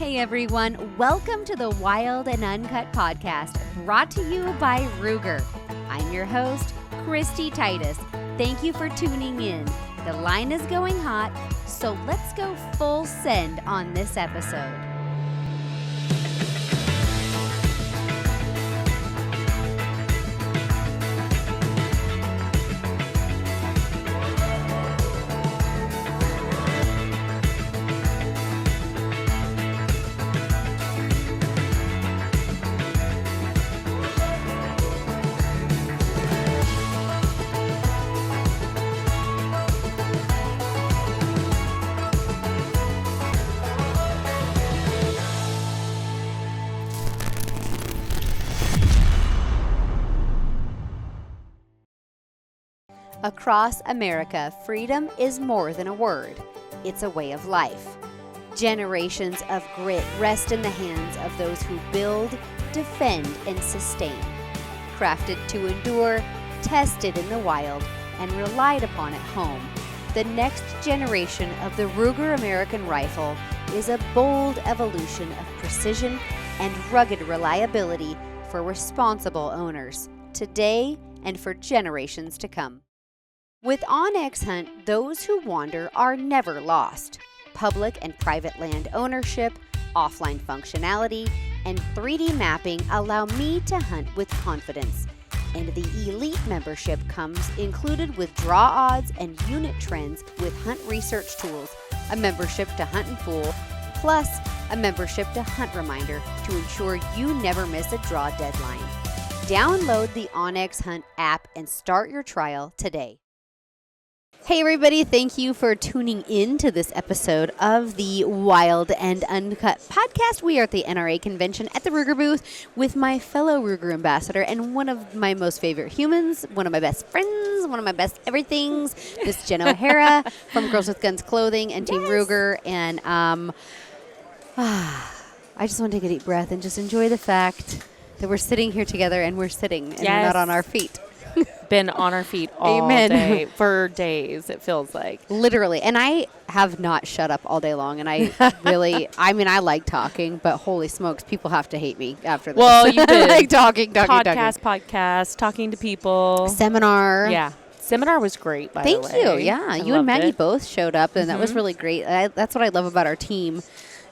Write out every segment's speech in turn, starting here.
Hey everyone, welcome to the Wild and Uncut podcast, brought to you by Ruger. I'm your host, Kristy Titus. Thank you for tuning in. The line is going hot, so let's go full send on this episode. Across America, freedom is more than a word. It's a way of life. Generations of grit rest in the hands of those who build, defend, and sustain. Crafted to endure, tested in the wild, and relied upon at home, the next generation of the Ruger American Rifle is a bold evolution of precision and rugged reliability for responsible owners, today and for generations to come. With OnX Hunt, those who wander are never lost. Public and private land ownership, offline functionality, and 3D mapping allow me to hunt with confidence. And the elite membership comes included with draw odds and unit trends with hunt research tools, a membership to Hunt and Fool, plus a membership to Hunt Reminder to ensure you never miss a draw deadline. Download the OnX Hunt app and start your trial today. Hey everybody, thank you for tuning in to this episode of the Wild and Uncut podcast. We are at the NRA convention at the Ruger booth with my fellow Ruger ambassador and one of my most favorite humans, one of my best friends, one of my best everythings, Miss Jen O'Hara from Girls with Guns Clothing and Team Ruger. And I just want to take a deep breath and just enjoy the fact that we're sitting here together and we're sitting and we're not on our feet. Been on our feet all day, for days, it feels like. Literally. And I have not shut up all day long. And I really, I like talking, but holy smokes, people have to hate me after this. Well, you did. Like talking. Podcast, talking to people. Seminar. Yeah. Seminar was great, by the way. Thank you. Yeah. You and Maggie both showed up, and that was really great. That's what I love about our team.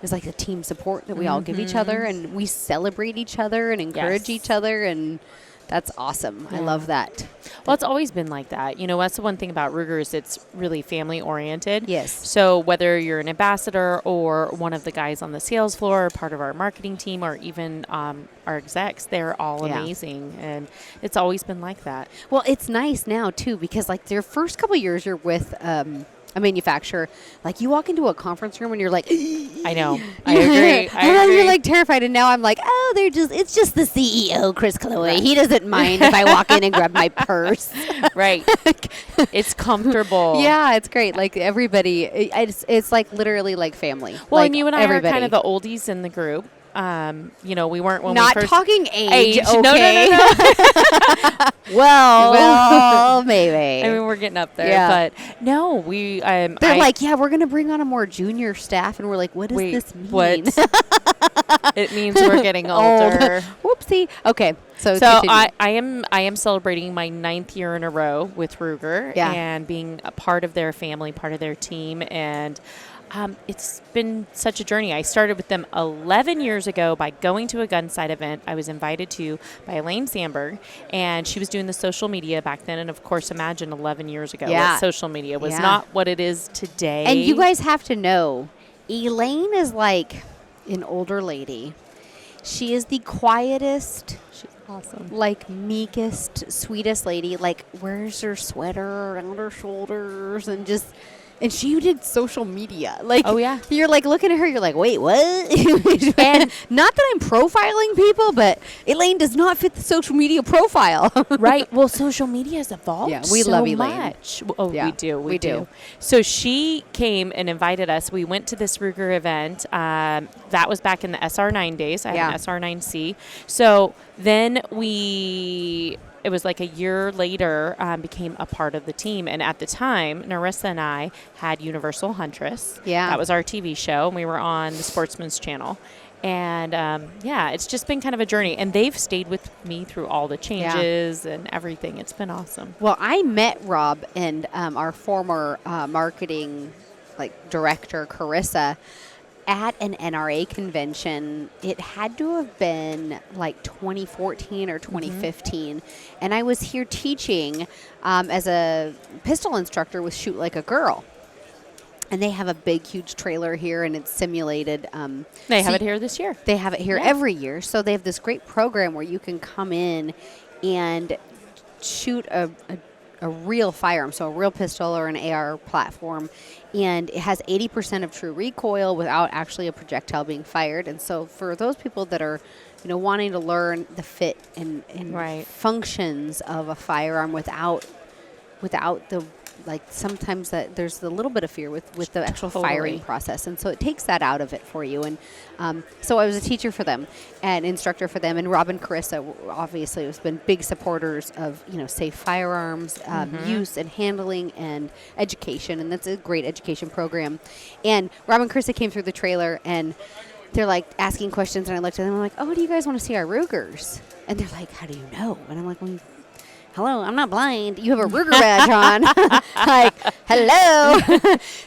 Is like the team support that we all give each other, and we celebrate each other and encourage each other, and that's awesome. Yeah. I love that. Well, it's always been like that. You know, that's the one thing about Ruger is it's really family-oriented. Yes. So whether you're an ambassador or one of the guys on the sales floor, or part of our marketing team, or even our execs, they're all amazing. And it's always been like that. Well, it's nice now, too, because like their first couple of years you're with a manufacturer, like you walk into a conference room and you're like, I know, I agree. And then you're like terrified, and now I'm like, oh, it's just the CEO, Chris Chloe. Right. He doesn't mind if I walk in and grab my purse. Right. It's comfortable. Yeah, it's great. Like everybody, it's like literally like fammy. Well, like and you and I are kind of the oldies in the group. You know, we weren't when not we first talking age. Okay. No. well, maybe. I mean, we're getting up there, but no, we. They're like, we're going to bring on a more junior staff, and we're like, what does this mean? What? It means we're getting older. Whoopsie. Okay, so I am celebrating my 9th year in a row with Ruger, and being a part of their family, part of their team, and. It's been such a journey. I started with them 11 years ago by going to a Gunside event I was invited to by Elaine Sandberg, and she was doing the social media back then. And, of course, imagine 11 years ago what social media was not what it is today. And you guys have to know, Elaine is like an older lady. She is the quietest. She's awesome. Like meekest, sweetest lady. Like wears her sweater around her shoulders and just... And she did social media. Like, oh, yeah. You're like looking at her, you're like, wait, what? And not that I'm profiling people, but Elaine does not fit the social media profile. Right. Well, social media has evolved we so love Elaine. Much. Oh, yeah, we do. So she came and invited us. We went to this Ruger event. That was back in the SR9 days. I had an SR9C. So then we it was like a year later, became a part of the team. And at the time, Narissa and I had Universal Huntress. Yeah. That was our TV show, and we were on the Sportsman's Channel. And, it's just been kind of a journey. And they've stayed with me through all the changes and everything. It's been awesome. Well, I met Rob and our former marketing director, Carissa, at an NRA convention. It had to have been 2014 or 2015. And I was here teaching as a pistol instructor with Shoot Like a Girl. And they have a big, huge trailer here, and it's simulated. They have it here this year. They have it here every year. So they have this great program where you can come in and shoot a real firearm, so a real pistol or an AR platform. And it has 80% of true recoil without actually a projectile being fired. And so for those people that are, wanting to learn the fit and functions of a firearm without the sometimes that there's a little bit of fear with the actual firing process. And so it takes that out of it for you. And so I was a teacher for them and instructor for them. And Rob and Carissa obviously have been big supporters of, safe firearms, use and handling and education. And that's a great education program. And Rob and Carissa came through the trailer and they're asking questions. And I looked at them and I'm like, oh, do you guys want to see our Rugers? And they're like, how do you know? And I'm like, well, hello, I'm not blind. You have a Ruger badge on. Hello.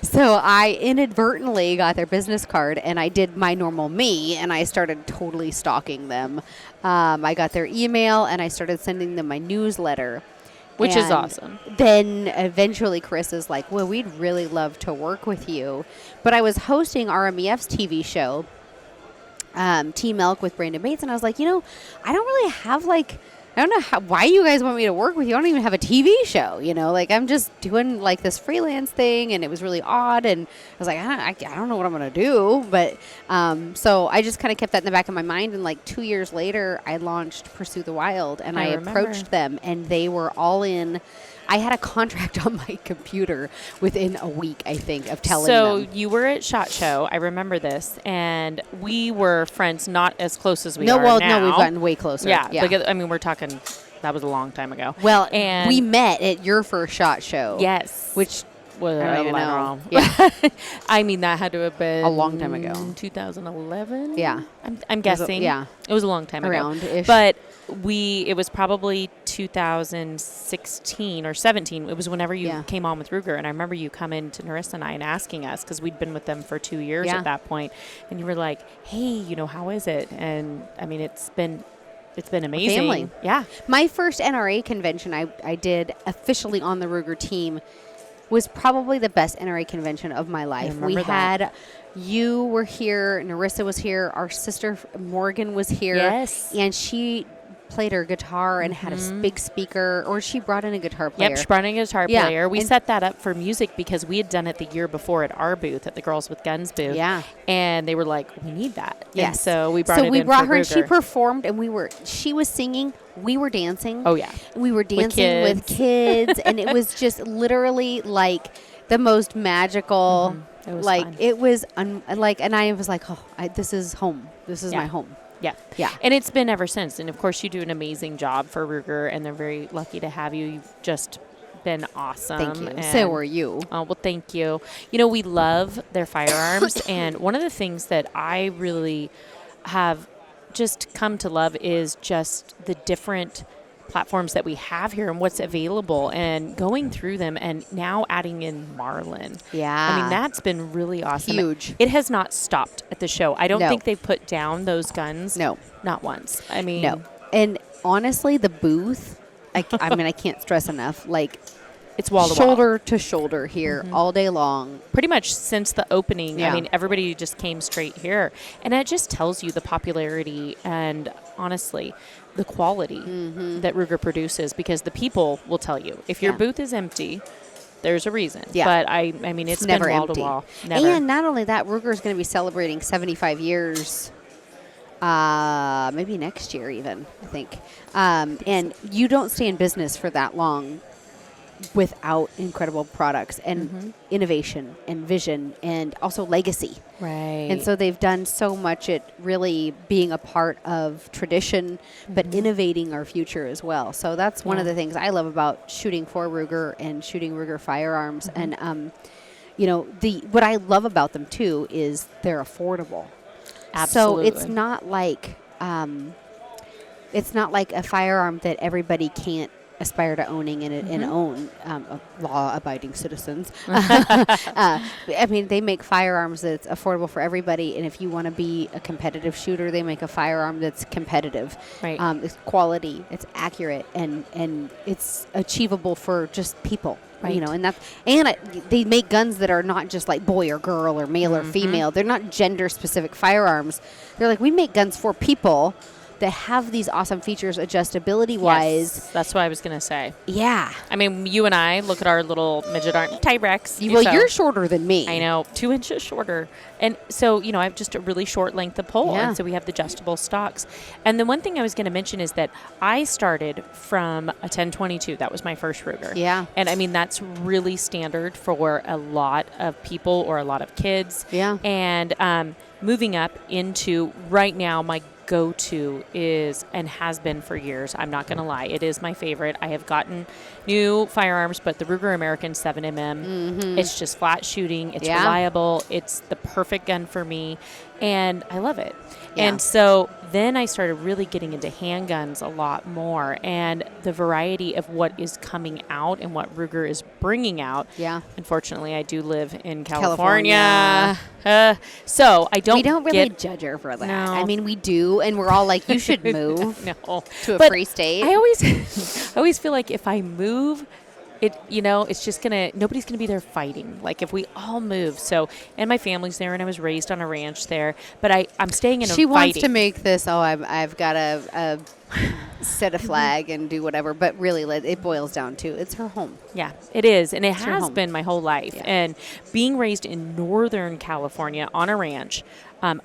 So I inadvertently got their business card, and I did my normal me, and I started totally stalking them. I got their email, and I started sending them my newsletter. Which is awesome. Then eventually Chris is like, well, we'd really love to work with you. But I was hosting RMEF's TV show, Team Milk with Brandon Bates, and I was like, I don't really have I don't know why you guys want me to work with you. I don't even have a TV show, I'm just doing this freelance thing, and it was really odd. And I was like, I don't know what I'm going to do. But so I just kind of kept that in the back of my mind. And 2 years later, I launched Pursue the Wild, and I approached them, and they were all in. I had a contract on my computer within a week, I think, of telling them. So you were at SHOT Show. I remember this. And we were friends, not as close as we are now. No, we've gotten way closer. Yeah. We're talking, that was a long time ago. Well, and we met at your first SHOT Show. Yes. Which was, I don't even know. Wrong. Yeah. That had to have been a long time ago. 2011? Yeah. I'm guessing. It was a long time ago. Around-ish. But it was probably 2016 or 17. It was whenever you came on with Ruger. And I remember you coming to Narissa and I and asking us, because we'd been with them for 2 years at that point. And you were like, hey, how is it? And it's been amazing. Family. Yeah. My first NRA convention I did officially on the Ruger team was probably the best NRA convention of my life. You were here, Narissa was here, our sister Morgan was here. Yes. And she played her guitar and had a big speaker, or she brought in a guitar player. Yep, she brought in a guitar player. We set that up for music because we had done it the year before at our booth, at the Girls with Guns booth. Yeah. And they were like, we need that. Yes. And so we brought her and she performed, and she was singing, we were dancing. Oh, yeah. We were dancing with kids and it was just literally the most magical. It was fun. It was and I was like, this is home. This is my home. Yeah. Yeah. And it's been ever since. And of course you do an amazing job for Ruger, and they're very lucky to have you. You've just been awesome. Thank you. And so are you. Oh, well, thank you. We love their firearms. And one of the things that I really have just come to love is just the different platforms that we have here and what's available, and going through them, and now adding in Marlin. Yeah. That's been really awesome. Huge. It has not stopped at the show. I don't think they've put down those guns. No. Not once. No. And honestly, the booth, I can't stress enough, it's wall to shoulder to shoulder here all day long. Pretty much since the opening. Yeah. Everybody just came straight here. And it just tells you the popularity and, honestly, the quality that Ruger produces, because the people will tell you. If your booth is empty, there's a reason. Yeah. But, it's never been wall empty. to wall. Never. And not only that, Ruger is going to be celebrating 75 years maybe next year even, I think. And you don't stay in business for that long without incredible products and innovation and vision and also legacy. Right. And so they've done so much at really being a part of tradition, but innovating our future as well. So that's one of the things I love about shooting for Ruger and shooting Ruger firearms. And, you know, what I love about them too is they're affordable. Absolutely. So it's not like a firearm that everybody can't aspire to owning and own, law-abiding citizens. I mean, they make firearms that's affordable for everybody, and if you want to be a competitive shooter, they make a firearm that's competitive. Right. It's quality, it's accurate, and it's achievable for just people. Right. You know, and they make guns that are not just like boy or girl or male or female. They're not gender-specific firearms. They're like, we make guns for people that have these awesome features adjustability-wise. Yes, that's what I was going to say. Yeah. I mean, you and I, look at our little midget arm, Tyrex. Well, you're shorter than me. I know, 2 inches shorter. And so, you know, I have just a really short length of pole. Yeah. And so we have the adjustable stocks. And the one thing I was going to mention is that I started from a 1022. That was my first Ruger. Yeah. And I mean, that's really standard for a lot of people or a lot of kids. Yeah. And moving up into right now, my go-to is and has been for years. I'm not going to lie. It is my favorite. I have gotten new firearms, but the Ruger American 7mm, it's just flat shooting. It's reliable. It's the perfect gun for me, and I love it. Yeah. And so then I started really getting into handguns a lot more, and the variety of what is coming out and what Ruger is bringing out. Yeah. Unfortunately, I do live in California. So I don't. We don't really judge her for that. No. I mean, we do, and we're all like, you should move to a free state. I always feel like if I move, it's just nobody's gonna be there fighting. Like if we all move. So, and my family's there, and I was raised on a ranch there. But I'm staying in. She wants to make this. I've got to set a flag and do whatever. But really, it boils down to it's her home. Yeah, it is, and it has been my whole life. Yeah. And being raised in Northern California on a ranch.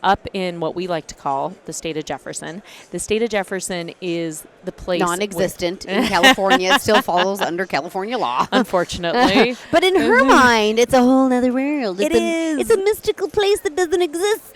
Up in what we like to call the state of Jefferson. The state of Jefferson is the place non-existent in California. It still follows under California law, unfortunately. But in her mind, it's a whole other world. It's a mystical place that doesn't exist.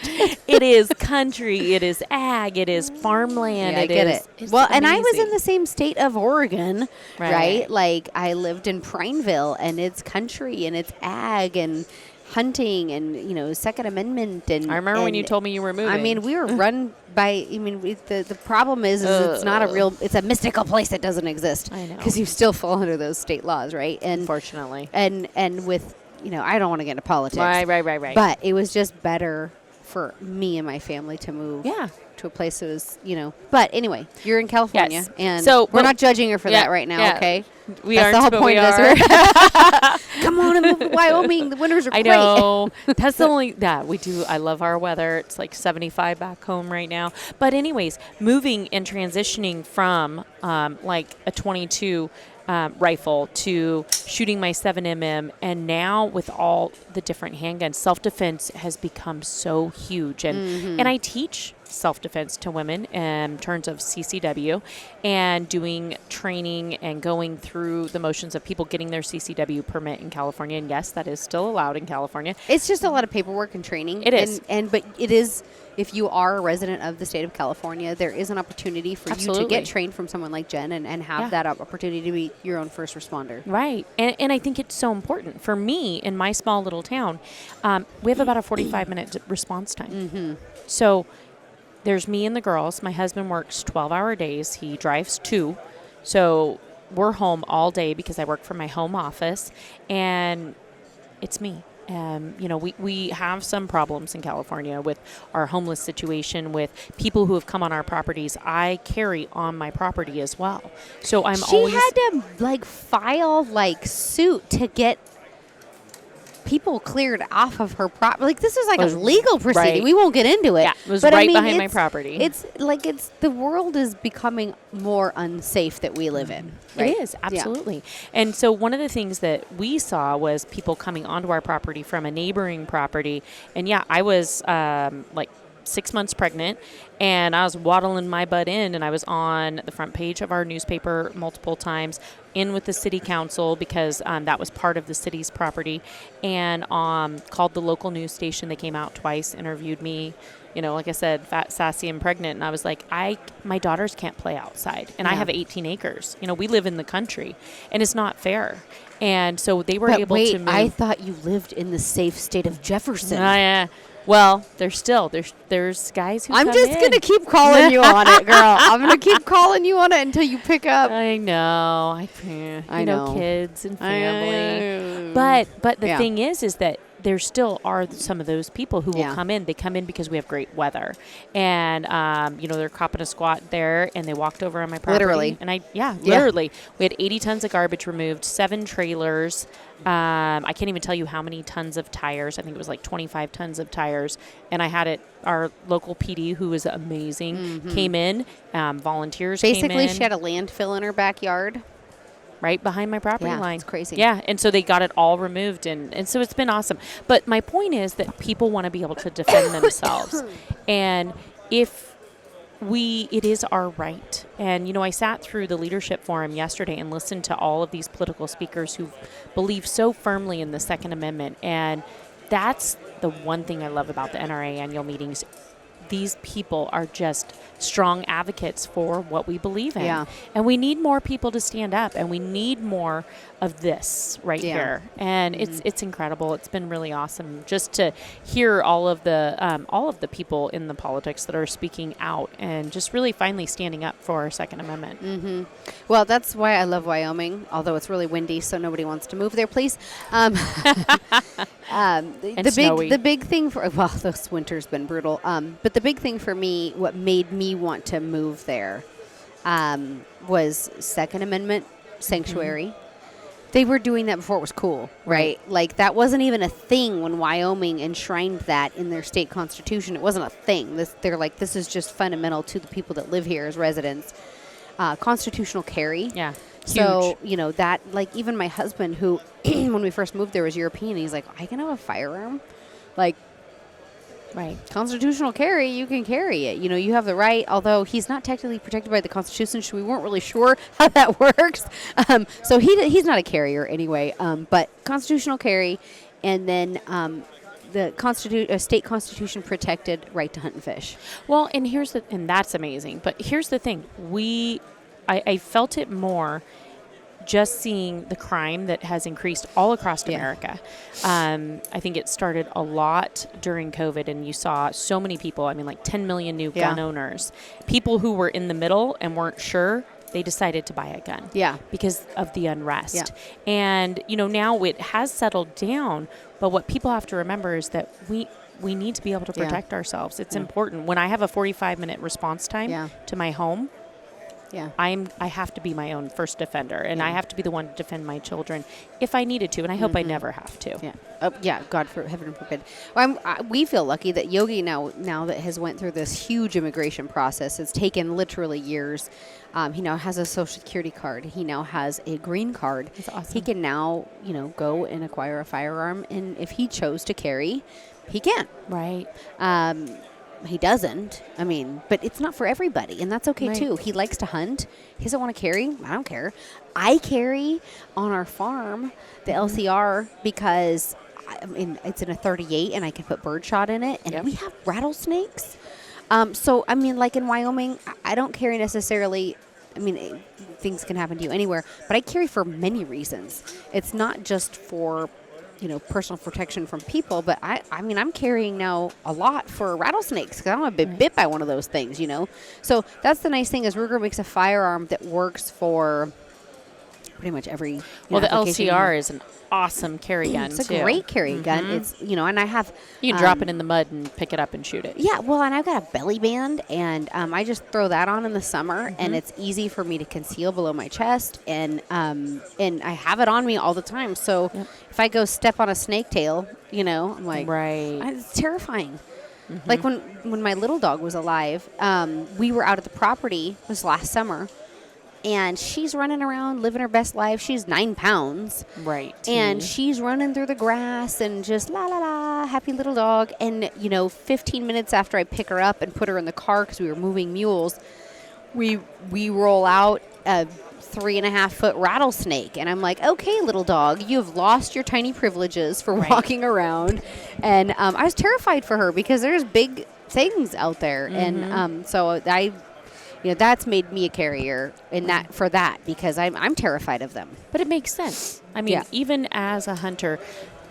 It is country. It is ag. It is farmland. Yeah, I get it. It's well, and I amazing. was in the same state of Oregon, right? Like I lived in Prineville, and it's country, and it's ag, and hunting, and Second Amendment, and I remember when you told me you were moving. I mean, we were run by. I mean, the problem is it's not a real. It's a mystical place that doesn't exist. I know, because you still fall under those state laws, right? And unfortunately, and with I don't want to get into politics, right. But it was just better for me and my family to move. Yeah. To a place that was, But anyway, you're in California, yes. and so we're not judging her for that right now, okay? We That's aren't, the whole point of this. Come on and move to Wyoming. The winters are great. I know. That's the only, we do. I love our weather. It's like 75 back home right now. But anyways, moving and transitioning from like a 22 rifle to shooting my 7mm, and now with all the different handguns, self-defense has become so huge. And I teach self-defense to women in terms of CCW and doing training and going through the motions of people getting their CCW permit in California. And yes, that is still allowed in California. It's just a lot of paperwork and training. It is. But it is, if you are a resident of the state of California, there is an opportunity for you to get trained from someone like Jen and have that opportunity to be your own first responder. Right. And I think it's so important. For me, in my small little town, we have about a 45-minute response time. So there's me and the girls. My husband works 12-hour days. He drives 2. So we're home all day because I work from my home office. And it's me. We have some problems in California with our homeless situation, with people who have come on our properties. I carry on my property as well. So She had to file suit to get people cleared off of her property. Like, this is like a legal proceeding. Right. We won't get into it. Yeah, it was behind my property. It's the world is becoming more unsafe that we live in. Right? It is, absolutely. Yeah. And so one of the things that we saw was people coming onto our property from a neighboring property. And I was 6 months pregnant, and I was waddling my butt in, and I was on the front page of our newspaper multiple times, in with the city council because that was part of the city's property, and called the local news station. They came out twice, interviewed me. You know, like I said, fat, sassy, and pregnant. And I was like, my daughters can't play outside. And I have 18 acres. You know, we live in the country. And it's not fair. And so they were able to move. I thought you lived in the safe state of Jefferson. Yeah. Well, there's guys who I'm come just in. going to keep calling you on it, girl. I'm going to keep calling you on it until you pick up. I know. I know. Kids and family. But the thing is that there still are some of those people who will come in. They come in because we have great weather. And, they're copping a squat there, and they walked over on my property. Literally. And literally. We had 80 tons of garbage removed, 7 trailers. I can't even tell you how many tons of tires. I think it was like 25 tons of tires. And I had our local PD, who was amazing, came in. Volunteers came in. Basically, she had a landfill in her backyard. Right behind my property line. It's crazy. Yeah, and so they got it all removed, and so it's been awesome. But my point is that people want to be able to defend themselves. And it is our right. And, I sat through the leadership forum yesterday and listened to all of these political speakers who believe so firmly in the Second Amendment. And that's the one thing I love about the NRA annual meetings. These people are just strong advocates for what we believe in. Yeah. And we need more people to stand up, and we need more of this here. And it's incredible. It's been really awesome just to hear all of the people in the politics that are speaking out and just really finally standing up for our Second Amendment. Mm-hmm. Well, that's why I love Wyoming, although it's really windy, so nobody wants to move there, please. The big thing this winter's been brutal. But the big thing for me, what made me want to move there, was Second Amendment sanctuary. Mm-hmm. They were doing that before it was cool, right? Like, that wasn't even a thing when Wyoming enshrined that in their state constitution. It wasn't a thing. They're like, this is just fundamental to the people that live here as residents. Constitutional carry. Yeah. So, that, like, even my husband, who, when we first moved there, was European, he's like, I can have a firearm? Like, right. Constitutional carry, you can carry it. You have the right, although he's not technically protected by the Constitution, so we weren't really sure how that works. So he's not a carrier anyway. But constitutional carry, and then the state constitution protected right to hunt and fish. Well, and that's amazing. But here's the thing: I felt it more just seeing the crime that has increased all across America. I think it started a lot during COVID, and you saw so many people, like 10 million new gun owners. People who were in the middle and weren't sure, they decided to buy a gun. Yeah. Because of the unrest. Yeah. And, now it has settled down, but what people have to remember is that we need to be able to protect ourselves. It's important. When I have a 45-minute response time to my home, I have to be my own first defender, and I have to be the one to defend my children if I needed to, and I hope I never have to. Yeah. God heaven forbid. Well, we feel lucky that Yogi now that has went through this huge immigration process, it's taken literally years. He now has a Social Security card. He now has a green card. That's awesome. He can now, go and acquire a firearm, and if he chose to carry, he can. Right. He doesn't. But it's not for everybody, and that's okay too. He likes to hunt. He doesn't want to carry. I don't care. I carry on our farm the LCR because it's in a 38, and I can put birdshot in it, and we have rattlesnakes. So like in Wyoming, I don't carry necessarily. Things can happen to you anywhere, but I carry for many reasons. It's not just for personal protection from people, but I'm carrying now a lot for rattlesnakes because I don't want to be bit by one of those things, So that's the nice thing is Ruger makes a firearm that works for pretty much every the LCR is an awesome carry gun. It's a great carry gun. It's and I have you can drop it in the mud and pick it up and shoot it. Yeah, well, and I've got a belly band, and I just throw that on in the summer, and it's easy for me to conceal below my chest, and I have it on me all the time. So if I go step on a snake tail, I'm like, it's terrifying. Like when my little dog was alive, we were out at the property. It was last summer. And she's running around, living her best life. She's 9 pounds. Right. And she's running through the grass and just la, la, la. happy little dog. And, 15 minutes after I pick her up and put her in the car because we were moving mules, we roll out a 3.5-foot rattlesnake. And I'm like, okay, little dog, you've lost your tiny privileges for walking around. And I was terrified for her because there's big things out there. And so that's made me a carrier for that because I'm terrified of them. But it makes sense. I mean, even as a hunter,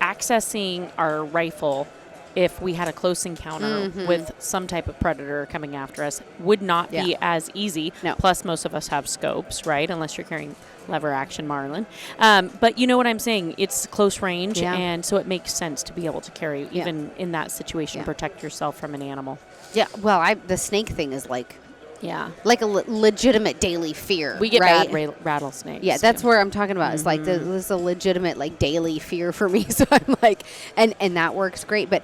accessing our rifle, if we had a close encounter with some type of predator coming after us, would not be as easy. No. Plus, most of us have scopes, right? Unless you're carrying lever action Marlin. But you know what I'm saying? It's close range, and so it makes sense to be able to carry, even in that situation, protect yourself from an animal. Yeah, well, the snake thing is like a legitimate daily fear. We get right? bad rattlesnakes. Yeah, that's where I'm talking about. It's like this is a legitimate daily fear for me. So I'm like, and that works great. But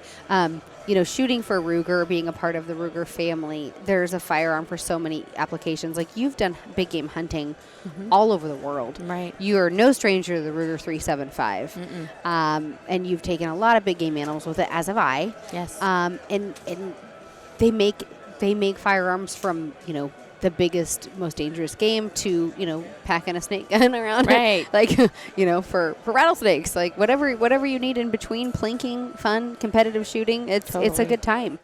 shooting for Ruger, being a part of the Ruger family, there's a firearm for so many applications. Like you've done big game hunting all over the world. Right. You are no stranger to the Ruger 375. And you've taken a lot of big game animals with it, as have I. Yes. And they make firearms from, the biggest, most dangerous game to, packing a snake gun around. Right. For rattlesnakes, like whatever you need in between, plinking, fun, competitive shooting, it's a good time.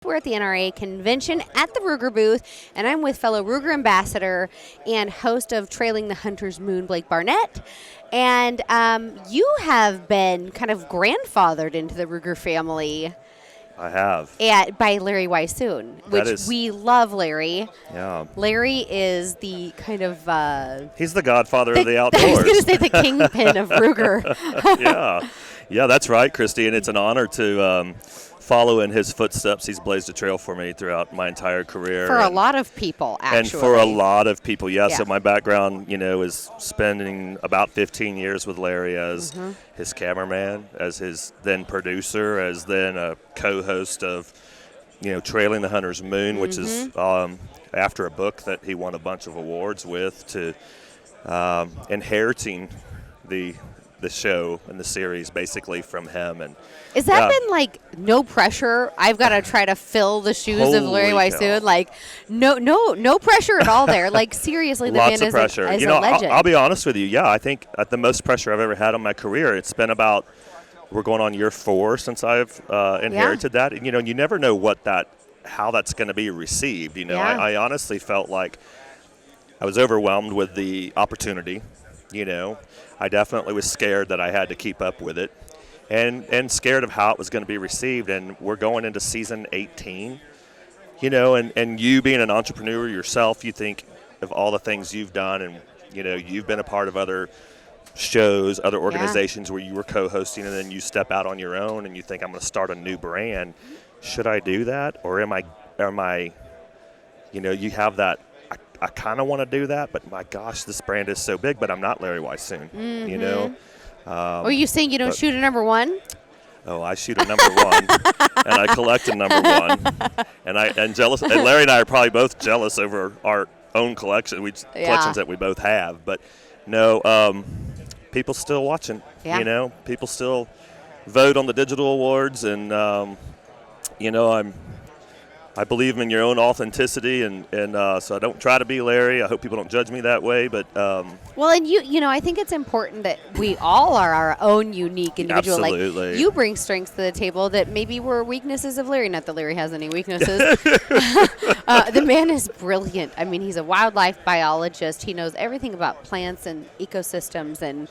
We're at the NRA convention at the Ruger booth, and I'm with fellow Ruger ambassador and host of Trailing the Hunter's Moon, Blake Barnett. And you have been kind of grandfathered into the Ruger family. I have. By Larry Weissoon, which we love Larry. Yeah. Larry is the kind of... he's the godfather of the outdoors. I was going to say the kingpin of Ruger. Yeah, that's right, Kristy, and it's an honor to follow in his footsteps. He's blazed a trail for me throughout my entire career. For a lot of people, actually. And for a lot of people, yes. Yeah. So my background, is spending about 15 years with Larry as his cameraman, as his then producer, as then a co-host of, Trailing the Hunter's Moon, which is after a book that he won a bunch of awards with, to inheriting the show and the series basically from him. And has that been no pressure? I've got to try to fill the shoes of Larry Weissoon. No pressure at all there. Seriously, the lots man of pressure. is a legend. I'll be honest with you. Yeah, I think the most pressure I've ever had on my career. It's been about, we're going on year 4 since I've inherited that. And, you never know how that's going to be received. I honestly felt like I was overwhelmed with the opportunity. I definitely was scared that I had to keep up with it and scared of how it was going to be received. And we're going into season 18, and you being an entrepreneur yourself, you think of all the things you've done and, you've been a part of other shows, other organizations where you were co-hosting, and then you step out on your own and you think, I'm going to start a new brand. Should I do that? Or am I, you have that, I kind of want to do that, but my gosh, this brand is so big, but I'm not Larry Weissoon, Are you saying you don't shoot a number 1? Oh, I shoot a number 1, and I collect a number 1, and Larry and I are probably both jealous over our own collections that we both have, but no, people still watching, people still vote on the digital awards, and I believe in your own authenticity, and so I don't try to be Larry. I hope people don't judge me that way, but well, and I think it's important that we all are our own unique individual. Absolutely. You bring strengths to the table that maybe were weaknesses of Larry. Not that Larry has any weaknesses. The man is brilliant. I mean, he's a wildlife biologist. He knows everything about plants and ecosystems, and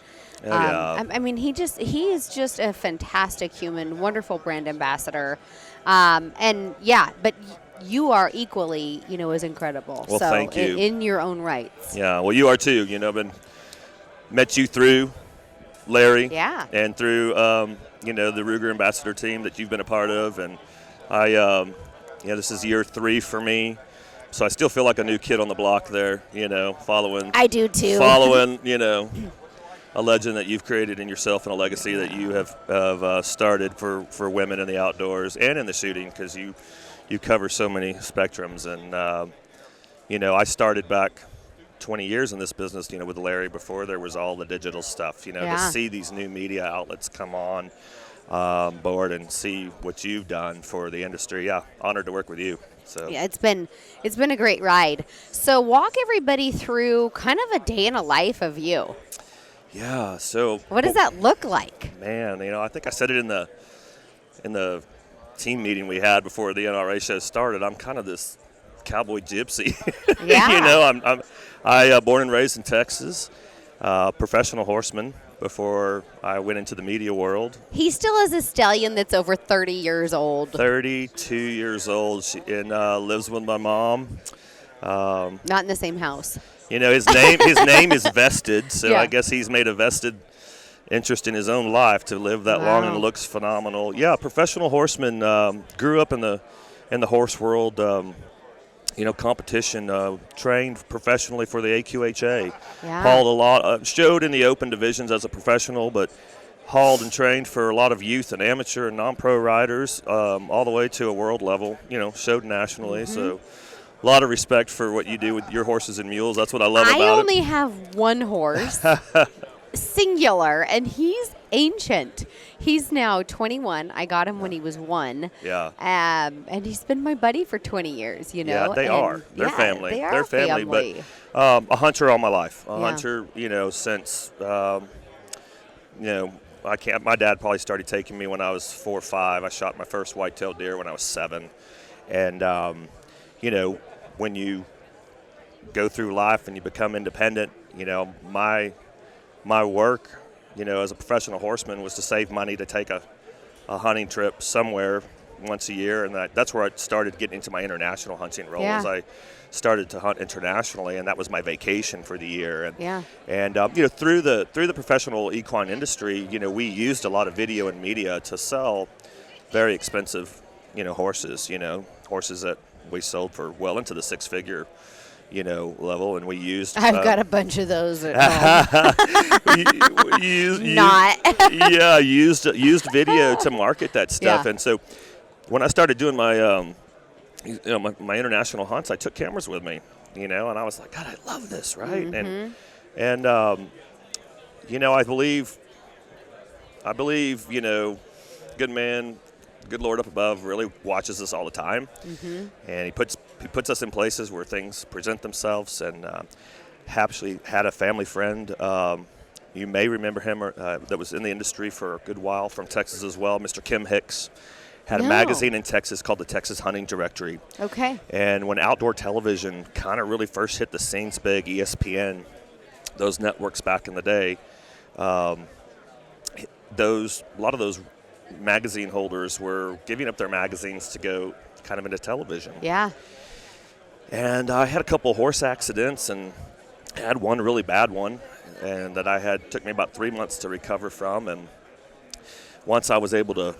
I mean, he is just a fantastic human, wonderful brand ambassador. But you are equally, as incredible. Well, so thank you. In your own rights. Yeah, well, you are too. I've met you through Larry. Yeah. And through, the Ruger Ambassador team that you've been a part of. And this is year 3 for me. So I still feel like a new kid on the block there, following. I do too. Following, a legend that you've created in yourself and a legacy that you have started for women in the outdoors and in the shooting, because you cover so many spectrums. And, I started back 20 years in this business, with Larry before there was all the digital stuff, to see these new media outlets come on. board and see what you've done for the industry. Yeah, honored to work with you. So yeah, it's been a great ride. So walk everybody through kind of a day in a life of you. Yeah. So what does that look like? Man, I think I said it in the team meeting we had before the NRA show started. I'm kind of this cowboy gypsy. Yeah. I born and raised in Texas, professional horseman before I went into the media world. He still is a stallion that's over 30 years old. 32 years old, and lives with my mom. Not in the same house. His name is vested, so yeah. I guess he's made a vested interest in his own life to live that long, and looks phenomenal. Yeah, professional horseman. Grew up in the horse world. Competition. Trained professionally for the AQHA. Yeah. Hauled a lot. Showed in the open divisions as a professional, but hauled and trained for a lot of youth and amateur and non-pro riders, all the way to a world level. Showed nationally. Mm-hmm. So a lot of respect for what you do with your horses and mules. That's what I love about it. I only have one horse. Singular, and he's ancient. He's now 21. I got him when he was 1. Yeah. And he's been my buddy for 20 years, Yeah, they are. They're family. They're family. But a hunter all my life. Hunter, since, my dad probably started taking me when I was 4 or 5. I shot my first white-tailed deer when I was 7. And, when you go through life and you become independent, my work, as a professional horseman was to save money to take a hunting trip somewhere once a year, and that's where I started getting into my international hunting role. Yeah. As I started to hunt internationally, and that was my vacation for the year. And through the professional equine industry, we used a lot of video and media to sell very expensive, horses. Horses that we sold for well into the 6-figure level, and we used. I've got a bunch of those at home. Used video to market that stuff, Yeah. and so when I started doing my, my international hunts, I took cameras with me, and I was like, God, I love this, right? Mm-hmm. And I believe, good man. Good Lord up above really watches us all the time, mm-hmm. and he puts us in places where things present themselves. And actually had a family friend, you may remember him, that was in the industry for a good while, from Texas as well, Mr. Kim Hicks. Had a magazine in Texas called the Texas Hunting Directory. Okay. And when outdoor television kind of really first hit the scenes big, ESPN, those networks back in the day, a lot of those magazine holders were giving up their magazines to go kind of into television. Yeah. And I had a couple horse accidents, and had one really bad one, and that took me about 3 months to recover from. And once I was able to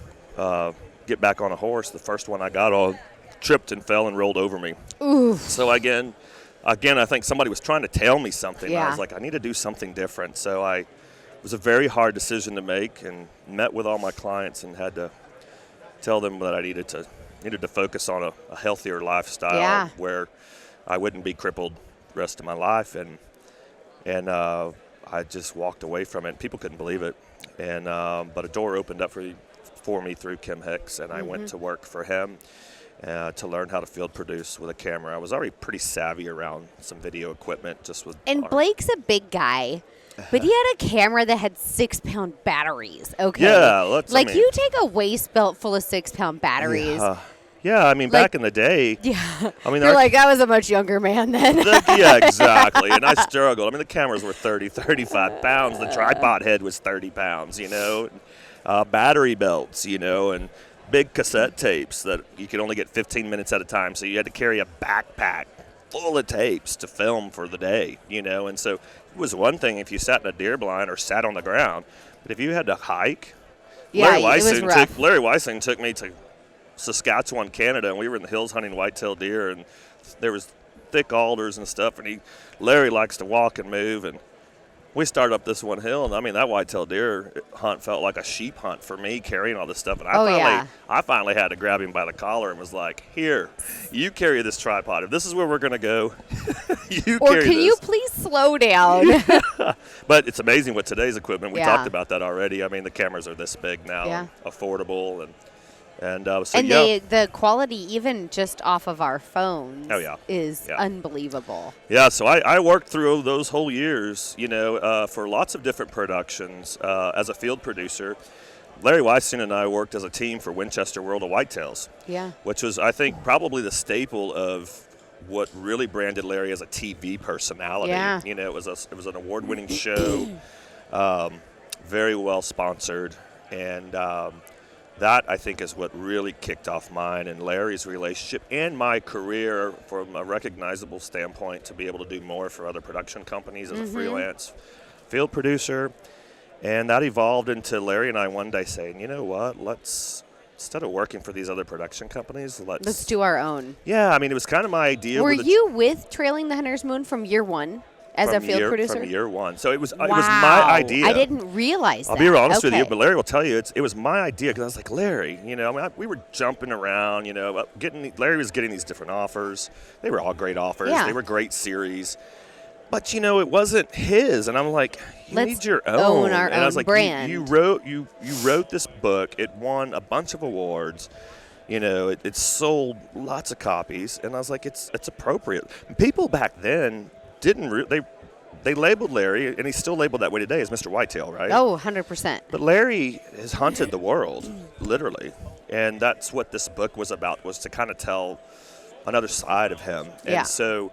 get back on a horse, the first one I got on tripped and fell and rolled over me. Oof. So again, I think somebody was trying to tell me something. Yeah. I was like, I need to do something different. So it was a very hard decision to make, and met with all my clients and had to tell them that I needed to focus on a healthier lifestyle where I wouldn't be crippled the rest of my life. And I just walked away from it. People couldn't believe it. And but a door opened up for me through Kim Hicks, and I went to work for him to learn how to field produce with a camera. I was already pretty savvy around some video equipment, just with. And Blake's a big guy. But he had a camera that had 6-pound batteries. Okay. Yeah, you take a waist belt full of 6-pound batteries. Yeah, I mean, back in the day. Yeah. I mean, you're like, I was a much younger man then. Yeah, exactly. And I struggled. I mean, the cameras were 30, 35 pounds. The tripod head was 30 pounds, battery belts, and big cassette tapes that you could only get 15 minutes at a time. So you had to carry a backpack full of tapes to film for the day, and so it was one thing if you sat in a deer blind or sat on the ground, but if you had to hike, Larry Weissing took me to Saskatchewan, Canada, and we were in the hills hunting whitetail deer, and there was thick alders and stuff, and Larry likes to walk and move, and we started up this one hill, and I mean, that whitetail deer hunt felt like a sheep hunt for me, carrying all this stuff. And I finally had to grab him by the collar and was like, here, you carry this tripod. If this is where we're going to go, you or carry this. Or can you please slow down? But it's amazing with today's equipment. We talked about that already. I mean, the cameras are this big now, affordable, and the quality, even just off of our phones, is unbelievable. Yeah, so I worked through those whole years, for lots of different productions as a field producer. Larry Weisstein and I worked as a team for Winchester World of Whitetails, which was, I think, probably the staple of what really branded Larry as a TV personality. Yeah. It was an award-winning show, very well sponsored, and that, I think, is what really kicked off mine and Larry's relationship and my career from a recognizable standpoint to be able to do more for other production companies as a freelance field producer. And that evolved into Larry and I one day saying, you know what, instead of working for these other production companies, let's do our own. Yeah, I mean, it was kind of my idea. Were you with Trailing the Hunter's Moon from year one? As a field producer? From year one. So it was my idea. I didn't realize that. I'll be honest with you, but Larry will tell you it was my idea because I was like, Larry, we were jumping around, Larry was getting these different offers. They were all great offers. Yeah. They were great series. But, it wasn't his. And I'm like, you need your own. Own our and own I was like, brand. You wrote this book. It won a bunch of awards. It sold lots of copies. And I was like, it's appropriate. People back then they labeled Larry, and he's still labeled that way today, as Mr. Whitetail, right? Oh, 100%. But Larry has hunted the world, literally. And that's what this book was about, was to kind of tell another side of him. And so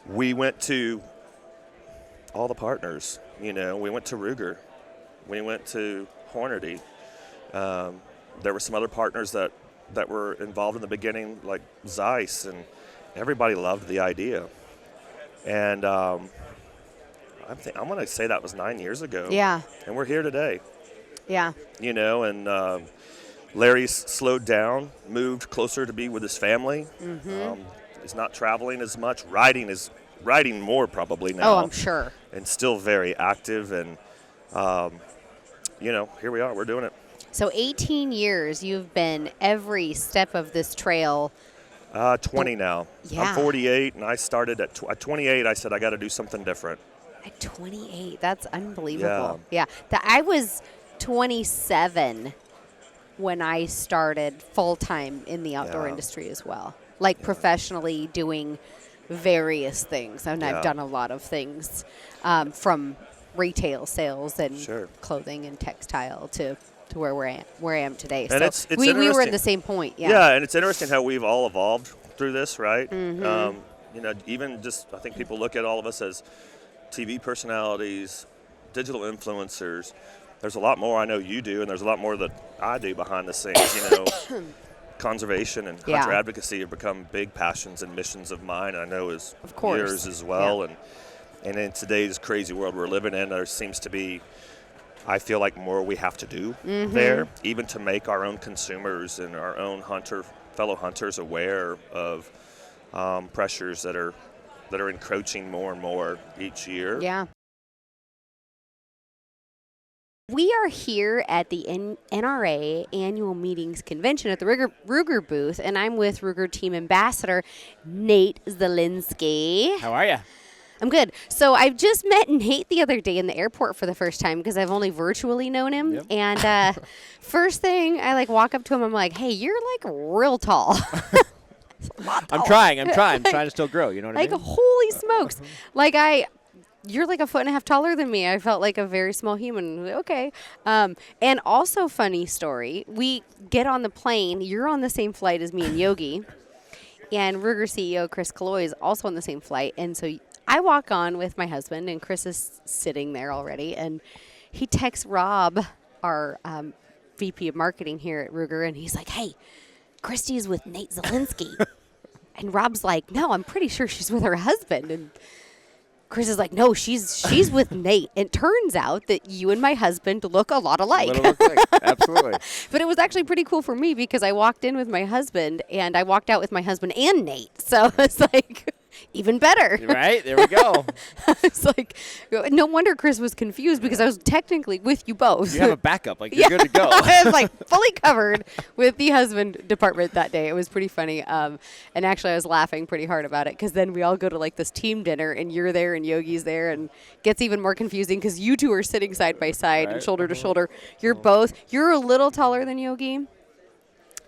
we went to all the partners. We went to Ruger. We went to Hornady. There were some other partners that were involved in the beginning, like Zeiss, and everybody loved the idea. And I'm going to say that was 9 years ago. Yeah. And we're here today. Yeah. And Larry's slowed down, moved closer to be with his family. Mm-hmm. He's not traveling as much. Riding more probably now. Oh, I'm sure. And still very active. And, here we are. We're doing it. So 18 years you've been every step of this trail. 20 now. Yeah. I'm 48, and I started at 28. I said I got to do something different. At 28, that's unbelievable. Yeah. I was 27 when I started full-time in the outdoor industry as well. Professionally doing various things. And I've done a lot of things from retail sales and clothing and textile to where I am today. And so we were at the same point. Yeah, and it's interesting how we've all evolved through this, right? Mm-hmm. Even just, I think people look at all of us as TV personalities, digital influencers. There's a lot more I know you do, and there's a lot more that I do behind the scenes. Conservation and hunter advocacy have become big passions and missions of mine. I know as yours as well. Yeah. And in today's crazy world we're living in, there seems to be, I feel like, more we have to do there, even to make our own consumers and our own fellow hunters aware of pressures that are encroaching more and more each year. Yeah. We are here at the NRA Annual Meetings Convention at the Ruger booth, and I'm with Ruger Team Ambassador Nate Zelinsky. How are you? I'm good. So I've just met Nate the other day in the airport for the first time because I've only virtually known him. Yep. And first thing, I walk up to him, I'm like, hey, you're real tall. I'm trying. I'm trying to still grow. You know what I mean? Holy smokes. You're a foot and a half taller than me. I felt like a very small human. Okay. And also, funny story, we get on the plane. You're on the same flight as me and Yogi. And Ruger CEO Chris Killoy is also on the same flight. And so I walk on with my husband, and Chris is sitting there already. And he texts Rob, our VP of marketing here at Ruger, and he's like, hey, Kristy's with Nate Zelinsky. And Rob's like, no, I'm pretty sure she's with her husband. And Chris is like, no, she's with Nate. It turns out that you and my husband look a lot alike. Absolutely. But it was actually pretty cool for me because I walked in with my husband and I walked out with my husband and Nate. So it's Even better. Right? There we go. It's like, no wonder Chris was confused because I was technically with you both. You have a backup. Like, you're good to go. I was like fully covered with the husband department that day. It was pretty funny. And actually I was laughing pretty hard about it because then we all go to like this team dinner and you're there and Yogi's there and gets even more confusing because you two are sitting side by side and shoulder to shoulder. You're a little taller than Yogi.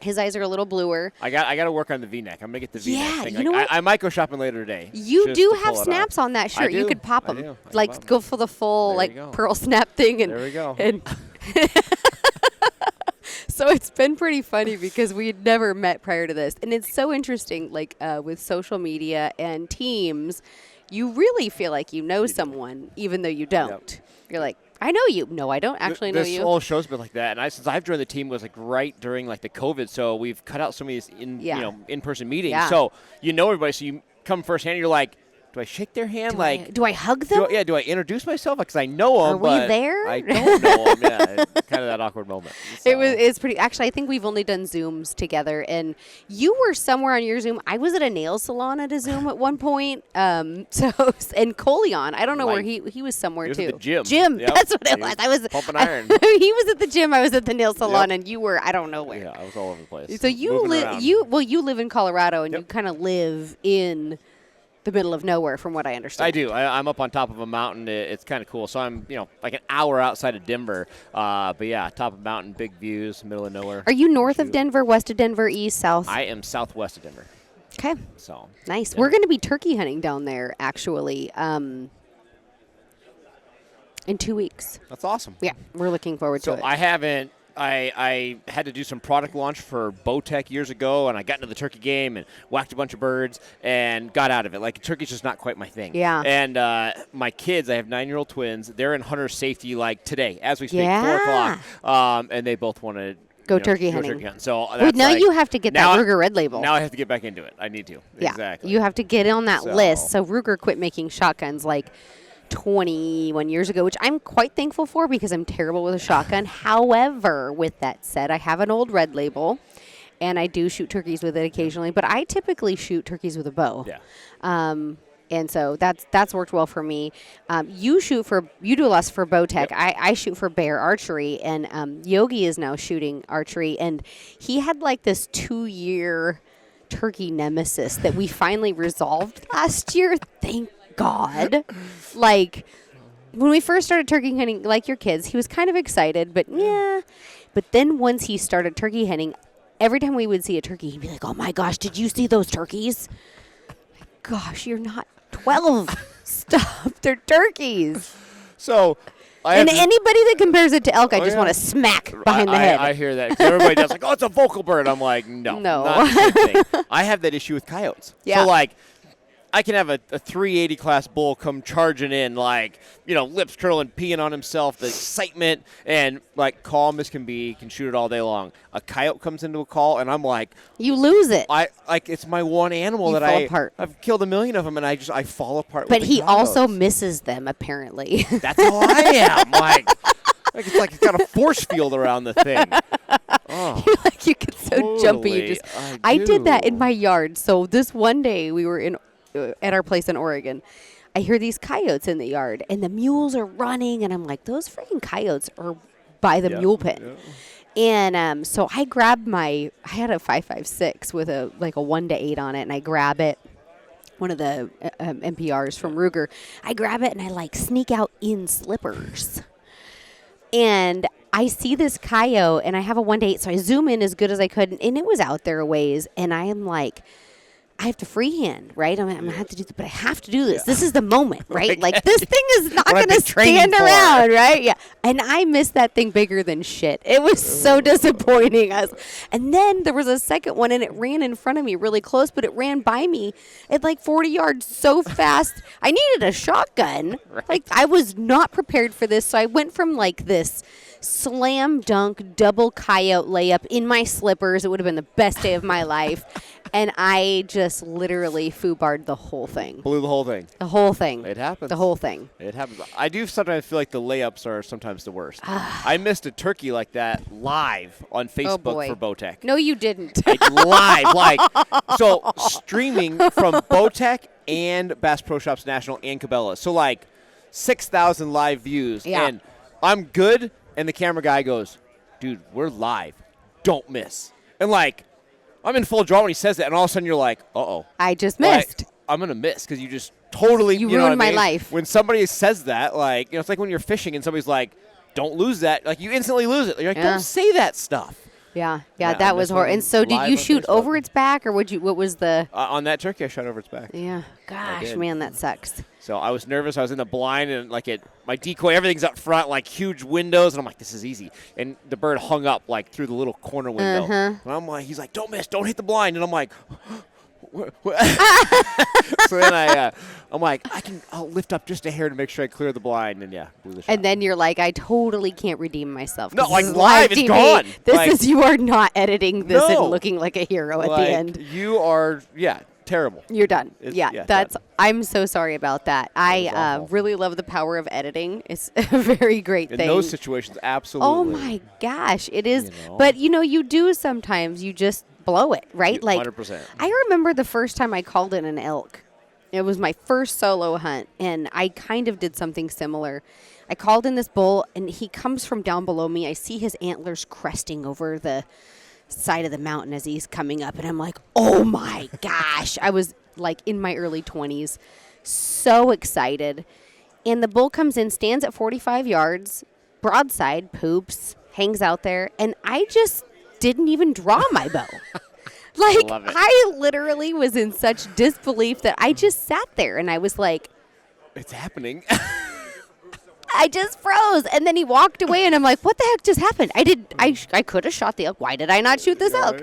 His eyes are a little bluer. I got to work on the V-neck. I'm going to get the V-neck thing. You know what? I might go shopping later today. You do have snaps on that shirt. You could pop them. Like, go for the full, pearl snap thing. And, there we go. And so it's been pretty funny because we had never met prior to this. And it's so interesting, like, with social media and teams, you really feel like you know someone, even though you don't. Yep. You're like, I know you. No, I don't actually know you. This whole show's been like that, and since I've joined the team was like right during like the COVID, so we've cut out some of these in-person meetings. Yeah. So you know everybody, so you come firsthand. You're like, do I shake their hand? Do I hug them? Do I introduce myself? Because I know them. Are we there? I don't know them. Yeah, kind of that awkward moment. So. It's pretty. Actually, I think we've only done Zooms together, and you were somewhere on your Zoom. I was at a nail salon at a Zoom at one point. And Coleon, I don't know where he was somewhere he was too. At the gym. Gym. Yep. That's what it was. I was pumping iron. He was at the gym. I was at the nail salon, and you were I don't know where. Yeah, I was all over the place. So you live in Colorado, and you kind of live in the middle of nowhere, from what I understand. I do. I'm up on top of a mountain. It's kind of cool. So I'm, like an hour outside of Denver. But yeah, top of a mountain, big views, middle of nowhere. Are you north of Denver, west of Denver, east, south? I am southwest of Denver. Okay. So nice. Yeah. We're going to be turkey hunting down there, actually, in 2 weeks. That's awesome. Yeah, we're looking forward to it. So I haven't. I had to do some product launch for Bowtech years ago, and I got into the turkey game and whacked a bunch of birds and got out of it. Like, turkey's just not quite my thing. Yeah. And my kids, I have 9-year-old twins. They're in hunter safety, like, today, as we speak, 4 o'clock. And they both want to go turkey hunting. So wait, now you have to get that Ruger Red Label. Now I have to get back into it. I need to. Yeah. Exactly. You have to get on that list. So Ruger quit making shotguns, like, 21 years ago, which I'm quite thankful for because I'm terrible with a shotgun. However, with that said, I have an old Red Label, and I do shoot turkeys with it occasionally, but I typically shoot turkeys with a bow. Yeah. And so that's worked well for me. You do a lot for Bowtech. Yep. I shoot for Bear Archery, and Yogi is now shooting archery, and he had like this 2-year turkey nemesis that we finally resolved last year. Thank God. Like, when we first started turkey hunting, like your kids, he was kind of excited, but yeah. But then once he started turkey hunting, every time we would see a turkey, he'd be like, oh my gosh, did you see those turkeys? Gosh, you're not 12. Stop. They're turkeys. So, and anybody that compares it to elk, I just want to smack behind the head. I hear that. 'Cause everybody does like, oh, it's a vocal bird. I'm like, no. Not the same thing. I have that issue with coyotes. Yeah. So, like, I can have a 380 class bull come charging in, like, lips curling, peeing on himself, the excitement, and, like, calm as can be, can shoot it all day long. A coyote comes into a call, and I'm like, you lose it. It's my one animal that I've killed 1 million of them, and I fall apart. But with he coyotes. also misses them, apparently. That's how I am. It's got a force field around the thing. Oh, you get so jumpy. I did that in my yard. So this one day we were at our place in Oregon, I hear these coyotes in the yard, and the mules are running, and I'm like, those freaking coyotes are by the mule pen. Yeah. And so I grabbed I had a 5.56 with a 1-8 on it, and I grab it, one of the MPRs from Ruger. I grab it, and I sneak out in slippers. And I see this coyote, and I have a 1-8, so I zoom in as good as I could, and it was out there a ways, and I am like, I have to freehand, right? I'm going to have to do this, but I have to do this. Yeah. This is the moment, right? This thing is not going to stand around, right? Yeah. And I missed that thing bigger than shit. It was so disappointing. And then there was a second one, and it ran in front of me really close, but it ran by me at 40 yards so fast. I needed a shotgun. Right. I was not prepared for this, so I went from this slam dunk double coyote layup in my slippers. It would have been the best day of my life. And I just literally foobarred the whole thing. Blew the whole thing. The whole thing. It happens. The whole thing. It happens. I do sometimes feel like the layups are sometimes the worst. I missed a turkey like that live on Facebook for Bowtech. No, you didn't. Live. So streaming from Bowtech and Bass Pro Shops National and Cabela's. So, like, 6,000 live views. Yeah. And I'm good, and the camera guy goes, dude, we're live. Don't miss. And, like, I'm in full draw when he says that, and all of a sudden you're like, uh-oh. I just missed. Like, I'm going to miss because you just totally, You know ruined what my I mean? life. When somebody says that, like, it's like when you're fishing and somebody's like, don't lose that. Like, you instantly lose it. You're like, don't say that stuff. Yeah, Yeah, that was horrible. And so, did you live on shoot Facebook. over its back, or what was the? On that turkey, I shot over its back. Yeah, gosh, did. man, that sucks. So I was nervous. I was in the blind, and like my decoy, everything's up front, like huge windows, and I'm like, this is easy. And the bird hung up like through the little corner window, and I'm like, he's like, don't miss, don't hit the blind, and I'm like. So then I'm like, I'll lift up just a hair to make sure I clear the blind, and blew the shot. And then you're like, I totally can't redeem myself. No, this like is live, it's TV. gone. This Like- is you are not editing this No. and looking like a hero at Like, the end. you are, terrible. You're done. It's- That's. done. I'm so sorry about that. I awful. really love the power of editing. It's a very great In thing. those situations, absolutely. Oh my gosh, it is. You know. But you do sometimes. You just blow it, right? Like 100%. I remember the first time I called in an elk. It was my first solo hunt, and I kind of did something similar. I called in this bull, and he comes from down below me. I see his antlers cresting over the side of the mountain as he's coming up, and I'm like, oh my gosh. I was like in my early 20s, so excited. And the bull comes in, stands at 45 yards, broadside, poops, hangs out there, and I just didn't even draw my bow. Like, Love it. I literally was in such disbelief that I just sat there and I was like, It's happening. I just froze. And then he walked away and I'm like, what the heck just happened? I could have shot the elk. Why did I not shoot this elk?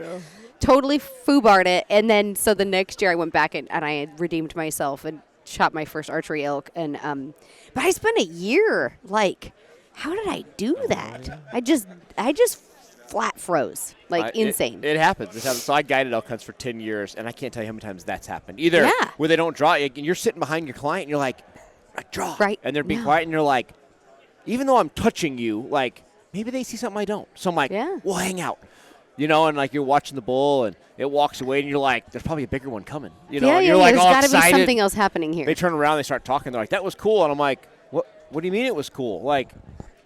Totally foobarred it. And then, so the next year I went back and I had redeemed myself and shot my first archery elk. And, but I spent a year like, how did I do that? I just flat froze, like insane. It happens. So I guided elk hunts for 10 years, and I can't tell you how many times that's happened. Either where they don't draw, and you're sitting behind your client, and you're like, I draw. Right. And they're being quiet, and you're like, even though I'm touching you, like, maybe they see something I don't. So I'm like, we'll hang out. And like you're watching the bull, and it walks away, and you're like, there's probably a bigger one coming. And you're like there's all got to be excited. something else happening here. They turn around, they start talking. They're like, that was cool. And I'm like, what do you mean it was cool? Like,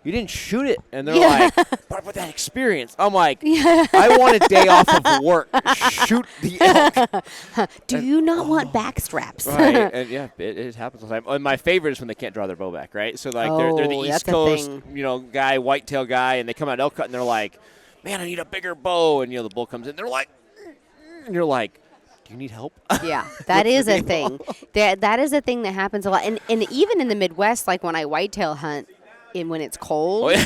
you didn't shoot it. And they're like, what about that experience? I'm like, I want a day off of work. Shoot the elk. Do you not want back straps? Right. And it happens all the time. And my favorite is when they can't draw their bow back, right? So like they're the East that's a Coast, thing. guy, whitetail guy, and they come out elk cut and they're like, man, I need a bigger bow. And the bull comes in, they're like, and you're like, do you need help? Yeah, that is a thing. That is a thing that happens a lot. And even in the Midwest, like when I whitetail hunt, when it's cold.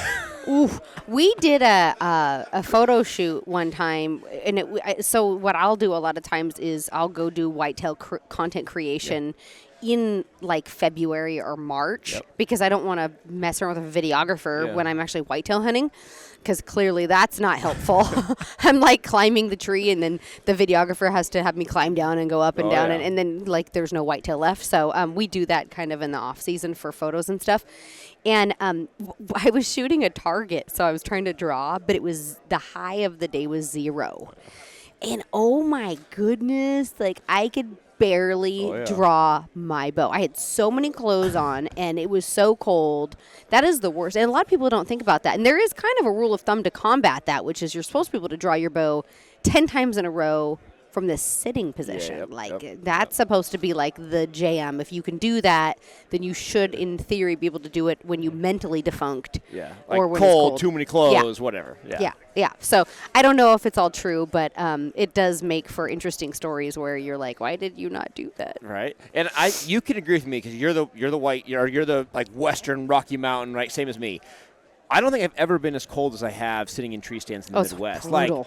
We did a photo shoot one time, and so what I'll do a lot of times is I'll go do whitetail content creation in like February or March because I don't want to mess around with a videographer when I'm actually whitetail hunting, because clearly that's not helpful. I'm like climbing the tree, and then the videographer has to have me climb down and go up and down, and then like there's no whitetail left. So we do that kind of in the off season for photos and stuff. And I was shooting a target, so I was trying to draw, but it was the high of the day was 0. And oh my goodness, like I could barely draw my bow. I had so many clothes on, and it was so cold. That is the worst. And a lot of people don't think about that. And there is kind of a rule of thumb to combat that, which is you're supposed to be able to draw your bow 10 times in a row from the sitting position. That's supposed to be like the jam. If you can do that, then you should, in theory, be able to do it when you mentally defunct. Yeah, or like when cold, it's cold. too many clothes, whatever. Yeah. So I don't know if it's all true, but it does make for interesting stories where you're like, why did you not do that? Right. And you can agree with me because you're the white, you're the like Western Rocky Mountain, right? Same as me. I don't think I've ever been as cold as I have sitting in tree stands in the Midwest. Brutal.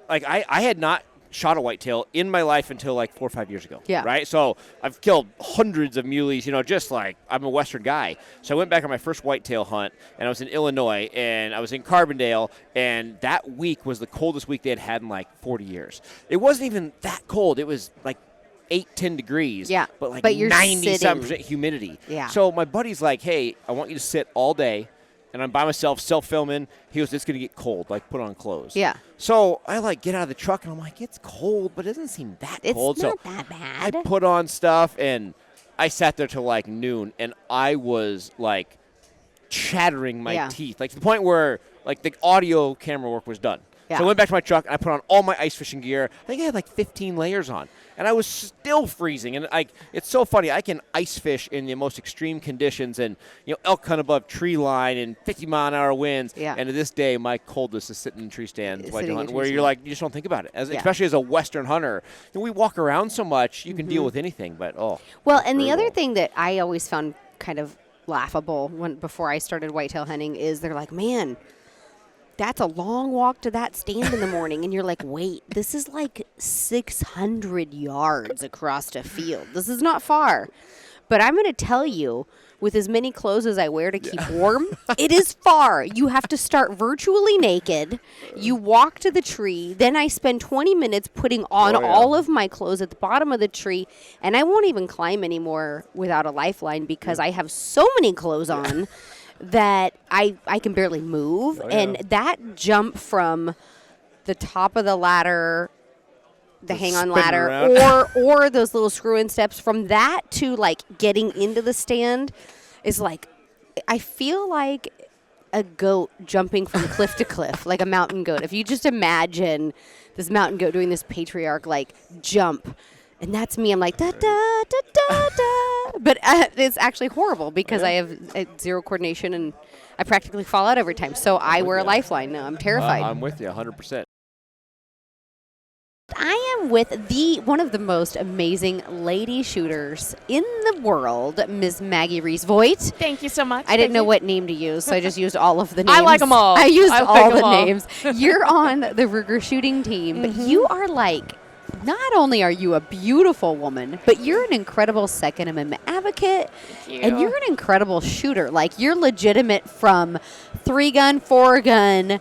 I had not shot a whitetail in my life until like 4 or 5 years ago. Yeah. Right. So I've killed hundreds of muleys, just like I'm a Western guy. So I went back on my first whitetail hunt, and I was in Illinois, and I was in Carbondale, and that week was the coldest week they had had in like 40 years. It wasn't even that cold. It was like 8-10 degrees. Yeah. But like but you're 97% sitting. humidity. Yeah. So my buddy's like, hey, I want you to sit all day and I'm by myself, self-filming. He goes, it's going to get cold. Like, put on clothes. Yeah. So I, like, get out of the truck, and I'm like, it's cold, but it doesn't seem that cold. It's not that bad. I put on stuff, and I sat there till, like, noon, and I was, like, chattering my teeth. Like, to the point where, like, the audio camera work was done. Yeah. So I went back to my truck, and I put on all my ice fishing gear. I think I had, like, 15 layers on. And I was still freezing. And it's so funny. I can ice fish in the most extreme conditions and, elk hunt above tree line and 50-mile-an-hour winds. Yeah. And to this day, my coldest is sitting in tree stands, like where stand. you're like, you just don't think about it. Especially as a Western hunter. We walk around so much, you can deal with anything. But, Well, and the other thing that I always found kind of laughable before I started whitetail hunting is they're like, man, that's a long walk to that stand in the morning. And you're like, wait, this is like 600 yards across a field. This is not far. But I'm going to tell you, with as many clothes as I wear to keep warm, it is far. You have to start virtually naked. You walk to the tree. Then I spend 20 minutes putting on all of my clothes at the bottom of the tree. And I won't even climb anymore without a lifeline because I have so many clothes on that I can barely move. And that jump from the top of the ladder, the hang-on ladder, or those little screw-in steps, from that to, like, getting into the stand is, like, I feel like a goat jumping from cliff to cliff, like a mountain goat. If you just imagine this mountain goat doing this patriarch, like, jump, and that's me. I'm like, da-da-da-da-da. But it's actually horrible because I have zero coordination, and I practically fall out every time. So I wear a lifeline now. I'm terrified. I'm with you 100%. I am with one of the most amazing lady shooters in the world, Ms. Maggie Reese Voigt. Thank you so much. I didn't know what name to use, so I just used all of the names. I like them all. I used all the names. You're on the Ruger shooting team, but you are like, not only are you a beautiful woman, but you're an incredible Second Amendment advocate, and you're an incredible shooter. Like, you're legitimate from 3-gun, 4-gun,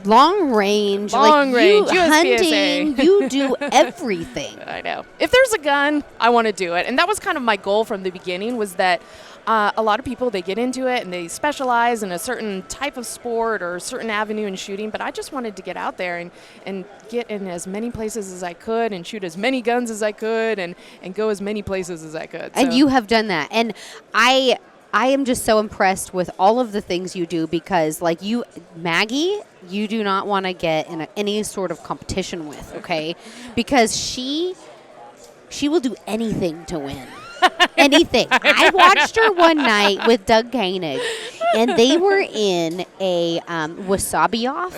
long range, range, you hunting, you do everything. I know. If there's a gun, I want to do it. And that was kind of my goal from the beginning, was that a lot of people, they get into it and they specialize in a certain type of sport or a certain avenue in shooting, but I just wanted to get out there and get in as many places as I could and shoot as many guns as I could and go as many places as I could. And you have done that. And I am just so impressed with all of the things you do because, like, you, Maggie, you do not want to get in any sort of competition with, okay? Because she will do anything to win. Anything. I watched her one night with Doug Koenig, and they were in a wasabi off.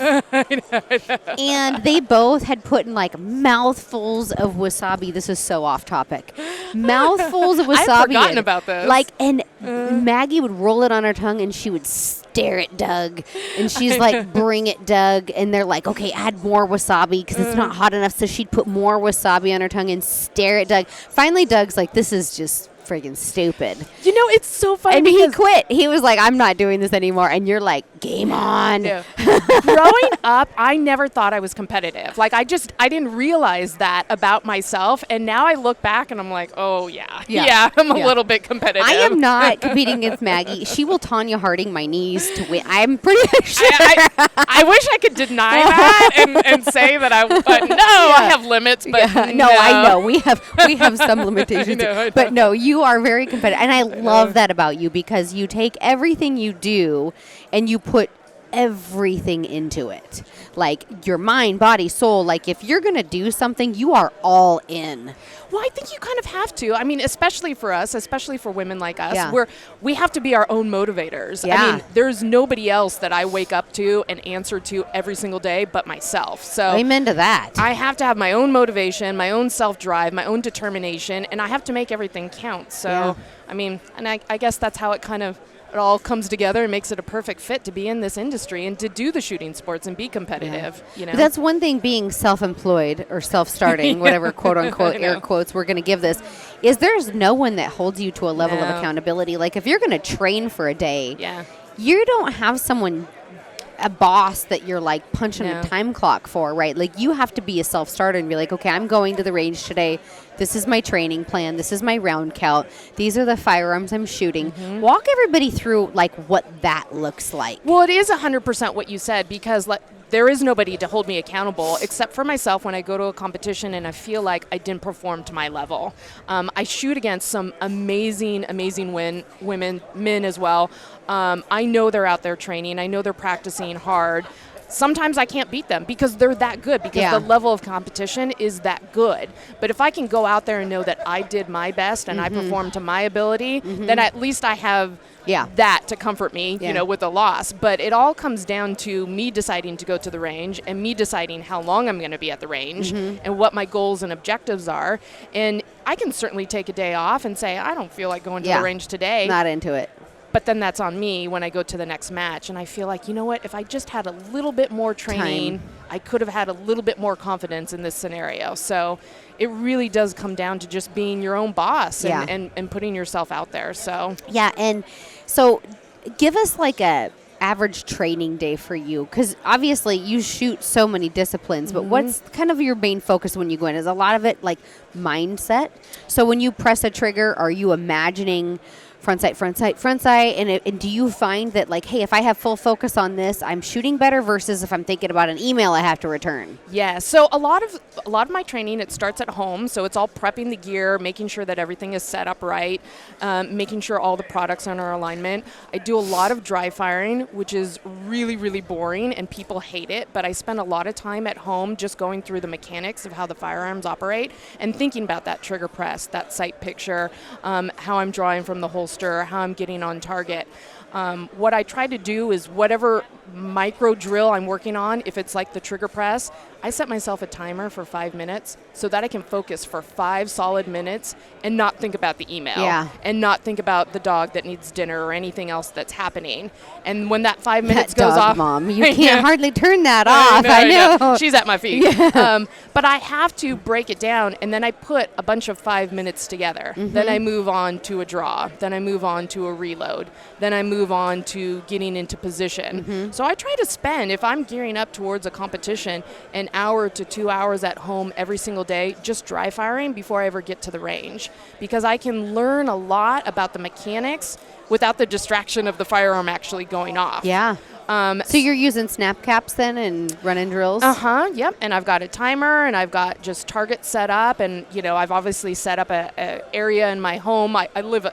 And they both had put in, like, mouthfuls of wasabi. This is so off topic. Mouthfuls of wasabi. I've forgotten about this. Like, and Maggie would roll it on her tongue, and she would stare at Doug. And she's like, bring it, Doug. And they're like, okay, add more wasabi because it's not hot enough. So she'd put more wasabi on her tongue and stare at Doug. Finally, Doug's like, this is just friggin' stupid. You know, it's so funny. And he quit. He was like, I'm not doing this anymore. And you're like, game on. Yeah. Growing up, I never thought I was competitive. Like, I didn't realize that about myself. And now I look back and I'm like, oh, yeah, I'm a little bit competitive. I am not competing against Maggie. She will Tanya Harding my knees to win. I'm pretty sure. I wish I could deny that and say that I have limits. But no, I know we have some limitations. I know. But no, you are very competitive, and I love that about you because you take everything you do and you put everything into it, like your mind, body, soul. Like, if you're gonna do something, you are all in. Well, I think you kind of have to. I mean, especially for us, especially for women like us, we have to be our own motivators. Yeah. I mean, there's nobody else that I wake up to and answer to every single day but myself. So amen to that. I have to have my own motivation, my own self-drive, my own determination, and I have to make everything count. So, I mean, and I guess that's how it all comes together and makes it a perfect fit to be in this industry and to do the shooting sports and be competitive. You know, but that's one thing, being self-employed or self-starting, whatever quote unquote air quotes we're going to give this, is there's no one that holds you to a level of accountability. Like, if you're going to train for a day, you don't have someone a boss that you're like punching a time clock for, right? Like you have to be a self-starter and be like, okay, I'm going to the range today. This is my training plan. This is my round count. These are the firearms I'm shooting. Walk everybody through like what that looks like. Well, it is 100% what you said, because there is nobody to hold me accountable except for myself when I go to a competition and I feel like I didn't perform to my level. I shoot against some amazing men as well. I know they're out there training. I know they're practicing hard. Sometimes I can't beat them because they're that good, because the level of competition is that good. But if I can go out there and know that I did my best and I performed to my ability, then at least I have that to comfort me, you know, with a loss. But it all comes down to me deciding to go to the range and me deciding how long I'm going to be at the range and what my goals and objectives are. And I can certainly take a day off and say, I don't feel like going to the range today. Not into it. But then that's on me when I go to the next match. And I feel like, you know what, if I just had a little bit more training, I could have had a little bit more confidence in this scenario. So it really does come down to just being your own boss and putting yourself out there. So yeah, and so give us like a average training day for you, because obviously you shoot so many disciplines, but what's kind of your main focus when you go in? Is a lot of it like mindset? So when you press a trigger, are you imagining front sight, and do you find that like, hey, if I have full focus on this, I'm shooting better versus if I'm thinking about an email I have to return? Yeah, so a lot of my training, it starts at home, so it's all prepping the gear, making sure that everything is set up right, making sure all the products are in our alignment. I do a lot of dry firing, which is really, really boring, and people hate it, but I spend a lot of time at home just going through the mechanics of how the firearms operate and thinking about that trigger press, that sight picture, how I'm drawing from the holster, how I'm getting on target. What I try to do is whatever micro drill I'm working on, if it's like the trigger press, I set myself a timer for 5 minutes so that I can focus for 5 solid minutes and not think about the email and not think about the dog that needs dinner or anything else that's happening. And when that 5 minutes goes dog, off, Mom, you can't hardly turn that off. I know. She's at my feet. But I have to break it down, and then I put a bunch of 5 minutes together. Then I move on to a draw. Then I move on to a reload. Then I move on to getting into position. So I try to spend, if I'm gearing up towards a competition, an hour to 2 hours at home every single day just dry firing before I ever get to the range, because I can learn a lot about the mechanics without the distraction of the firearm actually going off. So you're using snap caps then and running drills? Yep. And I've got a timer, and I've got just targets set up, and I've obviously set up a area in my home. I live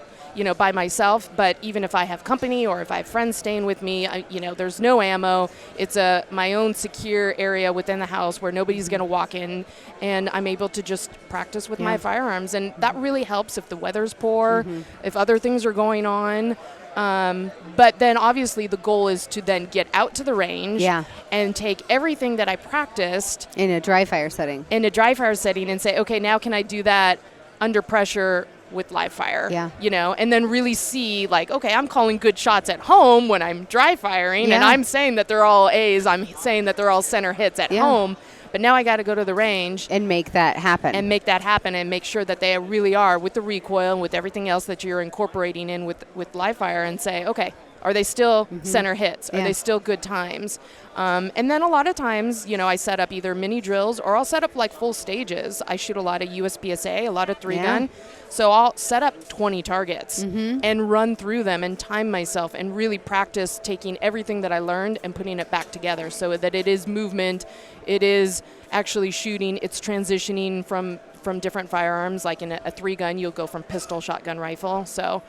by myself, but even if I have company or if I have friends staying with me, there's no ammo. It's my own secure area within the house where nobody's going to walk in, and I'm able to just practice with my firearms. And that really helps if the weather's poor, if other things are going on. But then obviously the goal is to then get out to the range and take everything that I practiced in a dry fire setting and say, okay, now can I do that under pressure with live fire, and then really see like, okay, I'm calling good shots at home when I'm dry firing, and I'm saying that they're all A's, I'm saying that they're all center hits at home, but now I got to go to the range and make that happen and make sure that they really are with the recoil and with everything else that you're incorporating in with live fire, and say, okay, are they still center hits? Are they still good times? And then a lot of times, I set up either mini drills or I'll set up like full stages. I shoot a lot of USPSA, a lot of 3-gun. So I'll set up 20 targets and run through them and time myself and really practice taking everything that I learned and putting it back together so that it is movement, it is actually shooting, it's transitioning from different firearms. Like in a 3-gun, you'll go from pistol, shotgun, rifle. So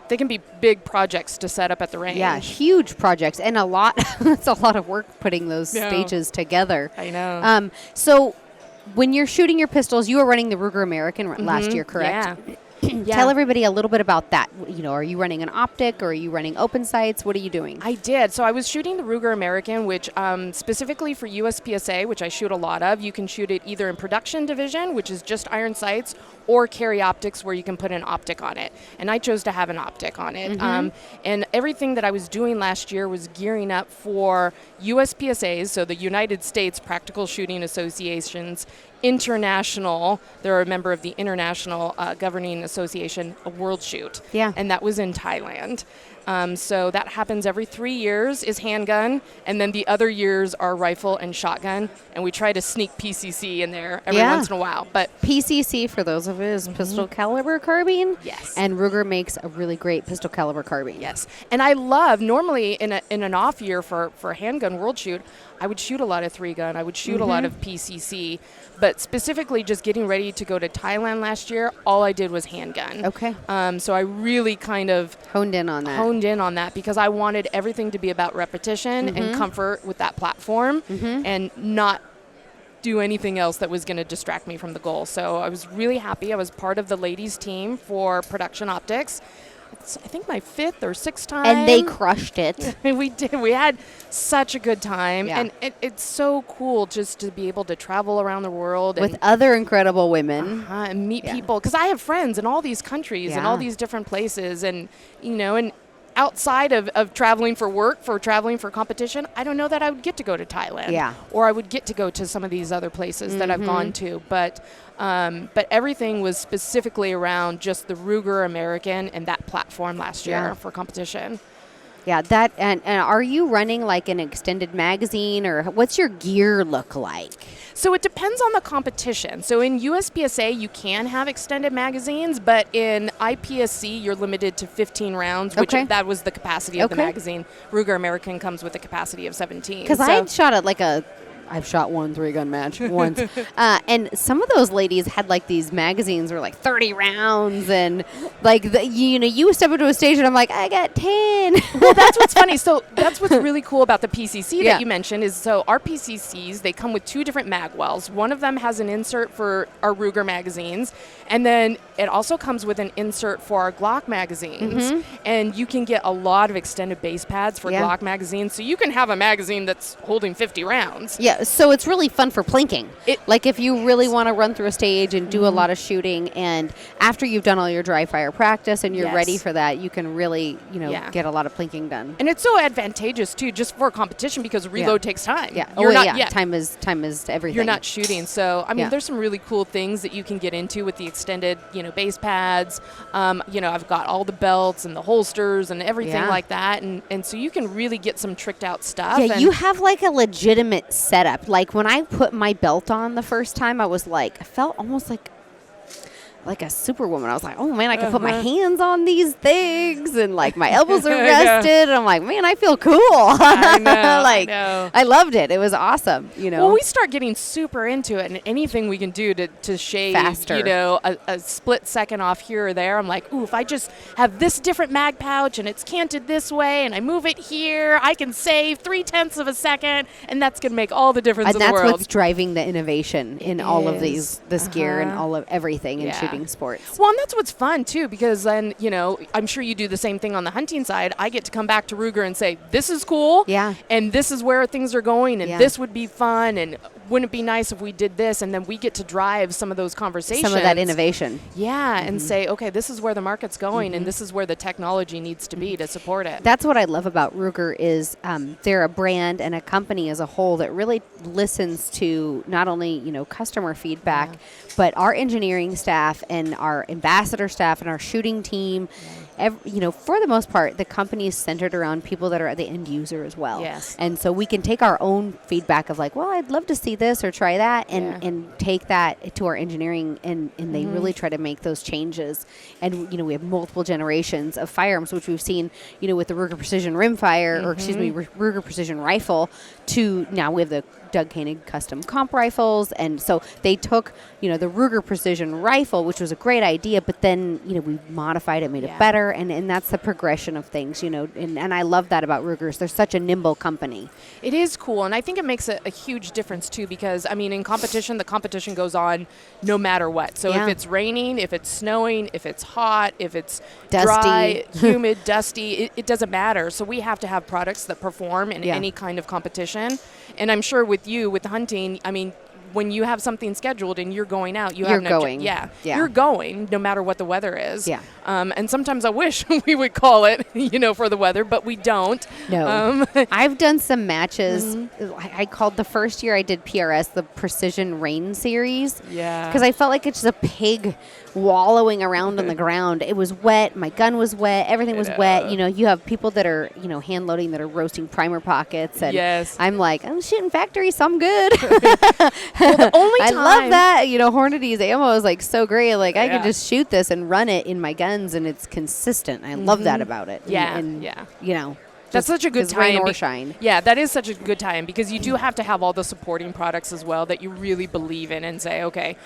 they can be big projects to set up at the range. Yeah, huge projects, and a lot. It's a lot of work putting those stages together. I know. So when you're shooting your pistols, you were running the Ruger American last year, correct? Yeah. Tell everybody a little bit about that. Are you running an optic or are you running open sights? What are you doing? I did. So I was shooting the Ruger American, which specifically for USPSA, which I shoot a lot of. You can shoot it either in production division, which is just iron sights, or carry optics where you can put an optic on it. And I chose to have an optic on it. And everything that I was doing last year was gearing up for USPSAs, so the United States Practical Shooting Association's international, they're a member of the International Governing Association, a World Shoot. Yeah. And that was in Thailand. So that happens every 3 years is handgun, and then the other years are rifle and shotgun, and we try to sneak PCC in there every once in a while. But PCC, for those of us, pistol caliber carbine. Yes. And Ruger makes a really great pistol caliber carbine. yes, and I love, normally in an off year for handgun world shoot, I would shoot a lot of 3-gun. I would shoot a lot of PCC, but specifically just getting ready to go to Thailand last year, all I did was handgun. Okay. So I really kind of Honed in on that. because I wanted everything to be about repetition and comfort with that platform and not do anything else that was going to distract me from the goal. So I was really happy. I was part of the ladies team for production optics. It's, I think, my 5th or 6th time. And they crushed it. We did. We had such a good time. Yeah. And it's so cool just to be able to travel around the world. With and other incredible women. and meet people. Because I have friends in all these countries and all these different places. And, and outside of traveling for work, for traveling for competition, I don't know that I would get to go to Thailand. Yeah. Or I would get to go to some of these other places that I've gone to. But everything was specifically around just the Ruger American and that platform last year for competition. Yeah, that and are you running like an extended magazine, or what's your gear look like? So it depends on the competition. So in USPSA, you can have extended magazines, but in IPSC, you're limited to 15 rounds, which that was the capacity of the magazine. Ruger American comes with a capacity of 17. Because I shot at I've shot one 3-gun match once. And some of those ladies had like these magazines were like 30 rounds, and like, you step into a stage and I'm like, I got 10. Well, that's what's funny. So that's what's really cool about the PCC that you mentioned is, so our PCCs, they come with 2 different mag wells. One of them has an insert for our Ruger magazines, and then it also comes with an insert for our Glock magazines. And you can get a lot of extended base pads for Glock magazines. So you can have a magazine that's holding 50 rounds. Yeah. So it's really fun for plinking. Like if you really want to run through a stage and do a lot of shooting, and after you've done all your dry fire practice and you're ready for that, you can really, get a lot of plinking done. And it's so advantageous too, just for competition, because reload takes time. Yeah. Time is everything. You're not shooting. So, I mean, there's some really cool things that you can get into with the extended, base pads. I've got all the belts and the holsters and everything like that. And so you can really get some tricked out stuff. Yeah, you have like a legitimate setup. Like when I put my belt on the first time, I felt almost like a superwoman. I was like, oh man, I can put my hands on these things, and like my elbows are rested. And I'm like, man, I feel cool. I know. I loved it. It was awesome. Well, we start getting super into it, and anything we can do to shave faster, a split second off here or there. I'm like, ooh, if I just have this different mag pouch and it's canted this way, and I move it here, I can save 0.3 of a second, and that's going to make all the difference in the world. And that's what's driving the innovation in all of this gear and all of everything in shooting sports. Well, and that's what's fun too, because then, I'm sure you do the same thing on the hunting side. I get to come back to Ruger and say, this is cool. Yeah. And this is where things are going, and this would be fun, and wouldn't it be nice if we did this? And then we get to drive some of those conversations. Some of that innovation. Yeah, and say, okay, this is where the market's going, and this is where the technology needs to be to support it. That's what I love about Ruger is they're a brand and a company as a whole that really listens to not only, customer feedback, but our engineering staff and our ambassador staff and our shooting team. For the most part, the company is centered around people that are the end user as well. Yes. And so we can take our own feedback of like, well, I'd love to see this or try that, and take that to our engineering, and they really try to make those changes. And, we have multiple generations of firearms, which we've seen, with the Ruger Precision Rimfire, or excuse me, Ruger Precision Rifle, to now we have the Doug Koenig custom comp rifles. And so they took, the Ruger Precision Rifle, which was a great idea, but then, we modified it, made it better. And that's the progression of things, and I love that about Rugers. They're such a nimble company. It is cool. And I think it makes a huge difference too, because in competition, the competition goes on no matter what. So if it's raining, if it's snowing, if it's hot, if it's dusty, dry, humid, dusty, it doesn't matter. So we have to have products that perform in any kind of competition. And I'm sure with you, with hunting, when you have something scheduled and you're going out, You're going. You're going no matter what the weather is. Yeah. And sometimes I wish we would call it, for the weather, but we don't. No. I've done some matches. I called the first year I did PRS the Precision Rain Series. Yeah. Because I felt like it's just a pig wallowing around on the ground. It was wet. My gun was wet. Everything was wet. You have people that are, hand loading that are roasting primer pockets. And yes. I'm like, I'm shooting factory, so I'm good. Well, the only time. I love that. Hornady's ammo is like so great. Like I can just shoot this and run it in my guns and it's consistent. I love that about it. Yeah. And that's such a good time. Rain or shine. Yeah, that is such a good time because you do have to have all the supporting products as well that you really believe in and say, okay,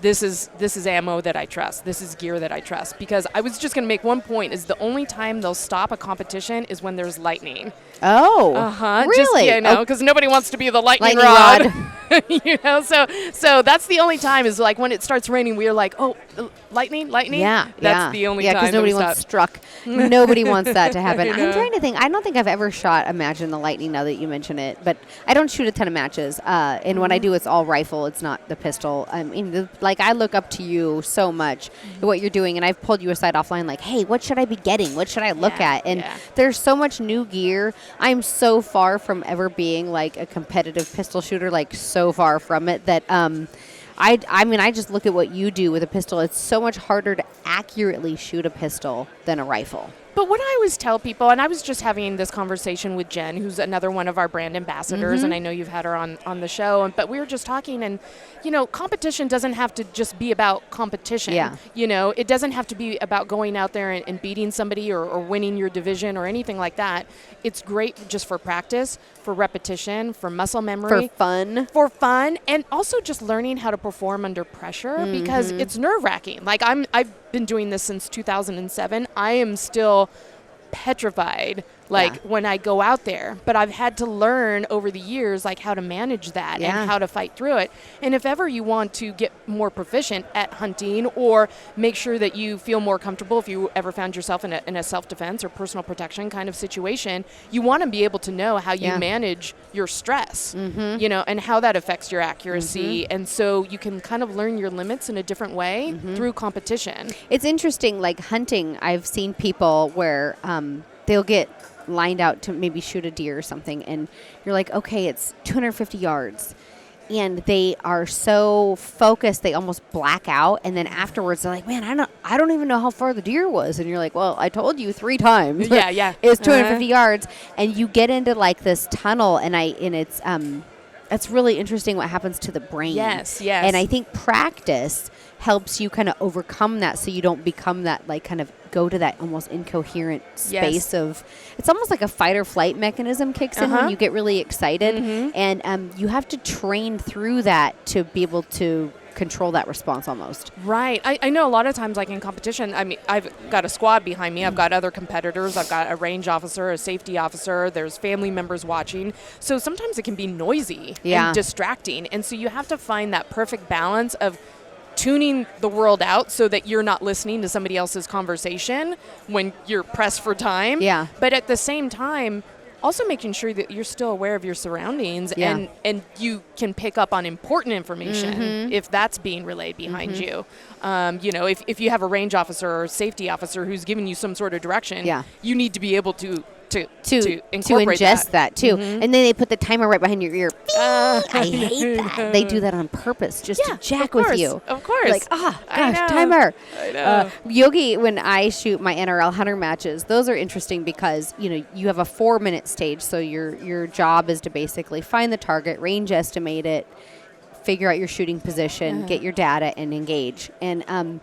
this is ammo that I trust. This is gear that I trust. Because I was just going to make one point: is the only time they'll stop a competition is when there's lightning. Oh, really? Because nobody wants to be the lightning rod. So that's the only time is like when it starts raining. We're like, oh, lightning. Yeah, that's the only time. Yeah, because nobody wants struck. Nobody wants that to happen. I'm trying to think. I don't think I've ever shot a match in the lightning. Now that you mention it, but I don't shoot a ton of matches. And when I do, it's all rifle. It's not the pistol. I mean, I look up to you so much what you're doing, and I've pulled you aside offline. Like, hey, what should I be getting? What should I look at? And there's so much new gear. I'm so far from ever being like a competitive pistol shooter. Like so far from it that I just look at what you do with a pistol. It's so much harder to accurately shoot a pistol than a rifle. But what I always tell people, and I was just having this conversation with Jen, who's another one of our brand ambassadors, and I know you've had her on the show, but we were just talking, and, competition doesn't have to just be about competition. Yeah. It doesn't have to be about going out there and beating somebody or winning your division or anything like that. It's great just for practice, for repetition, for muscle memory. For fun, and also just learning how to perform under pressure because it's nerve-wracking. Like, I've been doing this since 2007. I am still petrified when I go out there, but I've had to learn over the years how to manage that and how to fight through it. And if ever you want to get more proficient at hunting or make sure that you feel more comfortable, if you ever found yourself in a self-defense or personal protection kind of situation, you want to be able to know how you manage your stress, and how that affects your accuracy. And so you can kind of learn your limits in a different way through competition. It's interesting, like hunting, I've seen people where they'll get lined out to maybe shoot a deer or something, and you're like, okay, it's 250 yards. And they are so focused, they almost black out. And then afterwards, they're like, man, I don't even know how far the deer was. And you're like, well, I told you 3 times. Yeah. It's 250 yards. And you get into this tunnel, and it's really interesting what happens to the brain. Yes. And I think practice helps you kind of overcome that so you don't become that kind of go to that almost incoherent space of it's almost like a fight or flight mechanism kicks in when you get really excited. And you have to train through that to be able to control that response almost. Right. I know a lot of times in competition, I mean, I've got a squad behind me. I've got other competitors. I've got a range officer, a safety officer. There's family members watching. So sometimes it can be noisy and distracting. And so you have to find that perfect balance of tuning the world out so that you're not listening to somebody else's conversation when you're pressed for time. Yeah. But at the same time, also making sure that you're still aware of your surroundings and you can pick up on important information if that's being relayed behind you. If you have a range officer or safety officer who's giving you some sort of direction, you need to be able to ingest that too. And then they put the timer right behind your ear. I hate that. They do that on purpose just to jack with you. Of course. Like, gosh, timer. I know. Yogi, when I shoot my NRL hunter matches, those are interesting because, you have a 4-minute stage. So your job is to basically find the target, range estimate it, figure out your shooting position, get your data, and engage. And,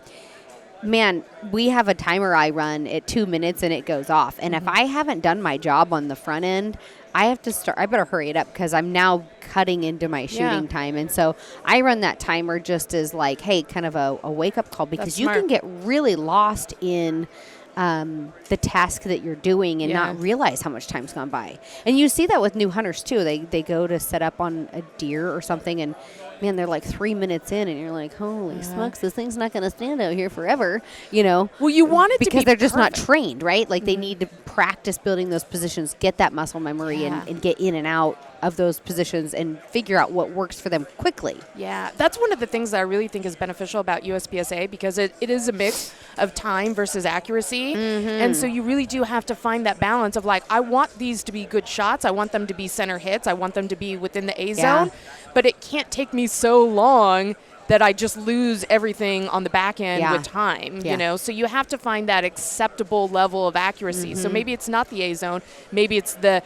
man, we have a timer I run at 2 minutes and it goes off. And if I haven't done my job on the front end, I better hurry it up because I'm now cutting into my shooting time. And so I run that timer just as hey, kind of a wake up call because you can get really lost in the task that you're doing and not realize how much time's gone by. And you see that with new hunters too. They go to set up on a deer or something and man, they're 3 minutes in and you're like, holy smokes, this thing's not going to stand out here forever, Well, you want it to be because they're just not perfect. trained, right? They need to practice building those positions, get that muscle memory and get in and out of those positions and figure out what works for them quickly. Yeah, that's one of the things that I really think is beneficial about USPSA, because it is a mix of time versus accuracy. And so you really do have to find that balance of like, I want these to be good shots. I want them to be center hits. I want them to be within the A zone, but it can't take me so long that I just lose everything on the back end with time, you know? So you have to find that acceptable level of accuracy. So maybe it's not the A zone, maybe it's the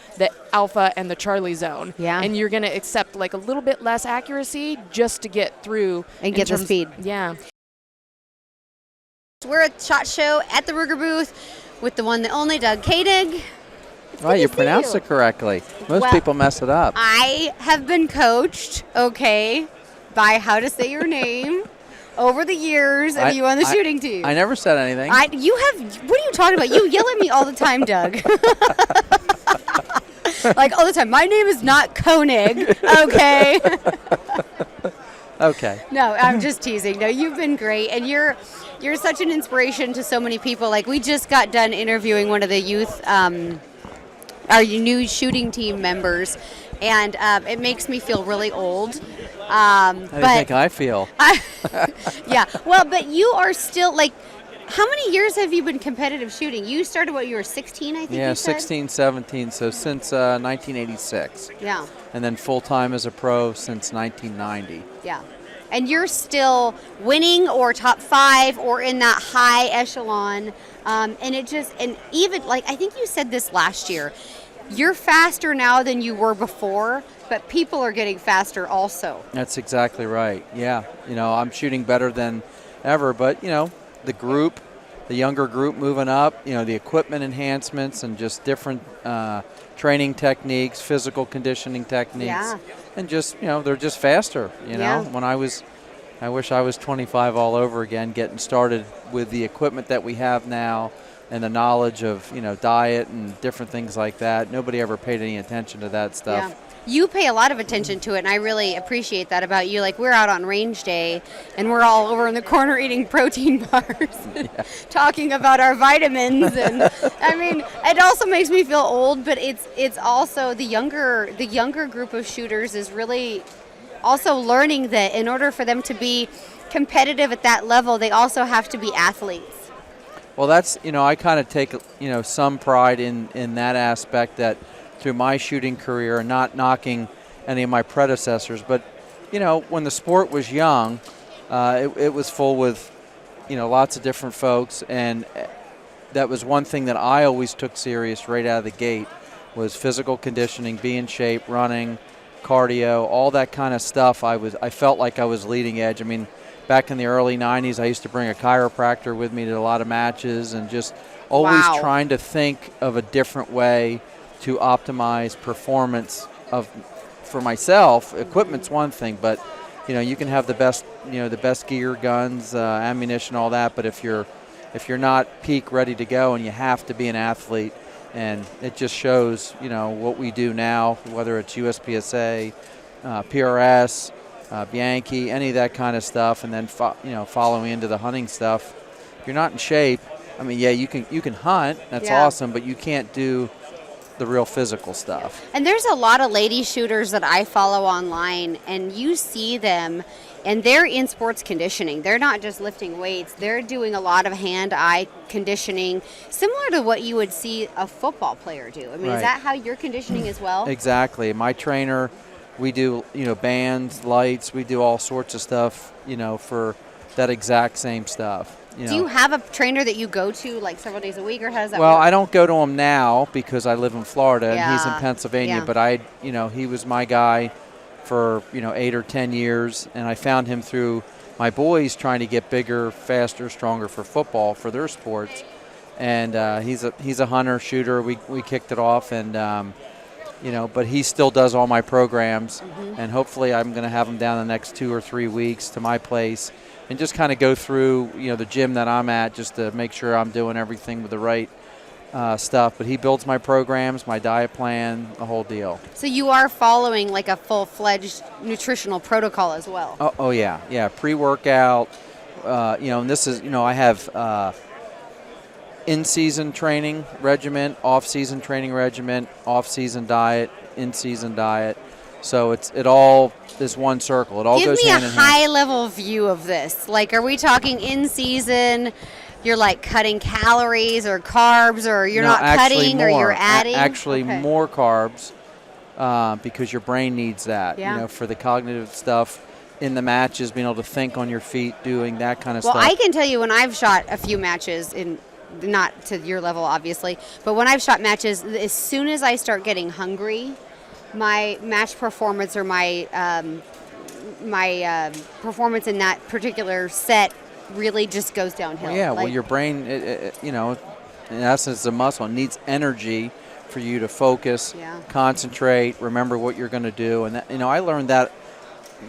alpha and the Charlie zone. And you're gonna accept like a little bit less accuracy just to get through. And get the speed. Yeah. We're at SHOT Show at the Ruger booth with the one, the only Doug Koenig. Right, you pronounced it correctly. Most people mess it up. I have been coached, by how to say your name over the years of you on the shooting team. I never said anything. What are you talking about? You yell at me all the time, Doug. Like all the time. My name is not Koenig, okay? Okay. No, I'm just teasing. No, you've been great, and you're such an inspiration to so many people. Like, we just got done interviewing one of the youth, our new shooting team members, and it makes me feel really old. How do you think I feel? Yeah. Well, but you are still, like, how many years have you been competitive shooting? You started when you were 16, I think you said? 16, 17, so since 1986. Yeah. And then full-time as a pro since 1990. Yeah. And you're still winning or top 5 or in that high echelon. And even, like, I think you said this last year, you're faster now than you were before, but people are getting faster also. That's exactly right. Yeah. I'm shooting better than ever, but, the younger group moving up, the equipment enhancements and just different training techniques, physical conditioning techniques, and just, they're just faster, When I wish I was 25 all over again, getting started with the equipment that we have now and the knowledge of, diet and different things like that. Nobody ever paid any attention to that stuff. Yeah. You pay a lot of attention to it, and I really appreciate that about you. Like, we're out on range day, and we're all over in the corner eating protein bars, talking about our vitamins. And I mean, it also makes me feel old, but it's also the younger group of shooters is really also learning that in order for them to be competitive at that level, they also have to be athletes. Well, that's, I kind of take, some pride in that aspect, that through my shooting career, and not knocking any of my predecessors, but, when the sport was young, it was full with, lots of different folks, and that was one thing that I always took serious right out of the gate, was physical conditioning, be in shape, running, cardio, all that kind of stuff. I felt like I was leading edge. I mean, back in the early 90s, I used to bring a chiropractor with me to a lot of matches, and just always trying to think of a different way to optimize performance for myself. Equipment's one thing, but you can have the best gear, guns, ammunition, all that, but if you're not peak ready to go, and you have to be an athlete, and it just shows what we do now, whether it's USPSA, PRS, Bianchi, any of that kind of stuff, and then following into the hunting stuff. If you're not in shape, I mean, you can hunt, that's awesome, but you can't do the real physical stuff. And there's a lot of lady shooters that I follow online, and you see them, and they're in sports conditioning. They're not just lifting weights. They're doing a lot of hand-eye conditioning, similar to what you would see a football player do. I mean, Is that how you're conditioning as well? Exactly. My trainer, we do, bands, lights, we do all sorts of stuff, for that exact same stuff. Do you have a trainer that you go to like several days a week, or how does that work? Well, I don't go to him now because I live in Florida and he's in Pennsylvania, but he was my guy for, 8 or 10 years, and I found him through my boys trying to get bigger, faster, stronger for football, for their sports. And he's a hunter, shooter. We kicked it off, and but he still does all my programs, and hopefully I'm going to have him down the next 2 or 3 weeks to my place and just kind of go through, the gym that I'm at, just to make sure I'm doing everything with the right stuff. But he builds my programs, my diet plan, the whole deal. So you are following like a full-fledged nutritional protocol as well? Oh yeah. Pre-workout, and this is, I have in-season training regimen, off-season training regimen, off-season diet, in-season diet. So it all is one circle. It all Give goes me a hand in hand. high-level view of this. Like, are we talking in season? You're like cutting calories or carbs, or you're not cutting, or you're adding? More carbs because your brain needs that. Yeah. You know, for the cognitive stuff in the matches, being able to think on your feet, doing that kind of Well, stuff. I can tell you when I've shot a few matches, not to your level, obviously, but when I've shot matches, as soon as I start getting hungry, my match performance or my performance in that particular set really just goes downhill. Well, yeah, well, your brain, you know, in essence, it's a muscle. It needs energy for you to focus, concentrate, remember what you're going to do. And, that, you know, I learned that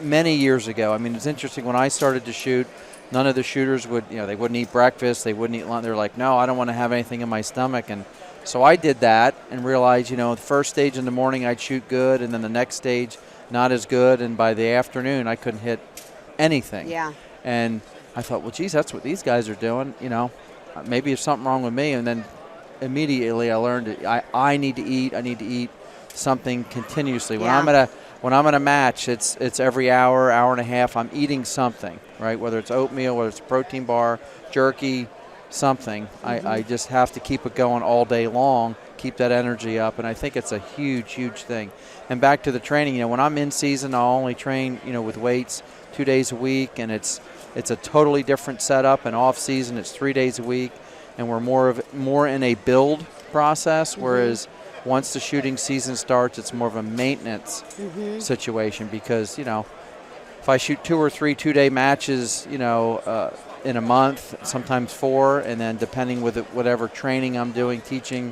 many years ago. I mean, it's interesting. When I started to shoot, none of the shooters would, you know, they wouldn't eat breakfast. They wouldn't eat lunch. They're like, no, I don't want to have anything in my stomach. And so I did that and realized, you know, the first stage in the morning I'd shoot good, and then the next stage not as good. And by the afternoon, I couldn't hit anything. Yeah. And I thought, well, geez, that's what these guys are doing. You know, maybe there's something wrong with me. And then immediately I learned I need to eat. I need to eat something continuously. When I'm at a match, it's every hour and a half. I'm eating something, right? Whether it's oatmeal, whether it's a protein bar, jerky, something. I just have to keep it going all day long, keep that energy up, and I think it's a huge, huge thing. And back to the training, you know, when I'm in season, I'll only train, you know, with weights 2 days a week, and it's a totally different setup. And off season, it's 3 days a week, and we're more in a build process, whereas once the shooting season starts, it's more of a maintenance situation because, you know, if I shoot 2 or 3 2-day matches, you know, in a month, sometimes 4, and then depending with whatever training I'm doing, teaching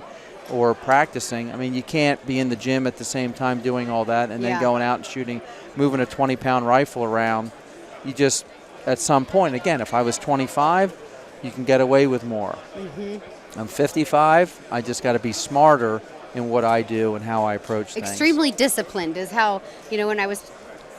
or practicing, I mean, you can't be in the gym at the same time doing all that and then going out and shooting, moving a 20-pound rifle around. You just, at some point, again, if I was 25, you can get away with more. I'm 55, I just got to be smarter in what I do and how I approach things. Extremely disciplined is how, you know, when I was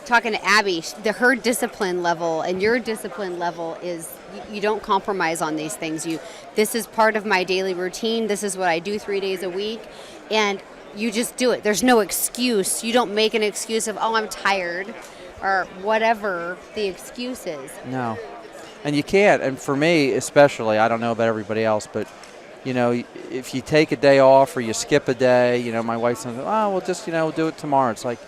talking to Abby, her discipline level and your discipline level is you don't compromise on these things. This is part of my daily routine. This is what I do 3 days a week, and you just do it. There's no excuse. You don't make an excuse of, oh, I'm tired, or whatever the excuse is. No, and you can't. And for me especially, I don't know about everybody else, but you know, if you take a day off or you skip a day, you know, my wife says, oh, we'll just, you know, do it tomorrow. It's like,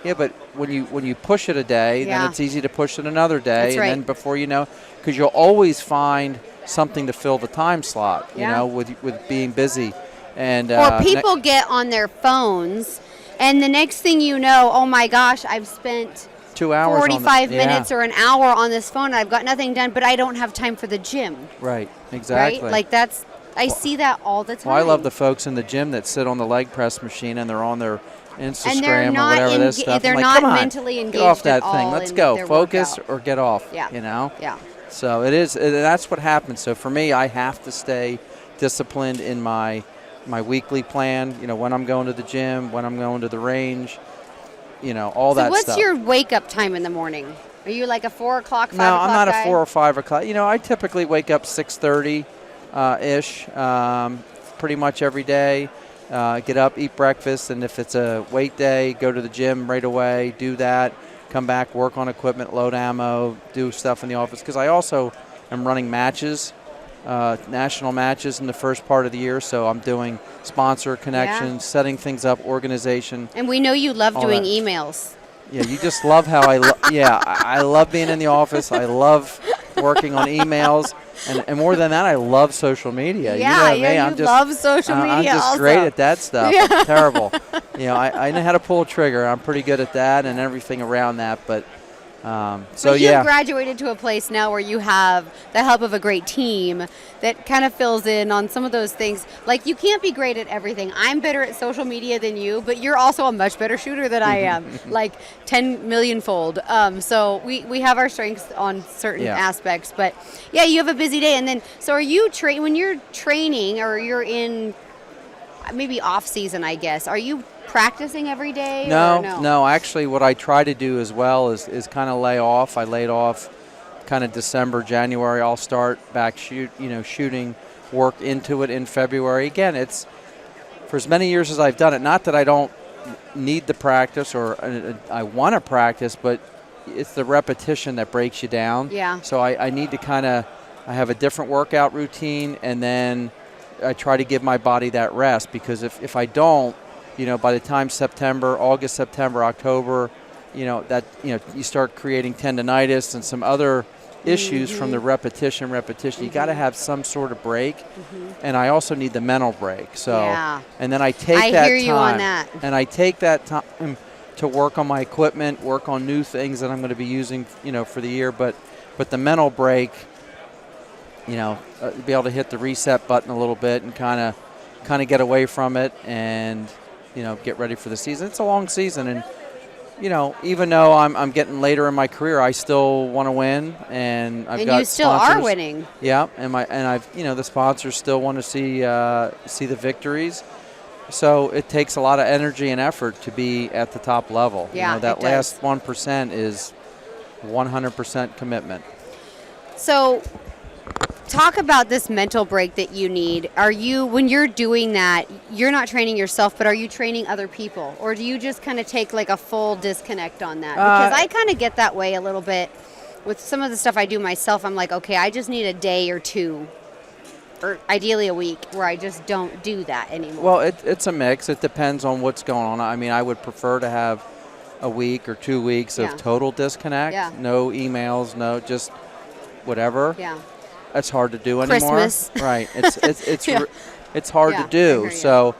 yeah, but when you push it a day, then it's easy to push it another day. That's right. And then before you know, because you'll always find something to fill the time slot, you know, with being busy. And or people get on their phones, and the next thing you know, oh my gosh, I've spent 2 hours 45 minutes or an hour on this phone, and I've got nothing done, but I don't have time for the gym. Right, exactly. Right? Like I see that all the time. Well, I love the folks in the gym that sit on the leg press machine and they're on their Instagram and they're not or whatever this stuff. They're I'm like, not come on, mentally engaged get off that at thing. all Let's in go. their Focus workout. or get off. Yeah. You know? Yeah. So that's what happens. So for me, I have to stay disciplined in my weekly plan, you know, when I'm going to the gym, when I'm going to the range, you know, all that stuff. So what's your wake-up time in the morning? Are you like a 4 o'clock, 5 No, o'clock I'm not guy? a 4 or 5 o'clock. You know, I typically wake up 6:30 ish, pretty much every day. Get up, eat breakfast, and if it's a weight day, go to the gym right away, do that, come back, work on equipment, load ammo, do stuff in the office. Because I also am running matches, national matches in the first part of the year, so I'm doing sponsor connections, setting things up, organization. And we know you love doing that. emails. Yeah, you just love how I love being in the office. I love working on emails. And more than that, I love social media. Yeah, you know me. you love social media I'm just also. great at that stuff. Yeah. I'm terrible. You know, I know how to pull a trigger. I'm pretty good at that and everything around that. But you've graduated to a place now where you have the help of a great team that kind of fills in on some of those things. Like, you can't be great at everything. I'm better at social media than you, but you're also a much better shooter than I am, like 10 million fold. So we have our strengths on certain aspects. But, yeah, you have a busy day. And then, so are you when you're training or you're in maybe off season, I guess, are you practicing every day? No. Actually, what I try to do as well is kind of lay off. I laid off kind of December, January. I'll start back shooting work into it in February. Again, it's for as many years as I've done it. Not that I don't need the practice, or I want to practice, but it's the repetition that breaks you down. Yeah. So I need to I have a different workout routine, and then I try to give my body that rest, because if I don't, by the time August, September, October, you start creating tendonitis and some other issues from the repetition. You got to have some sort of break, and I also need the mental break. So, and then I hear you on that. And I take that time to work on my equipment, work on new things that I'm going to be using, for the year. But the mental break, be able to hit the reset button a little bit and kind of get away from it, and get ready for the season. It's a long season, and even though I'm getting later in my career, I still want to win, and I've got you still sponsors. are winning. Yeah, and I've the sponsors still want to see the victories. So it takes a lot of energy and effort to be at the top level. Yeah, that last 1% is 100% commitment. So, talk about this mental break that you need. When you're doing that, you're not training yourself, but are you training other people? Or do you just kind of take like a full disconnect on that? Because I kind of get that way a little bit with some of the stuff I do myself. I'm like, okay, I just need a day or two, or ideally a week, where I just don't do that anymore. Well, it's a mix. It depends on what's going on. I mean, I would prefer to have a week or 2 weeks of total disconnect. Yeah. No emails, no just whatever. Yeah. That's hard to do anymore. Christmas. Right. It's Yeah. it's hard Yeah, to do. I hear you. So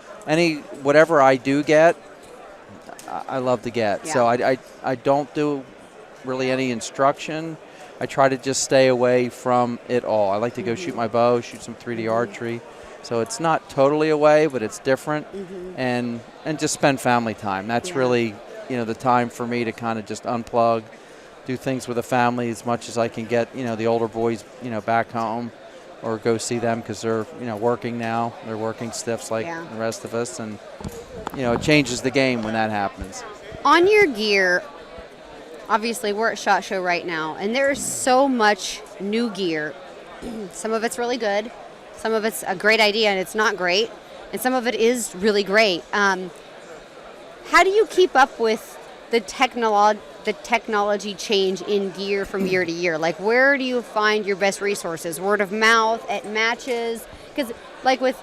whatever I do get, I love to get. Yeah. So I don't do really any instruction. I try to just stay away from it all. I like to go shoot my bow, shoot some 3D archery. So it's not totally away, but it's different, and just spend family time. That's really the time for me to kind of just unplug, do things with the family as much as I can get, the older boys, back home, or go see them because they're, working now. They're working stiffs like the rest of us, and, it changes the game when that happens. On your gear, obviously we're at SHOT Show right now, and there's so much new gear. Some of it's really good. Some of it's a great idea and it's not great. And some of it is really great. How do you keep up with the technology change in gear from year to year? Like, where do you find your best resources? Word of mouth, at matches? Because, like with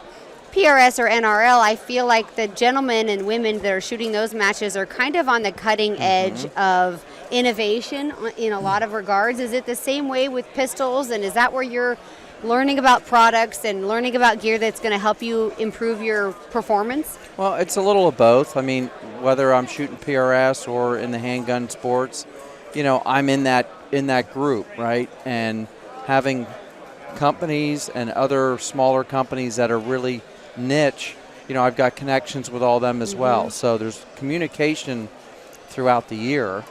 PRS or NRL, I feel like the gentlemen and women that are shooting those matches are kind of on the cutting edge of innovation in a lot of regards. Is it the same way with pistols? And is that where you're learning about products and learning about gear that's going to help you improve your performance? Well, it's a little of both. I mean, whether I'm shooting PRS or in the handgun sports, I'm in that group, right? And having companies and other smaller companies that are really niche, I've got connections with all them as well. So there's communication throughout the year,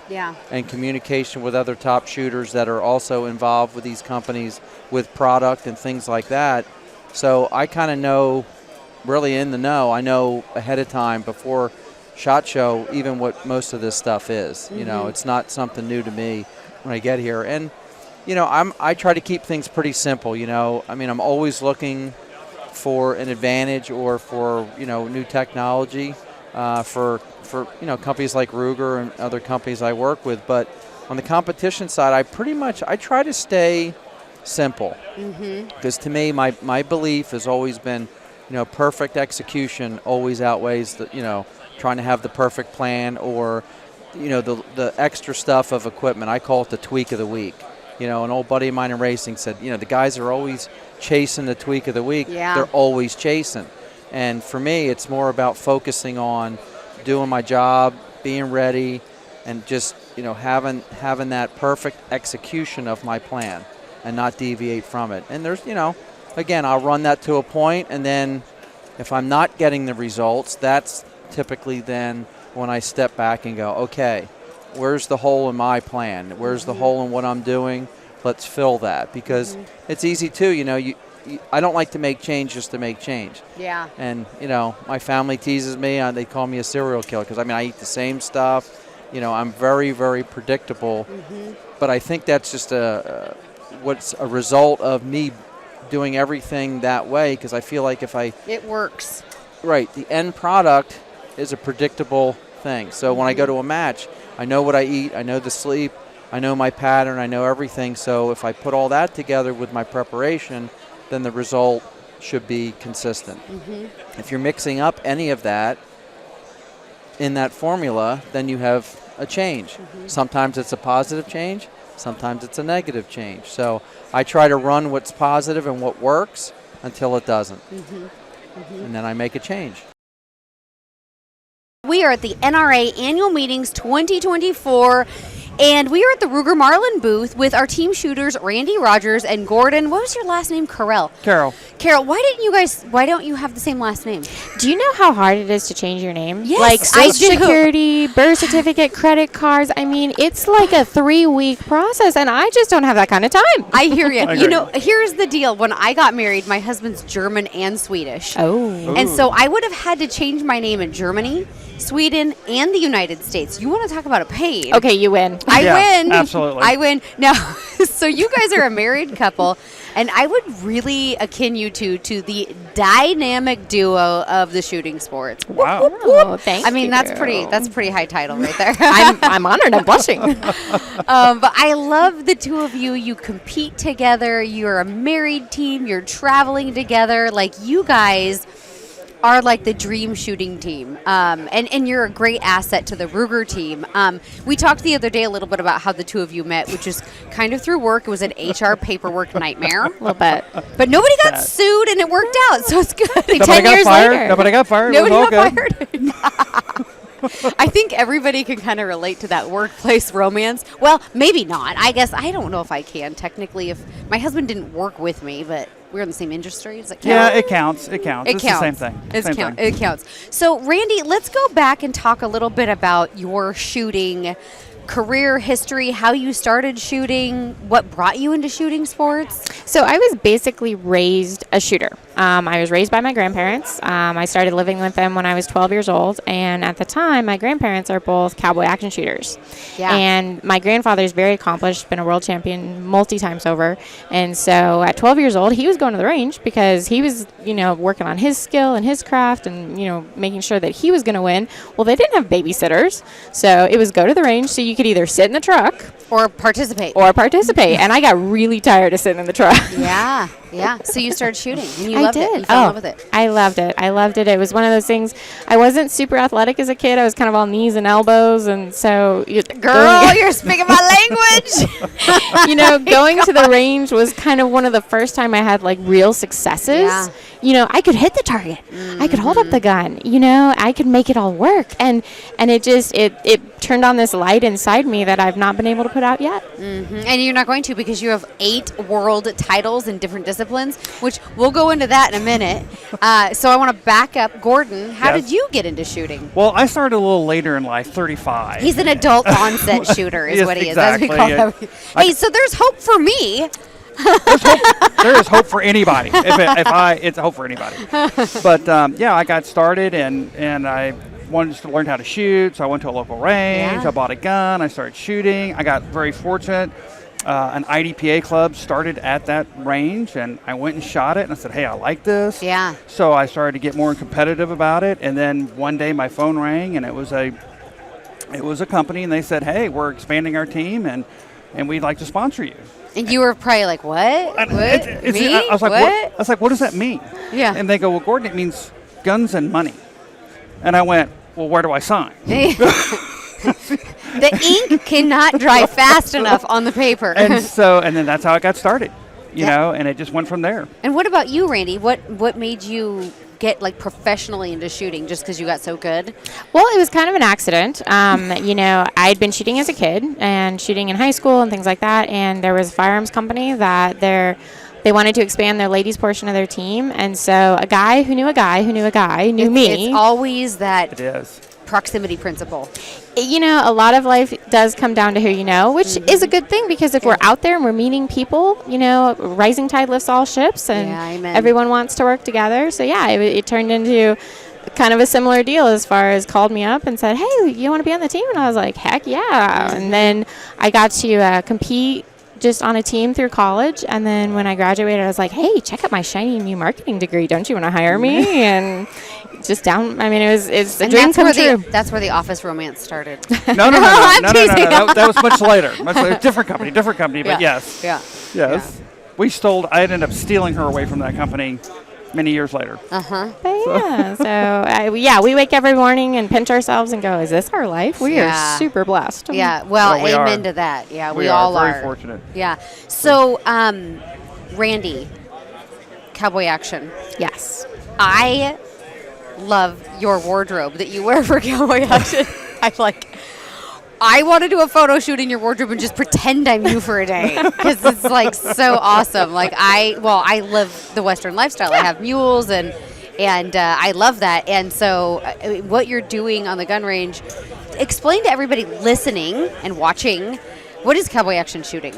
and communication with other top shooters that are also involved with these companies with product and things like that. So I kind of know, really in the know. I know ahead of time before SHOT Show even what most of this stuff is. It's not something new to me when I get here. And I try to keep things pretty simple. I'm always looking for an advantage or for new technology for companies like Ruger and other companies I work with. But on the competition side, I try to stay simple, because to me my belief has always been perfect execution always outweighs the trying to have the perfect plan or the extra stuff of equipment. I call it the tweak of the week. An old buddy of mine in racing said, the guys are always chasing the tweak of the week. They're always chasing. And for me, it's more about focusing on doing my job, being ready, and just, having that perfect execution of my plan and not deviate from it. And there's, again, I'll run that to a point, and then if I'm not getting the results, that's typically then when I step back and go, okay, where's the hole in my plan? Where's the hole in what I'm doing? Let's fill that, because it's easy too. I don't like to make change just to make change. Yeah. And my family teases me. They call me a serial killer because I eat the same stuff. I'm very, very predictable. But I think that's just what's a result of me doing everything that way, because I feel like if it works. Right. The end product is a predictable thing. So when I go to a match, I know what I eat, I know the sleep, I know my pattern, I know everything. So if I put all that together with my preparation, then the result should be consistent. If you're mixing up any of that in that formula, then you have a change. Sometimes it's a positive change, sometimes it's a negative change. So I try to run what's positive and what works until it doesn't. And then I make a change. We are at the NRA Annual Meetings 2024, and we are at the Ruger Marlin booth with our team shooters, Randi, Rogers, and Gordon. What was your last name? Carrell. Carrell. Carrell, why don't you have the same last name? Do you know how hard it is to change your name? Yes, like I Social do. Security, birth certificate, credit cards. I mean, it's like a 3-week process, and I just don't have that kind of time. I hear you. I You agree. know, here's the deal. When I got married, my husband's German and Swedish. Oh. And so I would have had to change my name in Germany, Sweden, and the United States. You want to talk about a pain? Okay, you win. I Yeah, win. absolutely. I win. Now, so you guys are a married couple, and I would really akin you two to the dynamic duo of the shooting sports. Wow. Oh, thank I mean, you. that's pretty high title right there. I'm honored. I'm blushing. But I love the two of you. You compete together. You're a married team. You're traveling together. Like, you guys are like the dream shooting team. And you're a great asset to the Ruger team. We talked the other day a little bit about how the two of you met, which is kind of through work. It was an HR paperwork nightmare. A little bit. But nobody got sued, and it worked out, so it's good. Nobody 10 got years fired. later. Nobody got fired. Nobody it was all got good. fired. I think everybody can kind of relate to that workplace romance. Well, maybe not. I guess I don't know if I can technically. If my husband didn't work with me, but we're in the same industry. Does that count? Yeah, it counts. It counts. It It's counts. the same thing. It's Same count. thing. It counts. So, Randi, let's go back and talk a little bit about your shooting career history, how you started shooting, what brought you into shooting sports. So I was basically raised a shooter. I was raised by my grandparents. I started living with them when I was 12 years old. And at the time, my grandparents are both cowboy action shooters. Yeah. And my grandfather is very accomplished, been a world champion multi-times over. And so at 12 years old, he was going to the range because he was, working on his skill and his craft and, making sure that he was going to win. Well, they didn't have babysitters. So it was go to the range so you could either sit in the truck Or participate. and I got really tired of sitting in the truck. Yeah. So you started shooting, and you I loved it. did. You fell in love with it. I loved it. It was one of those things. I wasn't super athletic as a kid. I was kind of all knees and elbows, and so Girl, you're speaking my language. going to the range was kind of one of the first time I had like real successes. Yeah. I could hit the target. I could hold up the gun. I could make it all work, and it just it turned on this light inside me that I've not been able to put out yet. And you're not going to, because you have 8 world titles in different disciplines, which we'll go into that in a minute. So I want to back up. Gordon, how Yes. did you get into shooting? Well, I started a little later in life, 35. He's an adult onset shooter is Yes, what he exactly. is. That's what we call him. Hey, so there's hope for me. There is hope for anybody. It's hope for anybody. But I got started and I wanted to learn how to shoot, so I went to a local range. Yeah. I bought a gun. I started shooting. I got very fortunate. An IDPA club started at that range, and I went and shot it. And I said, "Hey, I like this." Yeah. So I started to get more competitive about it. And then one day my phone rang, and it was a company, and they said, "Hey, we're expanding our team, and we'd like to sponsor you." And you were probably like, what? And Me? I was like, what? I was like, what does that mean? Yeah. And they go, well, Gordon, it means guns and money. And I went, well, where do I sign? The ink cannot dry fast enough on the paper. And then that's how it got started, you know, and it just went from there. And what about you, Randi? What made you get like professionally into shooting just because you got so good? Well, it was kind of an accident. I'd been shooting as a kid and shooting in high school and things like that. And there was a firearms company that they wanted to expand their ladies portion of their team. And so a guy who knew a guy who knew a guy knew me. It's always that It is. proximity principle. A lot of life does come down to who you know, which is a good thing because if we're out there and we're meeting people, rising tide lifts all ships and Yeah, amen. everyone wants to work together. So, yeah, it turned into kind of a similar deal as far as called me up and said, hey, you want to be on the team? And I was like, heck yeah. And then I got to compete just on a team through college. And then when I graduated, I was like, hey, check out my shiny new marketing degree. Don't you want to hire me? And just down. I mean, it's a dream come true. That's where the office romance started. No. That was much later. Different company. But yes. Yeah. I ended up stealing her away from that company many years later. We wake every morning and pinch ourselves and go, is this our life? We are super blessed. Yeah, well, amen to that. Yeah, we all are. Very fortunate. Yeah. So, Randi, Cowboy Action. Yes. I love your wardrobe that you wear for Cowboy Action. I want to do a photo shoot in your wardrobe and just pretend I'm you for a day because it's like so awesome. Like I live the Western lifestyle. I have mules and I love that. And so what you're doing on the gun range, explain to everybody listening and watching, what is Cowboy Action shooting?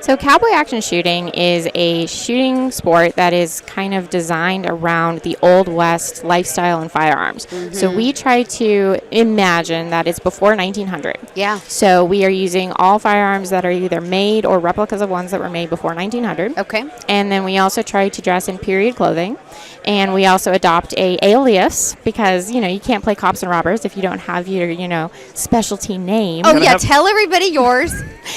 So Cowboy Action shooting is a shooting sport that is kind of designed around the Old West lifestyle and firearms. Mm-hmm. So we try to imagine that it's before 1900. Yeah. So we are using all firearms that are either made or replicas of ones that were made before 1900. Okay. And then we also try to dress in period clothing. And we also adopt a alias because, you can't play cops and robbers if you don't have your, specialty name. Oh, yeah. Tell everybody yours.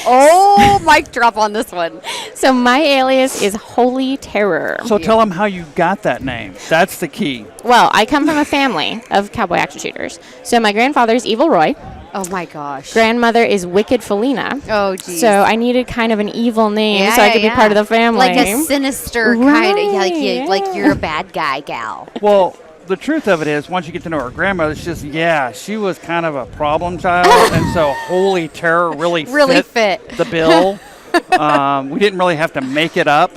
Oh, mic drop on this one. So my alias is Holy Terror. So tell them how you got that name. That's the key. Well, I come from a family of cowboy action shooters. So my grandfather's Evil Roy. Oh, my gosh. Grandmother is Wicked Felina. Oh, geez. So I needed kind of an evil name so I could be part of the family. Like a sinister kind of, like you're a bad guy gal. Well, the truth of it is, once you get to know her grandmother, it's just, she was kind of a problem child. And so Holy Terror really fit the bill. We didn't really have to make it up.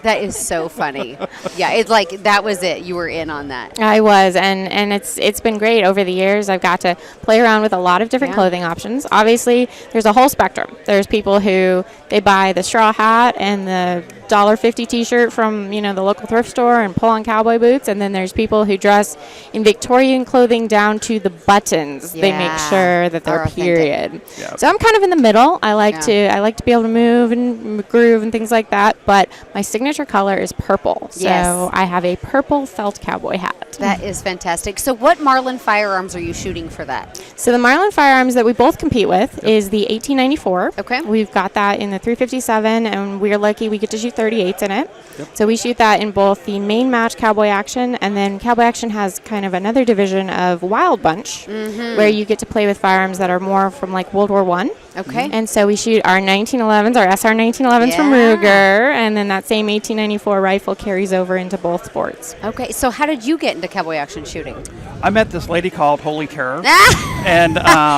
That is so funny. Yeah, it's like that was it. You were in on that. I was, and it's been great over the years. I've got to play around with a lot of different clothing options. Obviously, there's a whole spectrum. There's people who they buy the straw hat and the $1.50 T-shirt from the local thrift store and pull on cowboy boots, and then there's people who dress in Victorian clothing down to the buttons. They make sure that they're period. Yep. So I'm kind of in the middle. I like to be able to move and groove and things like that. But my signature color is purple. So I have a purple felt cowboy hat. That is fantastic. So what Marlin firearms are you shooting for that? So the Marlin firearms that we both compete with is the 1894. Okay. We've got that in the 357, and we're lucky we get to shoot 38s in it. Yep. So we shoot that in both the main match Cowboy Action, and then Cowboy Action has kind of another division of Wild Bunch, where you get to play with firearms that are more from like World War I. Okay. And so we shoot our 1911s, our SR 1911s from Ruger, and then that same 1894 rifle carries over into both sports. Okay. So how did you get into Cowboy Action shooting? I met this lady called Holy Terror. And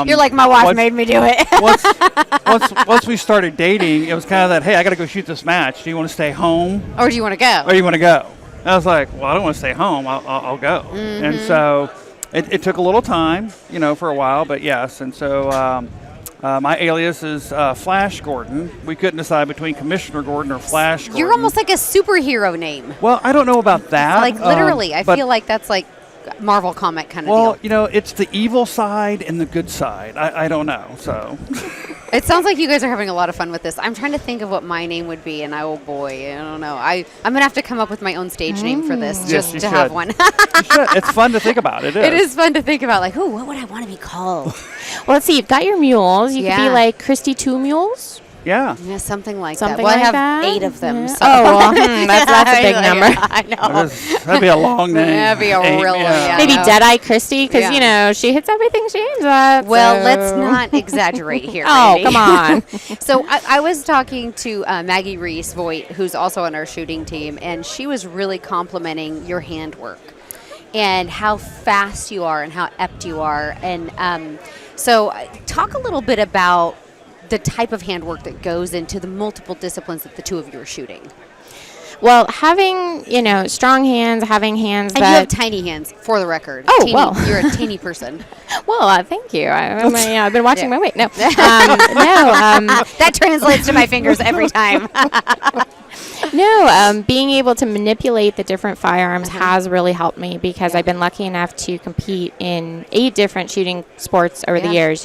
you're like, my wife made me do it. once we started dating, it was kind of that, hey, I got to go shoot this match. Do you want to stay home? Or do you want to go? And I was like, well, I don't want to stay home. I'll go. Mm-hmm. And so it took a little time, for a while, but yes. And so my alias is Flash Gordon. We couldn't decide between Commissioner Gordon or Flash Gordon. You're almost like a superhero name. Well, I don't know about that. Like literally, I feel like that's like Marvel comic kind of deal. Well, it's the evil side and the good side. I don't know, so. It sounds like you guys are having a lot of fun with this. I'm trying to think of what my name would be, and oh boy, I don't know. I'm going to have to come up with my own stage name for this just to have one. You should. It's fun to think about. It is. It is fun to think about, like, what would I want to be called? Well, let's see. You've got your mules. You could be like Kristy 2 Mules. Yeah, something like that. Well, I have 8 of them. So. Oh, well, that's a big number. I know. That'd be a long name. That'd be a real one. Maybe Deadeye Kristy, because, she hits everything she aims at. Well, let's not exaggerate here. Oh, come on. So I was talking to Maggie Reese, Voight, who's also on our shooting team, and she was really complimenting your handwork and how fast you are and how apt you are. And so talk a little bit about the type of handwork that goes into the multiple disciplines that the two of you are shooting. Well, having, strong hands, having hands and you have tiny hands, for the record. Oh, well. You're a teeny person. Well, thank you. I've been watching my weight. No. That translates to my fingers every time. No, being able to manipulate the different firearms has really helped me because I've been lucky enough to compete in 8 different shooting sports over the years.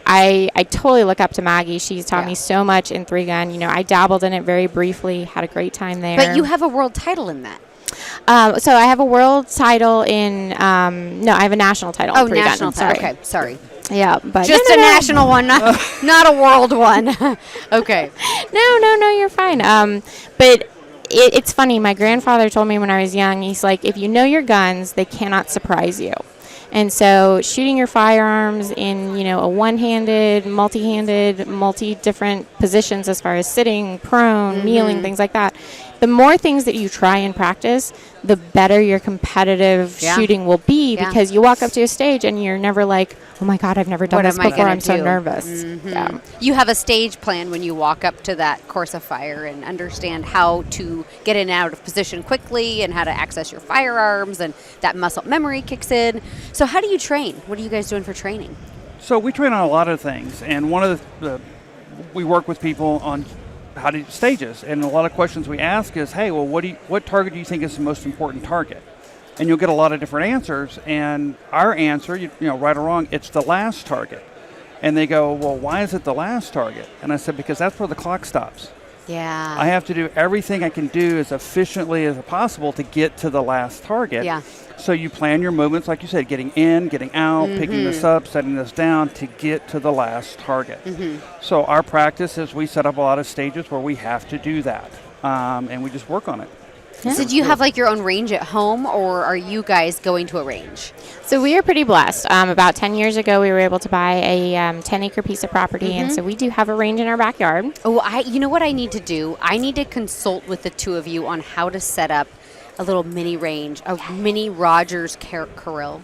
I totally look up to Maggie. She's taught me so much in 3-gun. You know, I dabbled in it very briefly, had a great time there. But you have a world title in that. So I have a world title in, no, I have a national title in 3-gun. National title. Okay, sorry. Yeah, but just a national one, not a world one. Okay. No, you're fine. But it's funny. My grandfather told me when I was young, he's like, if you know your guns, they cannot surprise you. And so shooting your firearms in, you know, a one-handed, multi-handed, multi-different positions as far as sitting, prone, kneeling, things like that. The more things that you try and practice, the better your competitive shooting will be, because you walk up to a stage and you're never like, oh my God, I've never done this before. I'm so nervous. Yeah. You have a stage plan when you walk up to that course of fire and understand how to get in and out of position quickly and how to access your firearms, and that muscle memory kicks in. So how do you train? What are you guys doing for training? So we train on a lot of things, and one of we work with people on how to stages, and a lot of questions we ask is, hey, well, what target do you think is the most important target? And you'll get a lot of different answers, and our answer, you know, right or wrong, it's the last target. And they go, well, why is it the last target? And I said, because that's where the clock stops. Yeah. I have to do everything I can do as efficiently as possible to get to the last target. Yeah. So you plan your movements, like you said, getting in, getting out, picking this up, setting this down to get to the last target. So our practice is we set up a lot of stages where we have to do that, and we just work on it. Yeah. So do you have like your own range at home, or are you guys going to a range? So we are pretty blessed. About 10 years ago, we were able to buy a 10-acre piece of property, and so we do have a range in our backyard. Oh, you know what I need to do? I need to consult with the two of you on how to set up a little mini range, a mini Rogers Carrell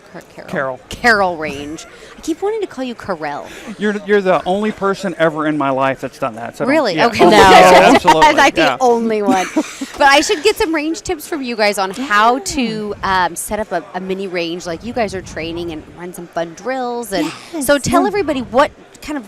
range. I keep wanting to call you Carrell. You're the only person ever in my life that's done that. So really? Yeah. Okay. No. Absolutely. I'm like the only one. But I should get some range tips from you guys on how to set up a mini range like you guys are training, and run some fun drills. And so tell everybody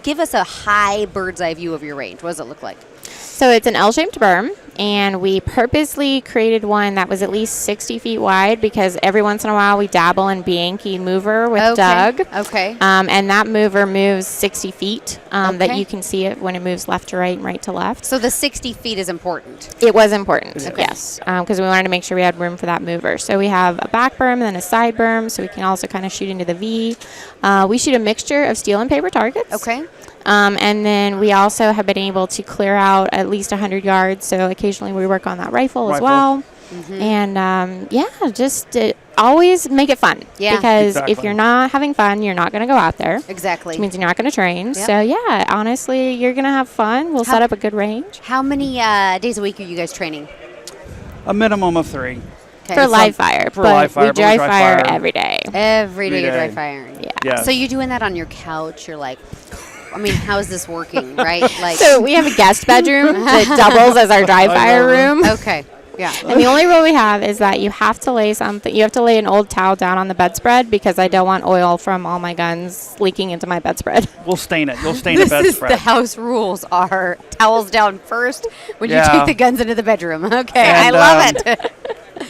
give us a high bird's eye view of your range. What does it look like? So it's an L-shaped berm, and we purposely created one that was at least 60 feet wide, because every once in a while we dabble in Bianchi mover with Doug. Okay. And that mover moves 60 feet, that you can see it when it moves left to right and right to left. So the 60 feet is important. It was important, yes, because we wanted to make sure we had room for that mover. So we have a back berm and then a side berm, so we can also kind of shoot into the V. We shoot a mixture of steel and paper targets. Okay. And then we also have been able to clear out at least 100 yards. So occasionally we work on that rifle as well. And just always make it fun. Yeah. Because if you're not having fun, you're not going to go out there. Exactly. Which means you're not going to train. Yep. So honestly, you're going to have fun. We'll set up a good range. How many days a week are you guys training? A minimum of 3. Okay. For live fire. We dry fire every day. Every day you dry firing. Yeah. Yes. So you're doing that on your couch. You're like, I mean, how is this working, right? Like, so we have a guest bedroom that doubles as our dry fire room. Okay. Yeah. And the only rule we have is that you have to lay an old towel down on the bedspread, because I don't want oil from all my guns leaking into my bedspread. We'll stain it. You'll stain the bedspread. The house rules are towels down first when you take the guns into the bedroom. Okay. And, I love it.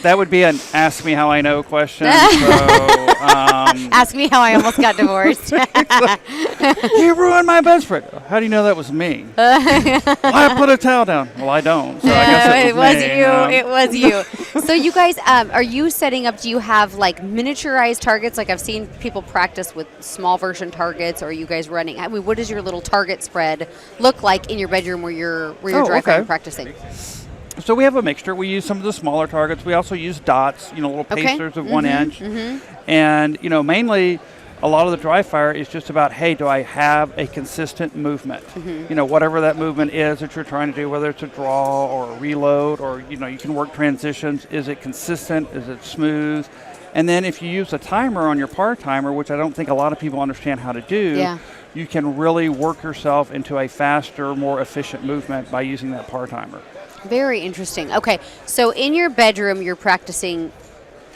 That would be an ask me how I know question. Ask me how I almost got divorced. You ruined my bedspread. How do you know that was me? Well, I put a towel down. Well, I don't. So I guess it was me. It was you. So you guys, are you setting up, do you have like miniaturized targets? Like I've seen people practice with small version targets, or are you guys running? I mean, what does your little target spread look like in your bedroom where you're dry firing practicing? So we have a mixture. We use some of the smaller targets. We also use dots, little pacers of 1 inch. And, mainly a lot of the dry fire is just about, hey, do I have a consistent movement? Whatever that movement is that you're trying to do, whether it's a draw or a reload, or, you can work transitions. Is it consistent? Is it smooth? And then if you use a timer on your par timer, which I don't think a lot of people understand how to do, you can really work yourself into a faster, more efficient movement by using that par timer. Very interesting. Okay, so in your bedroom, you're practicing,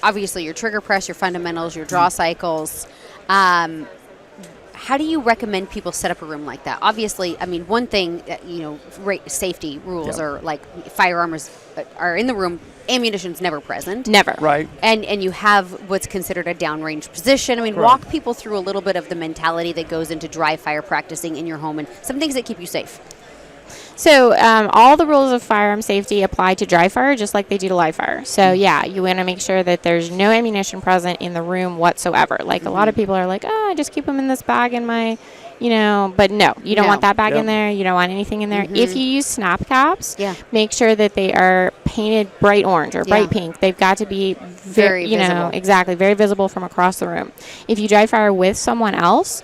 obviously, your trigger press, your fundamentals, your draw cycles. How how do you recommend people set up a room like that? Obviously, I mean, one thing, safety rules are like firearms are in the room. Ammunition's never present. Never. Right. And you have what's considered a downrange position. I mean, walk people through a little bit of the mentality that goes into dry fire practicing in your home and some things that keep you safe. So all the rules of firearm safety apply to dry fire just like they do to live fire. So yeah, you want to make sure that there's no ammunition present in the room whatsoever. Like a lot of people are like, oh, I just keep them in this bag in my, but no, you don't want that bag in there. You don't want anything in there. If you use snap caps, make sure that they are painted bright orange or bright pink. They've got to be very visible. Exactly, very visible from across the room. If you dry fire with someone else,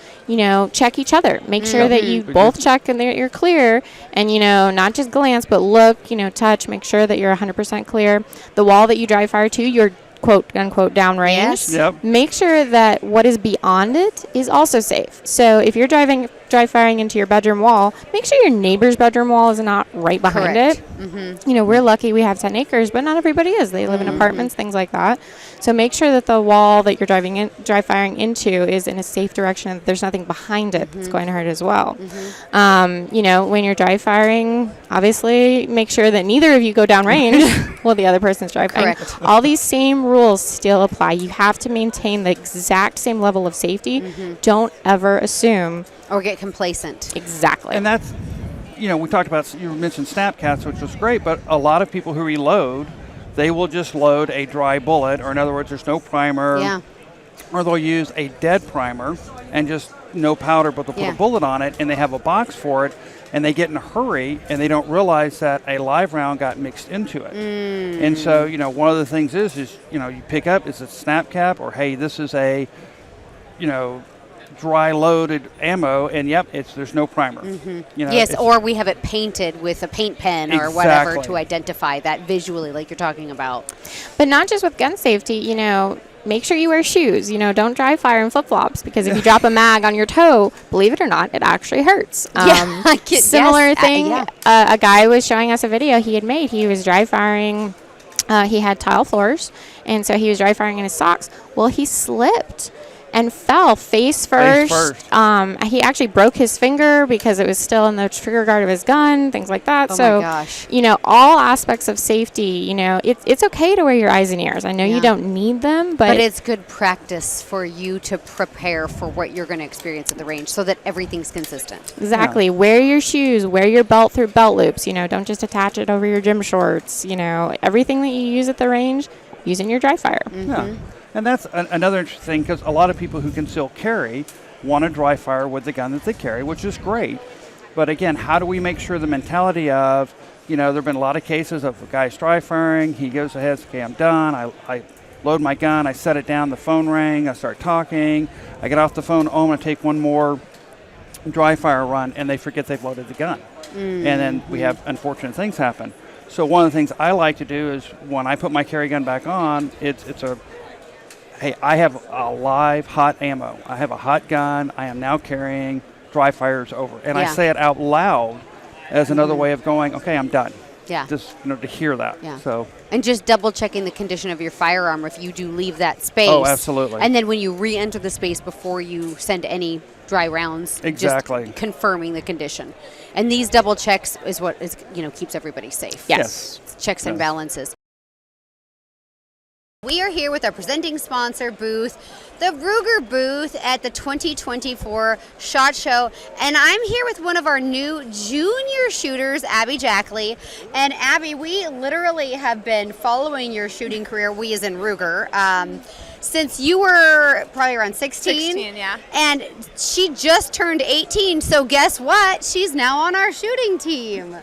check each other. Make sure that you both check and that you're clear, and not just glance, but look, touch. Make sure that you're 100% clear. The wall that you dry fire to, you're quote unquote downrange. Yes. Yep. Make sure that what is beyond it is also safe. So if you're dry firing into your bedroom wall, make sure your neighbor's bedroom wall is not right behind it. We're lucky we have 10 acres, but not everybody is. They live in apartments, things like that. So make sure that the wall that you're dry firing into is in a safe direction, that there's nothing behind it that's going to hurt as well. When you're dry firing, obviously make sure that neither of you go downrange while the other person's dry firing. Correct. All these same rules still apply. You have to maintain the exact same level of safety. Don't ever assume or get complacent. Exactly. And that's, we talked about, you mentioned snap caps, which was great, but a lot of people who reload, they will just load a dry bullet, or in other words, there's no primer, or they'll use a dead primer and just no powder, but they'll put a bullet on it, and they have a box for it, and they get in a hurry, and they don't realize that a live round got mixed into it. And so, one of the things is you pick up, is it snap cap, or hey, this is a, dry loaded ammo, and there's no primer. Yes, or we have it painted with a paint pen or whatever to identify that visually, like you're talking about. But not just with gun safety, make sure you wear shoes. Don't dry fire in flip-flops, because if you drop a mag on your toe, believe it or not, it actually hurts. Similar thing, a guy was showing us a video he had made. He was dry firing. He had tile floors, and so he was dry firing in his socks. Well, he slipped and fell face first. He actually broke his finger because it was still in the trigger guard of his gun, things like that. Oh so, my gosh. All aspects of safety, it's okay to wear your eyes and ears. I know you don't need them, but it's good practice for you to prepare for what you're going to experience at the range so that everything's consistent. Exactly. Yeah. Wear your shoes, wear your belt through belt loops, don't just attach it over your gym shorts. Everything that you use at the range, use in your dry fire. Yeah. And that's another interesting thing, because a lot of people who can still carry want to dry fire with the gun that they carry, which is great. But again, how do we make sure the mentality of, there have been a lot of cases of a guy's dry firing, he goes ahead and says, okay, I'm done, I load my gun, I set it down, the phone rang, I start talking, I get off the phone, I'm going to take one more dry fire run, and they forget they've loaded the gun. And then we have unfortunate things happen. So one of the things I like to do is when I put my carry gun back on, hey, I have a live hot ammo. I have a hot gun. I am now carrying, dry fire's over. And I say it out loud as another way of going, okay, I'm done. Yeah. Just, to hear that. Yeah. So. And just double checking the condition of your firearm if you do leave that space. Oh, absolutely. And then when you re-enter the space before you send any dry rounds, exactly, just confirming the condition. And these double checks is what is, keeps everybody safe. Yes. Checks and balances. We are here with our presenting sponsor booth, the Ruger booth at the 2024 SHOT Show. And I'm here with one of our new junior shooters, Abby Jackley. And Abby, we literally have been following your shooting career, we as in Ruger, since you were probably around 16. 16, yeah. And she just turned 18, so guess what? She's now on our shooting team.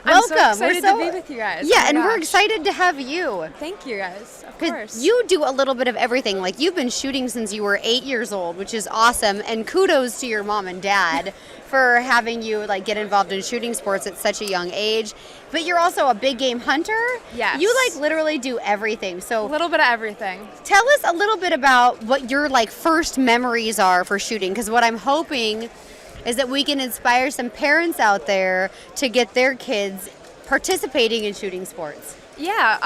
Welcome. I'm so excited to be with you guys. Yeah, and we're excited to have you. Thank you guys, of Because course. you do a little bit of everything. Like, you've been shooting since you were 8 years old, which is awesome. And kudos to your mom and dad for having you, get involved in shooting sports at such a young age. But you're also a big game hunter. Yes. You, literally do everything. So a little bit of everything. Tell us a little bit about what your, first memories are for shooting. Because what I'm hoping is that we can inspire some parents out there to get their kids participating in shooting sports. Yeah,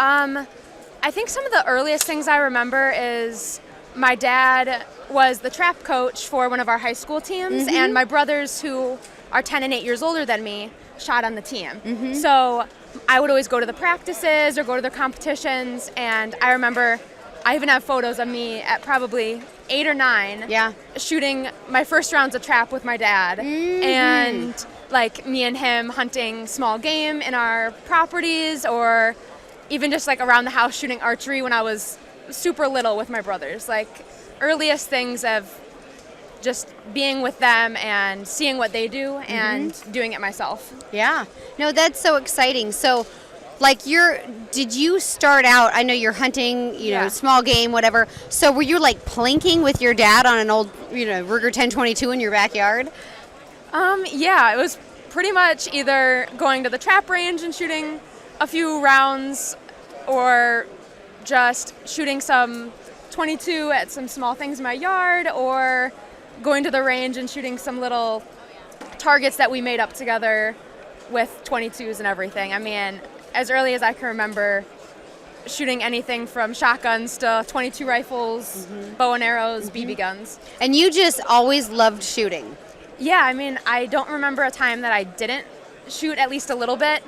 I think some of the earliest things I remember is my dad was the trap coach for one of our high school teams, and my brothers, who are 10 and 8 years older than me, shot on the team. So I would always go to the practices or go to their competitions, and I remember I even have photos of me at probably 8 or 9 shooting my first rounds of trap with my dad, and like me and him hunting small game in our properties, or even just like around the house shooting archery when I was super little with my brothers. Like earliest things of just being with them and seeing what they do and doing it myself. Yeah. No, that's so exciting. So, like, did you start out, I know you're hunting, you know, small game, whatever. So were you like planking with your dad on an old, Ruger 1022 in your backyard? Yeah, it was pretty much either going to the trap range and shooting a few rounds, or just shooting some 22 at some small things in my yard, or going to the range and shooting some little targets that we made up together with 22s and everything. I mean, as early as I can remember, shooting anything from shotguns to 22 rifles, bow and arrows, BB guns. And you just always loved shooting? Yeah, I mean, I don't remember a time that I didn't shoot at least a little bit.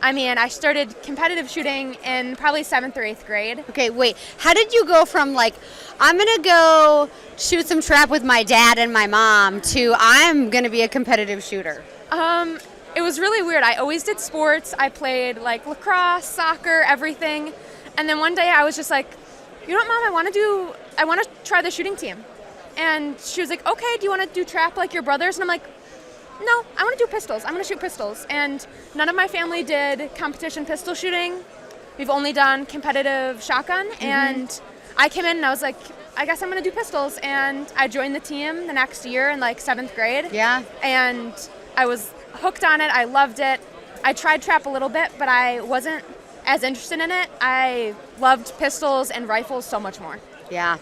I mean, I started competitive shooting in probably 7th or 8th grade. Okay, wait. How did you go from like, I'm going to go shoot some trap with my dad and my mom, to I'm going to be a competitive shooter? It was really weird. I always did sports. I played like lacrosse, soccer, everything. And then one day I was just like, you know what, Mom, I want to try the shooting team. And she was like, okay, do you want to do trap like your brothers? And I'm like, no, I want to do pistols. I'm going to shoot pistols. And none of my family did competition pistol shooting. We've only done competitive shotgun. And I came in and I was like, I guess I'm going to do pistols. And I joined the team the next year in like 7th grade. Yeah. And I was hooked on it. I loved it. I tried trap a little bit, but I wasn't as interested in it. I loved pistols and rifles so much more. Yeah.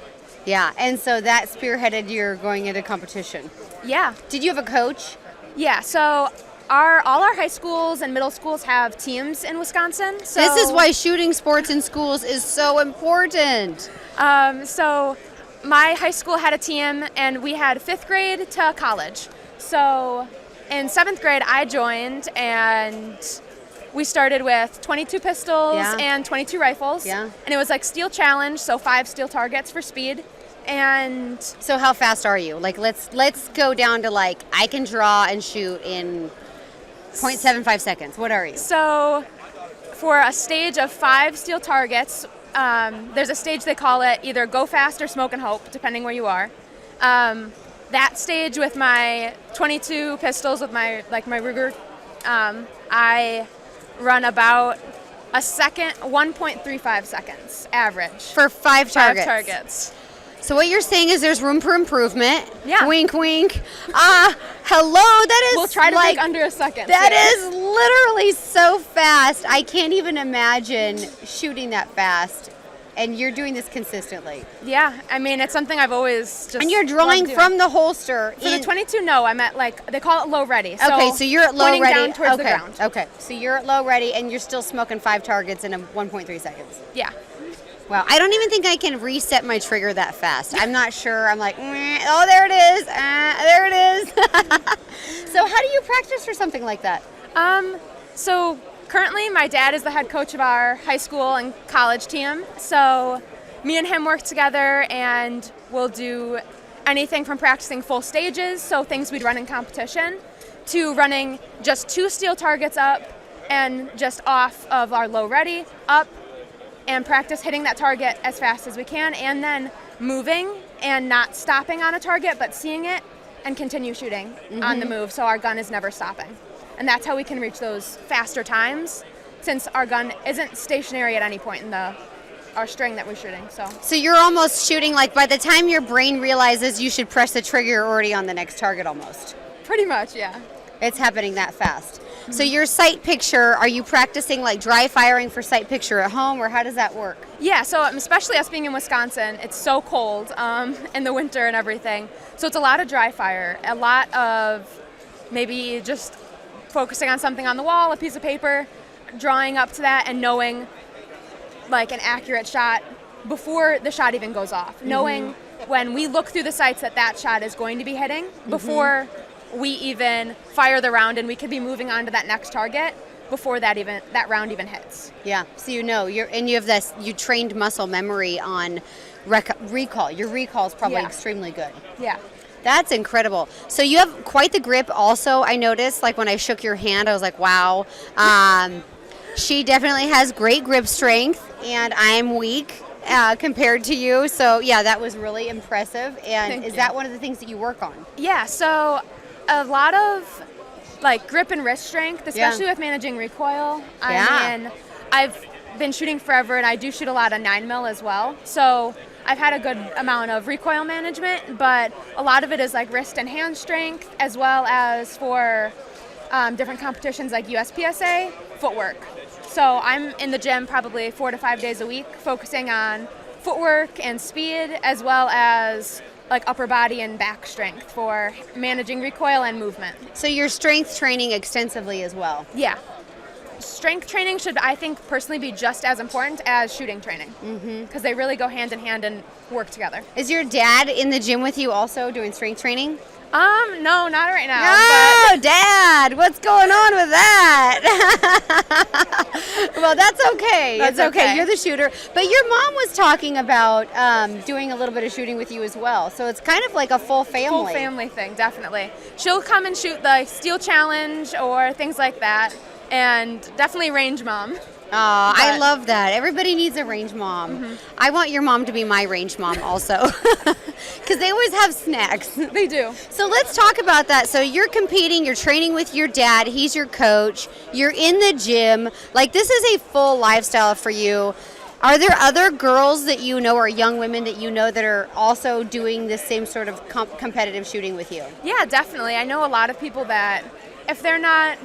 Yeah. And so that spearheaded your going into competition. Yeah. Did you have a coach? Yeah, so all our high schools and middle schools have teams in Wisconsin. So this is why shooting sports in schools is so important. So my high school had a team, and we had 5th grade to college. So in 7th grade, I joined, and we started with 22 pistols and 22 rifles. Yeah. And it was like steel challenge, so 5 steel targets for speed. And so how fast are you? Like, let's go down to like, I can draw and shoot in 0.75 seconds. What are you? So for a stage of 5 steel targets, there's a stage, they call it either go fast or smoke and hope, depending where you are. That stage with my 22 pistols with my Ruger, I run about a second, 1.35 seconds average. For 5 targets? 5 targets. So what you're saying is there's room for improvement. Yeah. Wink, wink. Hello, that is. We'll try to make under a second. That is literally so fast. I can't even imagine shooting that fast. And you're doing this consistently. Yeah, I mean, it's something I've always just. And you're drawing from the holster. For the 22, no, I'm at they call it low ready. So okay, so you're at low ready. Down towards the ground. Okay, so you're at low ready, and you're still smoking 5 targets in 1.3 seconds. Yeah. Wow, I don't even think I can reset my trigger that fast. I'm not sure. I'm like, oh, there it is. There it is. So how do you practice for something like that? So currently my dad is the head coach of our high school and college team. So me and him work together, and we'll do anything from practicing full stages, so things we'd run in competition, to running just 2 steel targets up and just off of our low ready, up, and practice hitting that target as fast as we can, and then moving and not stopping on a target, but seeing it and continue shooting on the move, so our gun is never stopping. And that's how we can reach those faster times, since our gun isn't stationary at any point in our string that we're shooting. So you're almost shooting, like, by the time your brain realizes you should press the trigger, you're already on the next target almost. Pretty much, yeah. It's happening that fast. So your sight picture, are you practicing like dry firing for sight picture at home, or how does that work? Yeah, so especially us being in Wisconsin, it's so cold in the winter and everything. So it's a lot of dry fire, a lot of maybe just focusing on something on the wall, a piece of paper, drawing up to that, and knowing like an accurate shot before the shot even goes off. Knowing when we look through the sights that shot is going to be hitting before we even fire the round, and we could be moving on to that next target before that round even hits. Yeah, so you have you trained muscle memory on recall. Your recall is probably extremely good. Yeah. That's incredible. So you have quite the grip also. I noticed, like when I shook your hand, I was like, wow. She definitely has great grip strength, and I'm weak compared to you. So yeah, that was really impressive. And is that one of the things that you work on? Yeah, so a lot of like grip and wrist strength, especially with managing recoil. I mean, I've been shooting forever, and I do shoot a lot of 9mm as well. So I've had a good amount of recoil management, but a lot of it is like wrist and hand strength, as well as for different competitions like USPSA, footwork. So I'm in the gym probably 4 to 5 days a week, focusing on footwork and speed, as well as like upper body and back strength for managing recoil and movement. So you're strength training extensively as well? Yeah. Strength training should, I think, personally be just as important as shooting training, because they really go hand in hand and work together. Is your dad in the gym with you also doing strength training? No, not right now. No, Dad, what's going on with that? Well, that's okay. It's okay. You're the shooter. But your mom was talking about doing a little bit of shooting with you as well. So it's kind of like a full family. Full family thing, definitely. She'll come and shoot the steel challenge or things like that, and definitely range mom. Oh, I love that. Everybody needs a range mom. I want your mom to be my range mom also, because they always have snacks. They do. So let's talk about that. So you're competing, you're training with your dad, he's your coach, you're in the gym. Like, this is a full lifestyle for you. Are there other girls that you know, or young women that you know, that are also doing this same sort of competitive shooting with you? Yeah, definitely. I know a lot of people that, if they're not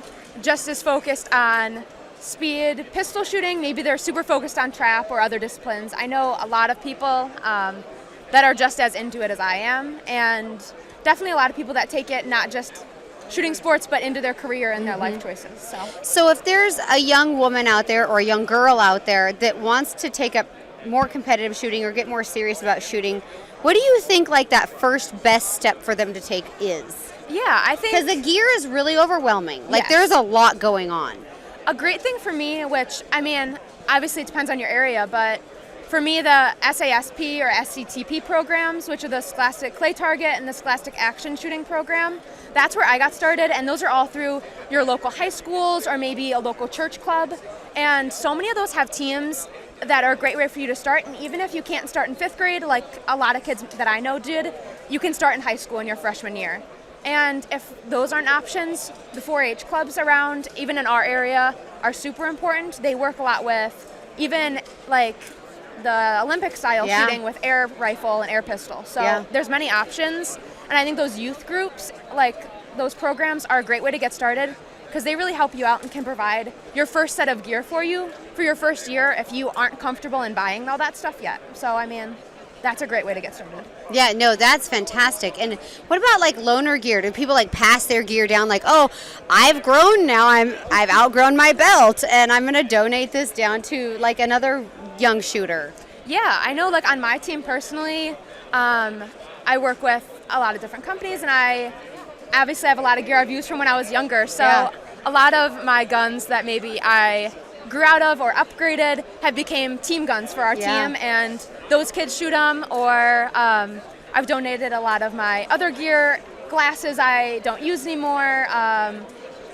just as focused on speed pistol shooting, maybe they're super focused on trap or other disciplines. I know a lot of people that are just as into it as I am, and definitely a lot of people that take it not just shooting sports but into their career and their life choices. So if there's a young woman out there or a young girl out there that wants to take up more competitive shooting or get more serious about shooting, what do you think like that first best step for them to take is? Yeah, I think, because the gear is really overwhelming. Like, there's a lot going on. A great thing for me, which, I mean, obviously it depends on your area, but for me, the SASP or SCTP programs, which are the Scholastic Clay Target and the Scholastic Action Shooting Program, that's where I got started, and those are all through your local high schools or maybe a local church club. And so many of those have teams that are a great way for you to start, and even if you can't start in 5th grade, like a lot of kids that I know did, you can start in high school in your freshman year. And if those aren't options, the 4-H clubs around, even in our area, are super important. They work a lot with even like the Olympic style shooting with air rifle and air pistol. So there's many options. And I think those youth groups, like those programs, are a great way to get started, because they really help you out and can provide your first set of gear for you for your first year if you aren't comfortable in buying all that stuff yet. So, I mean, that's a great way to get started. Yeah, no, that's fantastic. And what about like loaner gear? Do people like pass their gear down like, oh, I've grown now, I've outgrown my belt, and I'm going to donate this down to like another young shooter? Yeah, I know like on my team personally, I work with a lot of different companies, and I obviously have a lot of gear I've used from when I was younger. So a lot of my guns that maybe I grew out of or upgraded have became team guns for our team, and those kids shoot them. Or I've donated a lot of my other gear, glasses I don't use anymore,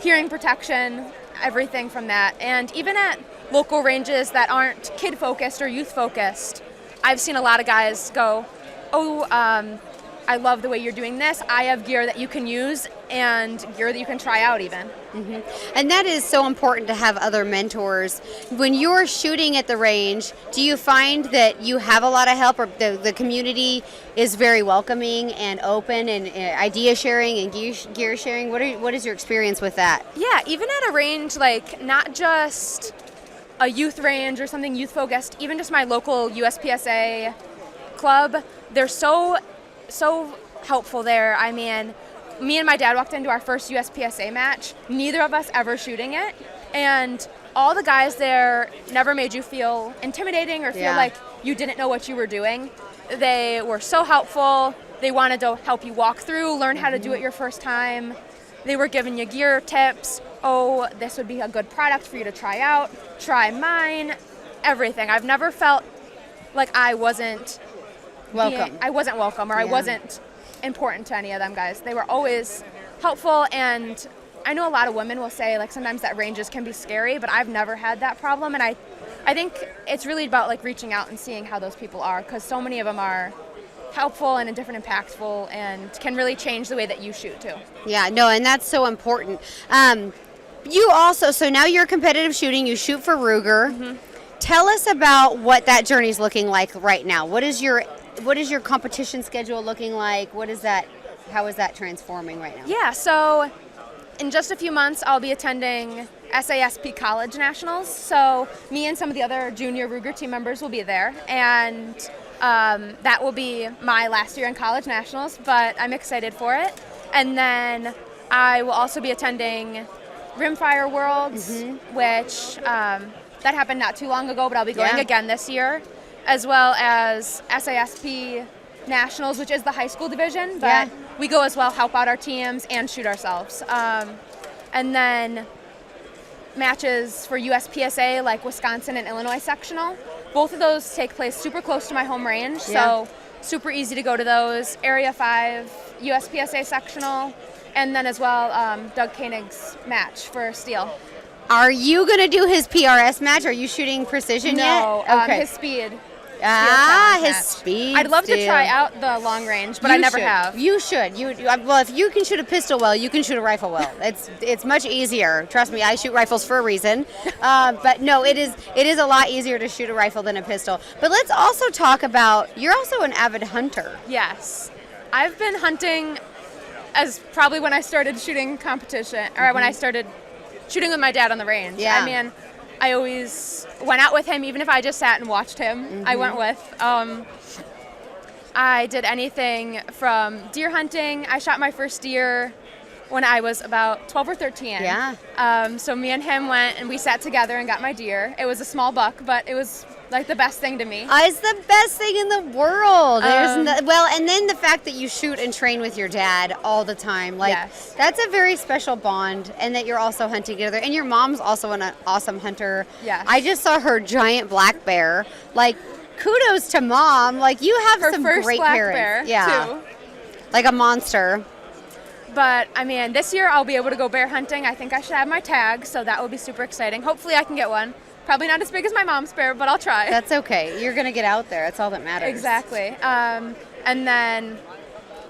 hearing protection, everything from that. And even at local ranges that aren't kid focused or youth focused, I've seen a lot of guys go, oh, I love the way you're doing this. I have gear that you can use and gear that you can try out even. And that is so important, to have other mentors. When you're shooting at the range, do you find that you have a lot of help, or the community is very welcoming and open, and idea sharing and gear sharing? What is your experience with that? Yeah, even at a range, like not just a youth range or something youth focused, even just my local USPSA club, they're so helpful there. I mean, me and my dad walked into our first USPSA match, neither of us ever shooting it, and all the guys there never made you feel intimidating or feel like you didn't know what you were doing. They were so helpful. They wanted to help you walk through, learn how to do it your first time. They were giving you gear tips. Oh, this would be a good product for you to try out. Try mine. Everything. I've never felt like I wasn't welcome. Or I wasn't important to any of them guys. They were always helpful, and I know a lot of women will say like sometimes that ranges can be scary, but I've never had that problem, and I think it's really about like reaching out and seeing how those people are, because so many of them are helpful and different, impactful, and can really change the way that you shoot too. Yeah, no, and that's so important. You also, so now you're competitive shooting, you shoot for Ruger. Mm-hmm. Tell us about what that journey's looking like right now. What is your competition schedule looking like? How is that transforming right now? Yeah, so in just a few months, I'll be attending SASP College Nationals. So me and some of the other junior Ruger team members will be there, and that will be my last year in College Nationals, but I'm excited for it. And then I will also be attending Rimfire Worlds, which that happened not too long ago, but I'll be going again this year, as well as SASP Nationals, which is the high school division, but we go as well, help out our teams and shoot ourselves. And then matches for USPSA, like Wisconsin and Illinois sectional. Both of those take place super close to my home range, so super easy to go to those. Area 5, USPSA sectional, and then as well Doug Koenig's match for steel. Are you going to do his PRS match? Are you shooting precision yet? No, his speed. His speed. I'd love to try out the long range, but I never have. You should. Well, if you can shoot a pistol well, you can shoot a rifle well. It's much easier. Trust me, I shoot rifles for a reason. But no, it is a lot easier to shoot a rifle than a pistol. But let's also talk about, you're also an avid hunter. Yes. I've been hunting as probably when I started shooting competition, or when I started shooting with my dad on the range. Yeah. I mean, I always went out with him, even if I just sat and watched him. I went with. I did anything from deer hunting. I shot my first deer when I was about 12 or 13. Yeah. So me and him went and we sat together and got my deer. It was a small buck, but it was like the best thing to me. It's the best thing in the world. And then the fact that you shoot and train with your dad all the time, that's a very special bond, and that you're also hunting together. And your mom's also an awesome hunter. Yes. I just saw her giant black bear. Like, kudos to mom. Like, you have her some first great black parents. Bear, too. Like a monster. But, I mean, this year I'll be able to go bear hunting. I think I should have my tag, so that will be super exciting. Hopefully I can get one. Probably not as big as my mom's bear, but I'll try. That's okay. You're going to get out there. That's all that matters. Exactly. And then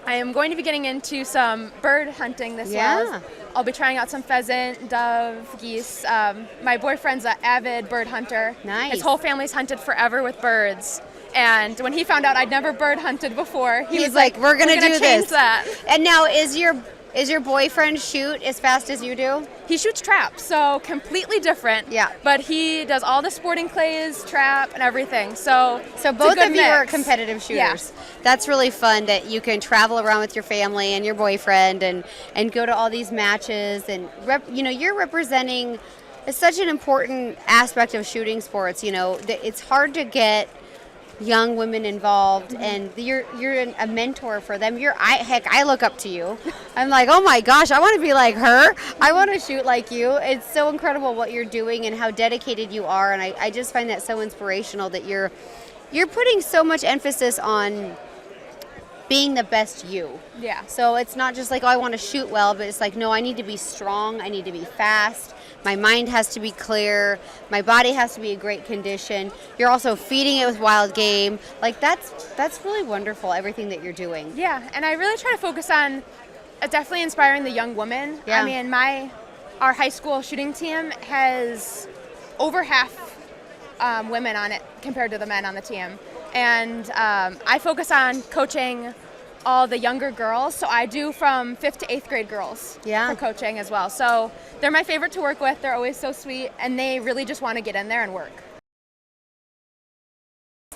I am going to be getting into some bird hunting this fall. I'll be trying out some pheasant, dove, geese. My boyfriend's an avid bird hunter. Nice. His whole family's hunted forever with birds. And when he found out I'd never bird hunted before, he was like, we're going to do change this. That. And now, is your boyfriend shoot as fast as you do? He shoots trap, so completely different. Yeah. But he does all the sporting clays, trap, and everything. So both of you are competitive shooters. Yeah. That's really fun that you can travel around with your family and your boyfriend and go to all these matches. And, you're representing such an important aspect of shooting sports. It's hard to get young women involved, and you're a mentor for them. I look up to you. I'm like, oh my gosh, I want to be like her. I want to shoot like you. It's so incredible what you're doing and how dedicated you are, and I just find that so inspirational that you're putting so much emphasis on being the best you. Yeah. So it's not just like, oh, I want to shoot well, but it's like, no, I need to be strong. I need to be fast. My mind has to be clear. My body has to be in great condition. You're also feeding it with wild game. Like, that's really wonderful, everything that you're doing. Yeah, and I really try to focus on definitely inspiring the young women. Yeah. I mean, our high school shooting team has over half women on it compared to the men on the team. And I focus on coaching all the younger girls, so I do from 5th to 8th grade girls for coaching as well. So they're my favorite to work with. They're always so sweet, and they really just want to get in there and work.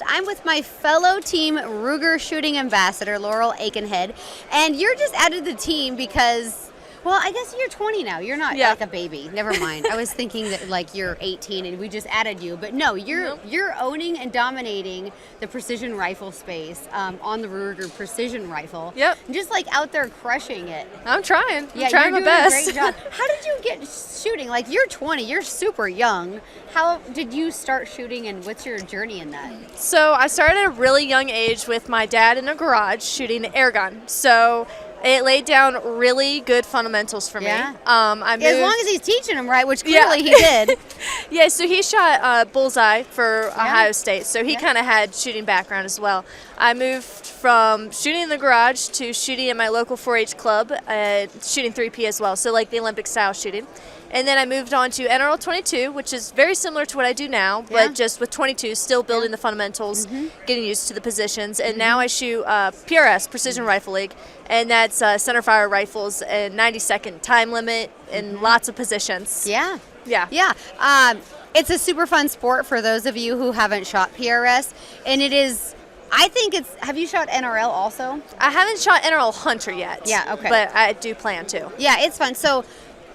I'm with my fellow team Ruger shooting ambassador, Lauryl Akenhead, and you're just added to the team because Well, I guess you're 20 now. You're not like a baby. Never mind. I was thinking that like you're 18 and we just added you, but no, you're owning and dominating the precision rifle space on the Ruger precision rifle. Yep. And just like out there crushing it. I'm trying. Yeah, I'm trying you're my doing best. a great job. How did you get shooting? Like you're 20, you're super young. How did you start shooting and what's your journey in that? So I started at a really young age with my dad in a garage shooting air gun. So it laid down really good fundamentals for me. I moved, as long as he's teaching him right, which clearly he did. Yeah, so he shot bullseye for Ohio State, so he kind of had shooting background as well. I moved from shooting in the garage to shooting in my local 4-H club, shooting 3P as well, so like the Olympic style shooting. And then I moved on to NRL 22, which is very similar to what I do now, but just with 22, still building the fundamentals, getting used to the positions. And now I shoot PRS, Precision Rifle League, and that's centerfire rifles and 90-second time limit and lots of positions. Yeah. Yeah. It's a super fun sport for those of you who haven't shot PRS, and it is. I think it's. Have you shot NRL also? I haven't shot NRL Hunter yet. Yeah. Okay. But I do plan to. Yeah, it's fun. So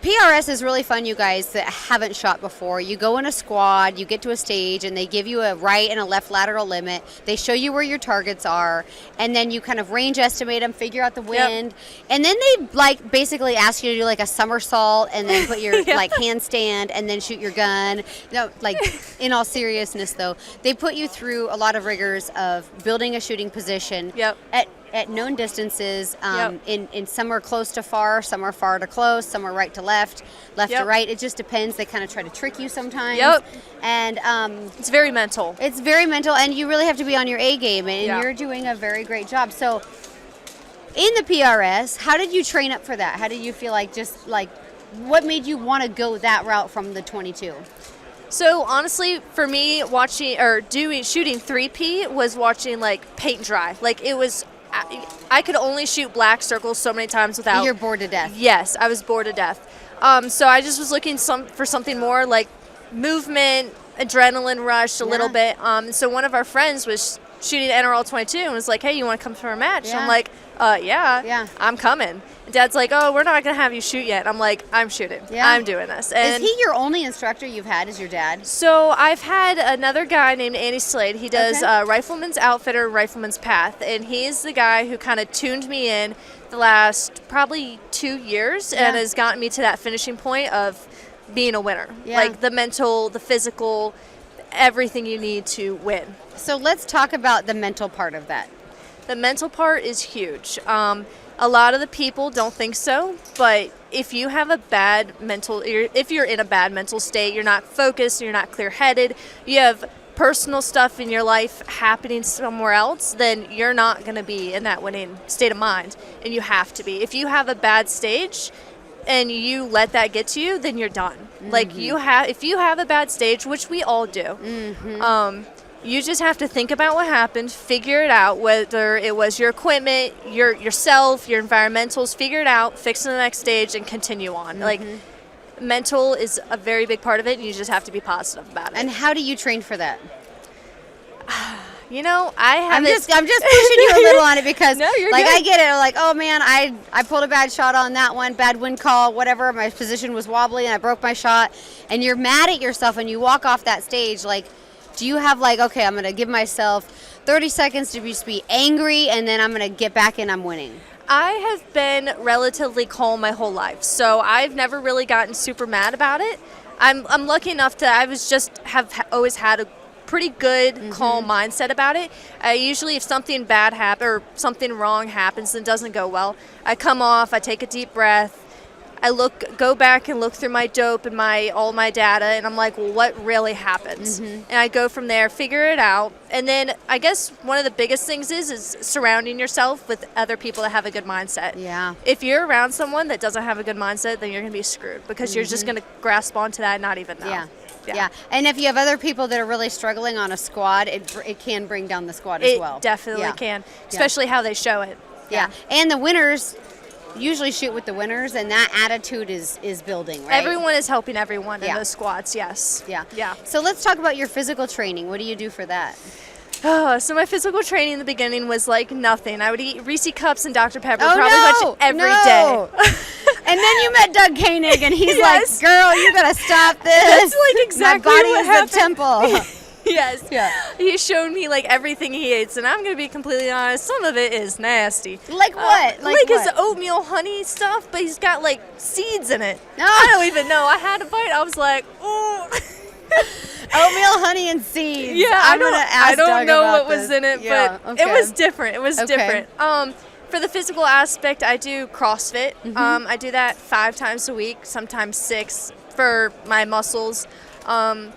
PRS is really fun, you guys that haven't shot before. You go in a squad, you get to a stage, and they give you a right and a left lateral limit. They show you where your targets are, and then you kind of range estimate them, figure out the wind, and then they like basically ask you to do like a somersault and then put your like handstand and then shoot your gun. No, like in all seriousness though, they put you through a lot of rigors of building a shooting position at known distances, in some are close to far, some are far to close, some are right to left to right. It just depends. They kind of try to trick you sometimes. And it's very mental. It's very mental, and you really have to be on your A game, and you're doing a very great job. So in the PRS, how did you train up for that? How did you feel like what made you want to go that route from the 22? So honestly, for me, shooting 3P was watching like paint dry. Like it was, I could only shoot black circles so many times without. You're bored to death. Yes, I was bored to death. So I just was looking for something more like movement, adrenaline rush a little bit. So one of our friends was shooting NRL 22 and was like, "Hey, you want to come for a match?" I'm like, yeah, I'm coming. And Dad's like, "Oh, we're not going to have you shoot yet." I'm like, "I'm shooting. I'm doing this." And is he your only instructor you've had? Is your dad? So I've had another guy named Andy Slade. He does Rifleman's Outfitter, Rifleman's Path, and he's the guy who kind of tuned me in the last probably 2 years and has gotten me to that finishing point of being a winner. Like the mental, the physical, everything you need to win. So let's talk about the mental part of that. The mental part is huge. A lot of the people don't think so, but if you have a bad mental, if you're in a bad mental state, you're not focused, you're not clear-headed, you have personal stuff in your life happening somewhere else, then you're not going to be in that winning state of mind, and you have to be. If you have a bad stage and you let that get to you, then you're done. Like if you have a bad stage, which we all do, you just have to think about what happened, figure it out, whether it was your equipment, yourself, your environmentals, figure it out, fix the next stage, and continue on. Like, mental is a very big part of it, and you just have to be positive about it. And how do you train for that? You know, I'm just pushing you a little on it because no, you're like good. I get it. Like, oh man, I pulled a bad shot on that one, bad wind call, whatever. My position was wobbly and I broke my shot. And you're mad at yourself and you walk off that stage. Like, do you have like, okay, I'm gonna give myself 30 seconds to just be angry, and then I'm gonna get back and I'm winning? I have been relatively calm my whole life, so I've never really gotten super mad about it. I'm lucky enough to have always had a pretty good calm mindset about it. Usually if something bad happens or something wrong happens and doesn't go well, I come off, I take a deep breath, I go back and look through my dope and all my data, and I'm like, well, what really happened? And I go from there, figure it out. And then I guess one of the biggest things is surrounding yourself with other people that have a good mindset. Yeah. If you're around someone that doesn't have a good mindset, then you're going to be screwed because you're just going to grasp onto that and not even know. Yeah. And if you have other people that are really struggling on a squad, it can bring down the squad as well. It definitely can, especially how they show it. Yeah. And the winners usually shoot with the winners, and that attitude is building, right? Everyone is helping everyone in those squads, yes. Yeah. So let's talk about your physical training. What do you do for that? So my physical training in the beginning was like nothing. I would eat Reese cups and Dr. Pepper much every day. And then you met Doug Koenig, and he's Yes. like, "Girl, you gotta stop this. That's like exactly My body what is happened. the temple." Yes. Yeah. He showed me like everything he eats, and I'm gonna be completely honest. Some of it is nasty. Like what? Like his what? oatmeal honey stuff, but he's got like seeds in it. No. I don't even know. I had a bite. I was like, ooh. Oatmeal, honey, and seeds. Yeah, I'm gonna ask I don't Doug know about what was this. in it, Yeah, but okay. it was different. It was Okay. different. For the physical aspect, I do CrossFit. I do that 5 times a week, sometimes 6 for my muscles. And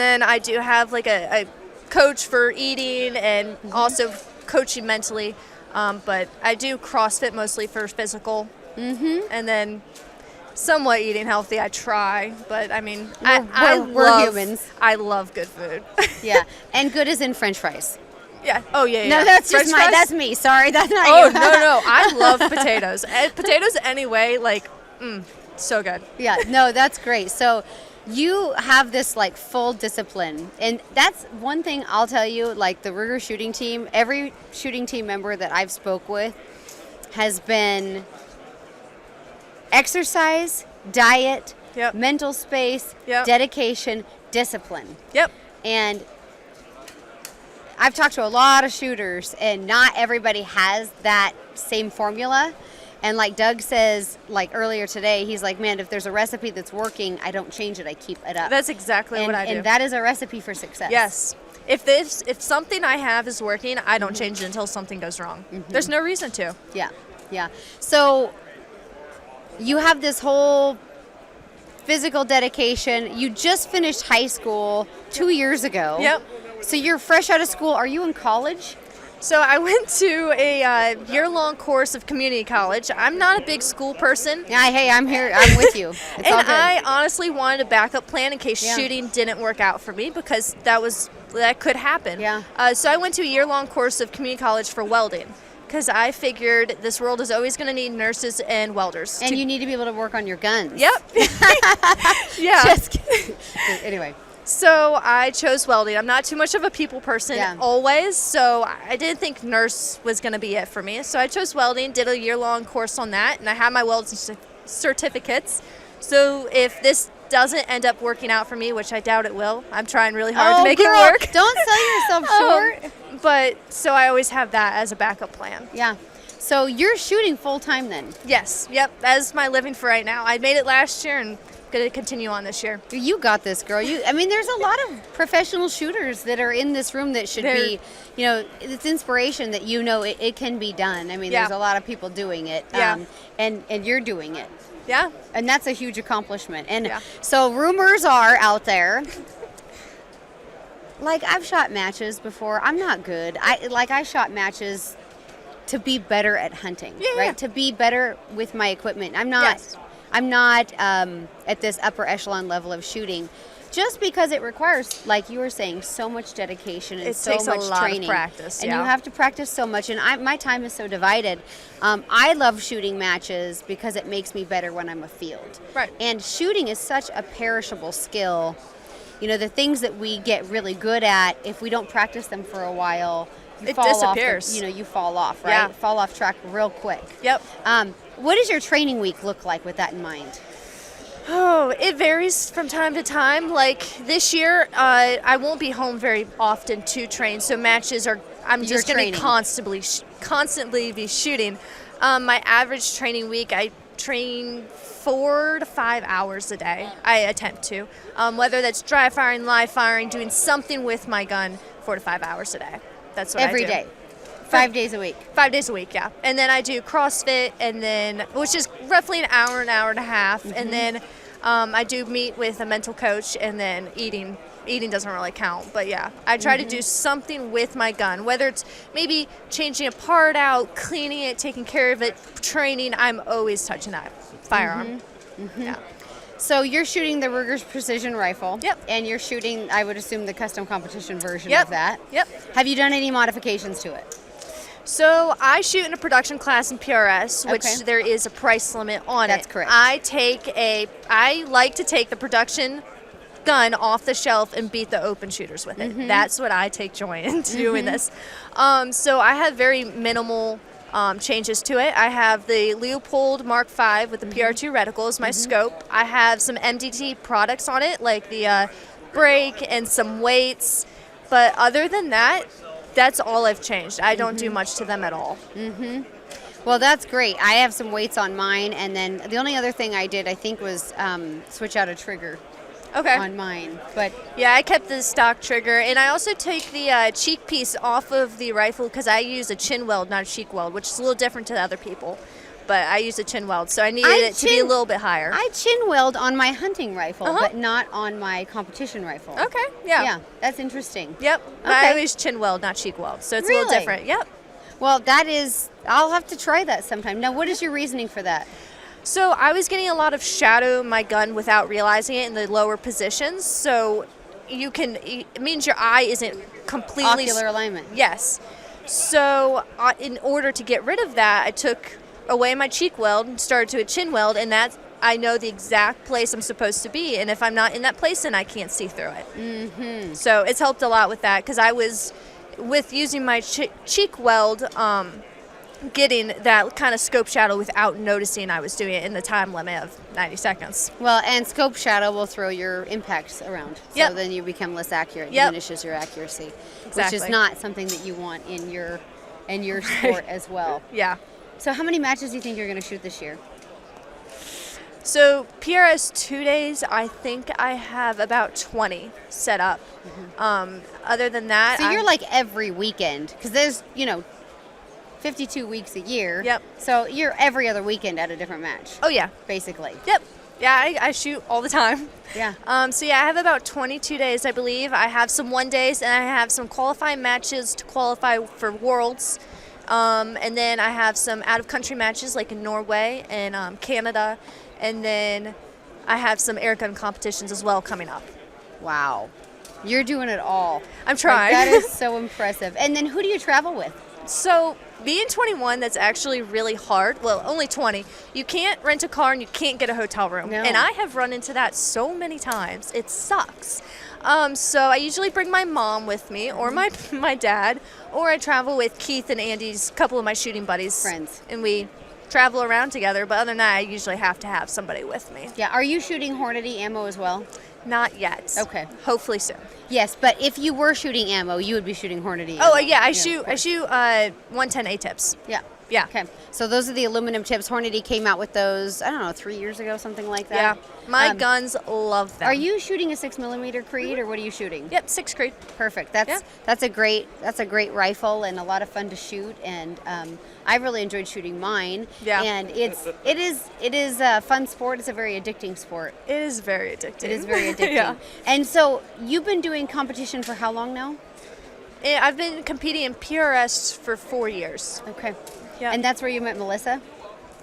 then I do have like a coach for eating and also coaching mentally. But I do CrossFit mostly for physical. And then somewhat eating healthy. I try, but I mean, we're humans. I love good food. Yeah, and good as in French fries. Yeah. Oh yeah. No, yeah. that's French just fries? that's me. Sorry, that's not Oh you. no. I love potatoes. Potatoes anyway. Like, so good. Yeah, no, that's great. So you have this like full discipline, and that's one thing I'll tell you, like the Ruger shooting team, every shooting team member that I've spoke with has been exercise, diet, Yep. mental space, Yep. dedication, discipline. Yep. And I've talked to a lot of shooters, and not everybody has that same formula. And like Doug says, like earlier today, he's like, man, if there's a recipe that's working, I don't change it. I keep it up. That's exactly what I do. And that is a recipe for success. Yes. If something I have is working, I don't change it until something goes wrong. There's no reason to. Yeah. Yeah. So you have this whole physical dedication. You just finished high school 2 years ago. Yep. So you're fresh out of school. Are you in college? So I went to a year-long course of community college. I'm not a big school person. Yeah, hey, I'm here. I'm with you. It's And all good. I honestly wanted a backup plan in case Yeah. shooting didn't work out for me, because that could happen. Yeah. So I went to a year-long course of community college for welding, because I figured this world is always going to need nurses and welders. And you need to be able to work on your guns. Yep. Yeah. Just kidding. Anyway. So I chose welding. I'm not too much of a people person Yeah. always, so I didn't think nurse was going to be it for me. So I chose welding, did a year-long course on that, and I have my welding certificates. So if this doesn't end up working out for me, which I doubt it will, I'm trying really hard to make girl, it work. Don't sell yourself short. But so I always have that as a backup plan. Yeah. So you're shooting full time then? Yes. Yep. That's my living for right now. I made it last year and going to continue on this year. You got this, girl. I mean, there's a lot of professional shooters that are in this room that should be, it's inspiration that it can be done. I mean, Yeah. there's a lot of people doing it. Yeah. And you're doing it. Yeah. And that's a huge accomplishment. And Yeah. so rumors are out there. Like, I've shot matches before. I'm not good. I shot matches to be better at hunting, Yeah. right? To be better with my equipment. I'm not Yes. at this upper echelon level of shooting, just because it requires, like you were saying, so much dedication and It so takes a much lot of training. practice, And yeah. you have to practice so much. And my time is so divided. I love shooting matches because it makes me better when I'm afield. Right. And shooting is such a perishable skill. The things that we get really good at, if we don't practice them for a while, you It fall disappears. off. You fall off, right? Yeah. Fall off track real quick. Yep. What does your training week look like with that in mind? Oh, it varies from time to time. Like this year, I won't be home very often to train, so matches are. I'm You're just going to training. constantly be shooting. My average training week, I train 4 to 5 hours a day. I attempt to, whether that's dry firing, live firing, doing something with my gun, 4 to 5 hours a day. That's what Every I do. day. 5 days a week. 5 days a week, yeah. And then I do CrossFit, and then which is roughly an hour and a half, and then I do meet with a mental coach, and then eating. Eating doesn't really count, but yeah, I try to do something with my gun, whether it's maybe changing a part out, cleaning it, taking care of it, training. I'm always touching that firearm. Yeah. So you're shooting the Ruger's precision rifle. Yep. And you're shooting, I would assume, the custom competition version Yep. of that. Yep. Have you done any modifications to it? So I shoot in a production class in PRS, which Okay. there is a price limit on That's it. correct. I like to take the production gun off the shelf and beat the open shooters with it. That's what I take joy in doing this. So I have very minimal changes to it. I have the Leupold Mark V with the PR2 reticle as my scope. I have some MDT products on it, like the brake and some weights. But other than that, that's all I've changed. I don't do much to them at all. Well, that's great. I have some weights on mine, and then the only other thing I did, I think, was switch out a trigger on mine. But yeah, I kept the stock trigger, and I also take the cheek piece off of the rifle because I use a chin weld, not a cheek weld, which is a little different to other people. But I use a chin weld, so I needed it to be a little bit higher. I chin weld on my hunting rifle, but not on my competition rifle. Okay, yeah. Yeah, that's interesting. Yep, Okay. I always chin weld, not cheek weld, so it's a little different. Yep. Well, I'll have to try that sometime. Now, what is your reasoning for that? So I was getting a lot of shadow in my gun without realizing it in the lower positions, so it means your eye isn't completely... Ocular alignment. Yes. So in order to get rid of that, I took away my cheek weld and started to a chin weld, and I know the exact place I'm supposed to be, and if I'm not in that place, then I can't see through it. So it's helped a lot with that, because I was, with using my cheek weld, getting that kind of scope shadow without noticing I was doing it in the time limit of 90 seconds. Well, and scope shadow will throw your impacts around, so then you become less accurate, diminishes your accuracy, which is not something that you want in your sport as well. Yeah. So how many matches do you think you're going to shoot this year? So PRS 2 days, I think I have about 20 set up. Other than that, so you're like every weekend, because there's 52 weeks a year. Yep. So you're every other weekend at a different match. Oh yeah, basically. Yep. Yeah, I shoot all the time. Yeah. So yeah, I have about 22 days, I believe. I have some 1 days, and I have some qualifying matches to qualify for Worlds. And then I have some out-of-country matches like in Norway and Canada. And then I have some air gun competitions as well coming up. Wow. You're doing it all. I'm trying. That is so impressive. And then who do you travel with? So being 21, that's actually really hard. Well, only 20. You can't rent a car and you can't get a hotel room. No. And I have run into that so many times. It sucks. So I usually bring my mom with me, or my dad, or I travel with Keith and Andy's, couple of my shooting buddies. Friends. And we travel around together, but other than that, I usually have to have somebody with me. Yeah. Are you shooting Hornady ammo as well? Not yet. Okay. Hopefully soon. Yes, but if you were shooting ammo, you would be shooting Hornady ammo. Oh, yeah, I shoot 110 A-tips. Yeah. Yeah. Okay. So those are the aluminum tips. Hornady came out with those, I don't know, 3 years ago, something like that. Yeah. My guns love them. Are you shooting a 6mm Creed, or what are you shooting? Yep, 6 Creed. Perfect. That's a great rifle and a lot of fun to shoot, and I really enjoyed shooting mine. Yeah. And it is a fun sport. It's a very addicting sport. It is very addicting. It is very addicting. Yeah. And so you've been doing competition for how long now? I've been competing in PRS for 4 years. Okay. Yeah. And that's where you met Melissa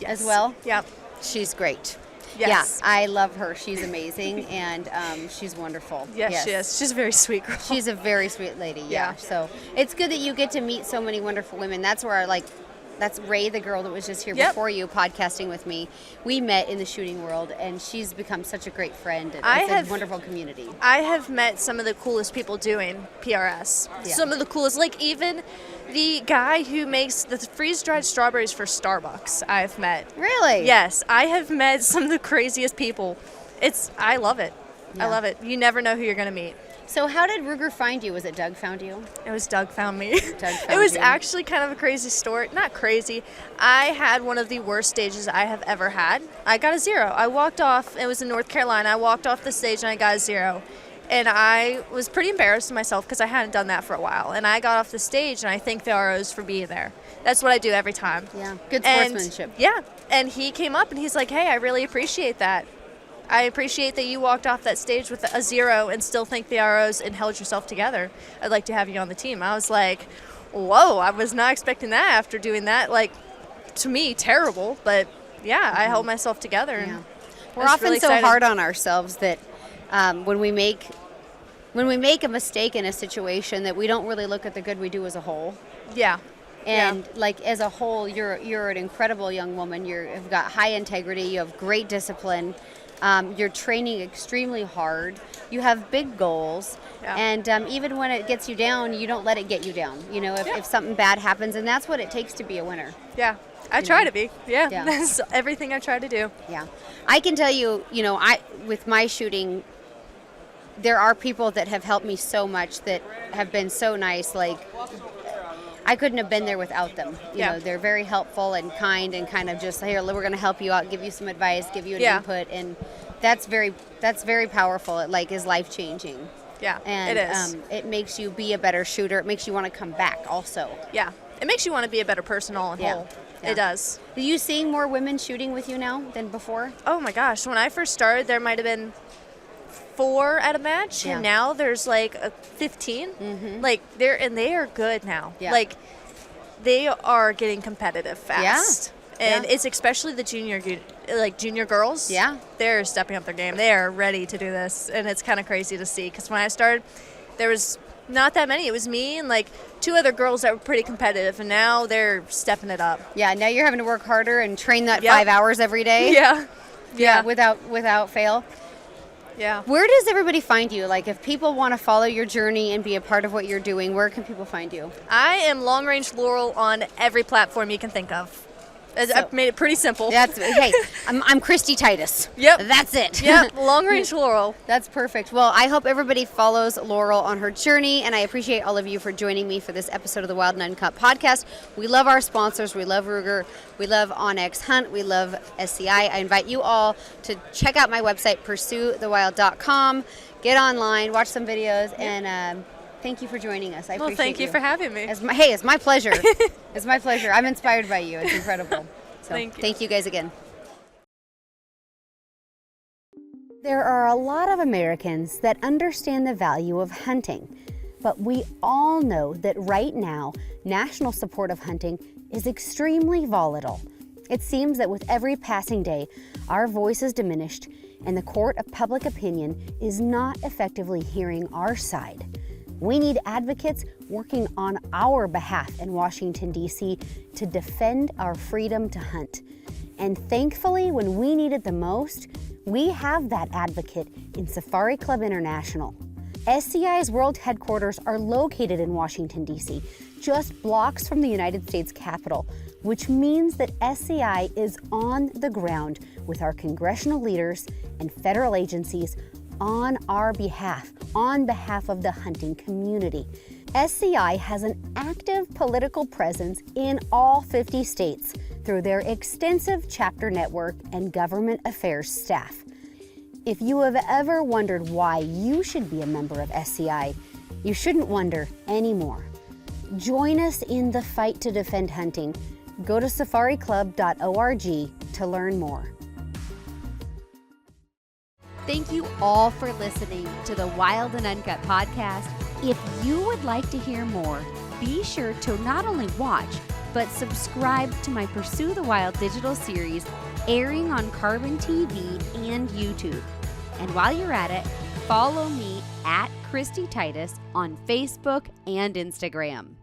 as well? Yeah. She's great. Yes. Yeah, I love her. She's amazing, and she's wonderful. Yes, she is. She's a very sweet girl. She's a very sweet lady, yeah. So it's good that you get to meet so many wonderful women. That's where that's Ray, the girl that was just here before you, podcasting with me. We met in the shooting world, and she's become such a great friend. And it's a wonderful community. I have met some of the coolest people doing PRS. Yeah. Some of the coolest, like even the guy who makes the freeze-dried strawberries for Starbucks, I've met. Really? Yes, I have met some of the craziest people. I love it. Yeah. I love it. You never know who you're going to meet. So how did Ruger find you? Was it Doug found you? It was Doug found me. It was actually kind of a crazy story. Not crazy. I had one of the worst stages I have ever had. I got a 0. I walked off. It was in North Carolina. I walked off the stage and I got a 0. And I was pretty embarrassed of myself because I hadn't done that for a while. And I got off the stage, and I thank the ROs for being there. That's what I do every time. Yeah, good sportsmanship. Yeah, and he came up and he's like, hey, I really appreciate that. I appreciate that you walked off that stage with a 0 and still thanked the ROs and held yourself together. I'd like to have you on the team. I was like, whoa, I was not expecting that after doing that. Like, to me, terrible. But, yeah, I held myself together. Yeah. And We're often really so excited. hard on ourselves that when we make a mistake in a situation, that we don't really look at the good we do as a whole. Yeah. And like as a whole, you're an incredible young woman. You've got high integrity. You have great discipline. You're training extremely hard. You have big goals. Yeah. And even when it gets you down, you don't let it get you down. You know, if something bad happens, and that's what it takes to be a winner. Yeah. I try to be. Yeah. Yeah. That's everything I try to do. Yeah. I can tell you, with my shooting, there are people that have helped me so much that have been so nice. Like, I couldn't have been there without them. You know, they're very helpful and kind and kind of just, here, we're going to help you out, give you some advice, give you an input. And that's very powerful. It is life-changing. Yeah, and, it is. It makes you be a better shooter. It makes you want to come back also. Yeah. It makes you want to be a better person all in whole. Yeah. It does. Are you seeing more women shooting with you now than before? Oh my gosh. When I first started, there might have been 4 at a match, and now there's 15. Mm-hmm. They are good now. Yeah. They are getting competitive fast. Yeah. And it's especially the junior girls. Yeah. They're stepping up their game. They are ready to do this, and it's kind of crazy to see, because when I started, there was not that many. It was me and 2 other girls that were pretty competitive, and now they're stepping it up. Yeah, now you're having to work harder and train that 5 hours every day. Yeah. Without fail. Yeah. Where does everybody find you? If people want to follow your journey and be a part of what you're doing, where can people find you? I am Long Range Lauryl on every platform you can think of. I've made it pretty simple. Hey, I'm Kristy Titus. Yep. That's it. Yep, Long Range Lauryl. That's perfect. Well, I hope everybody follows Lauryl on her journey, and I appreciate all of you for joining me for this episode of the Wild Uncut podcast. We love our sponsors. We love Ruger. We love Onyx Hunt. We love SCI. I invite you all to check out my website, pursuethewild.com. Get online, watch some videos, and thank you for joining us. I appreciate thank you for having me. It's my pleasure. It's my pleasure. I'm inspired by you. It's incredible. So, thank you guys again. There are a lot of Americans that understand the value of hunting, but we all know that right now, national support of hunting is extremely volatile. It seems that with every passing day, our voice is diminished, and the court of public opinion is not effectively hearing our side. We need advocates working on our behalf in Washington, D.C. to defend our freedom to hunt. And thankfully, when we need it the most, we have that advocate in Safari Club International. SCI's world headquarters are located in Washington, D.C., just blocks from the United States Capitol, which means that SCI is on the ground with our congressional leaders and federal agencies on our behalf, on behalf of the hunting community. SCI has an active political presence in all 50 states through their extensive chapter network and government affairs staff. If you have ever wondered why you should be a member of SCI, you shouldn't wonder anymore. Join us in the fight to defend hunting. Go to safariclub.org to learn more. Thank you all for listening to the Wild and Uncut podcast. If you would like to hear more, be sure to not only watch, but subscribe to my Pursue the Wild digital series airing on Carbon TV and YouTube. And while you're at it, follow me at Kristy Titus on Facebook and Instagram.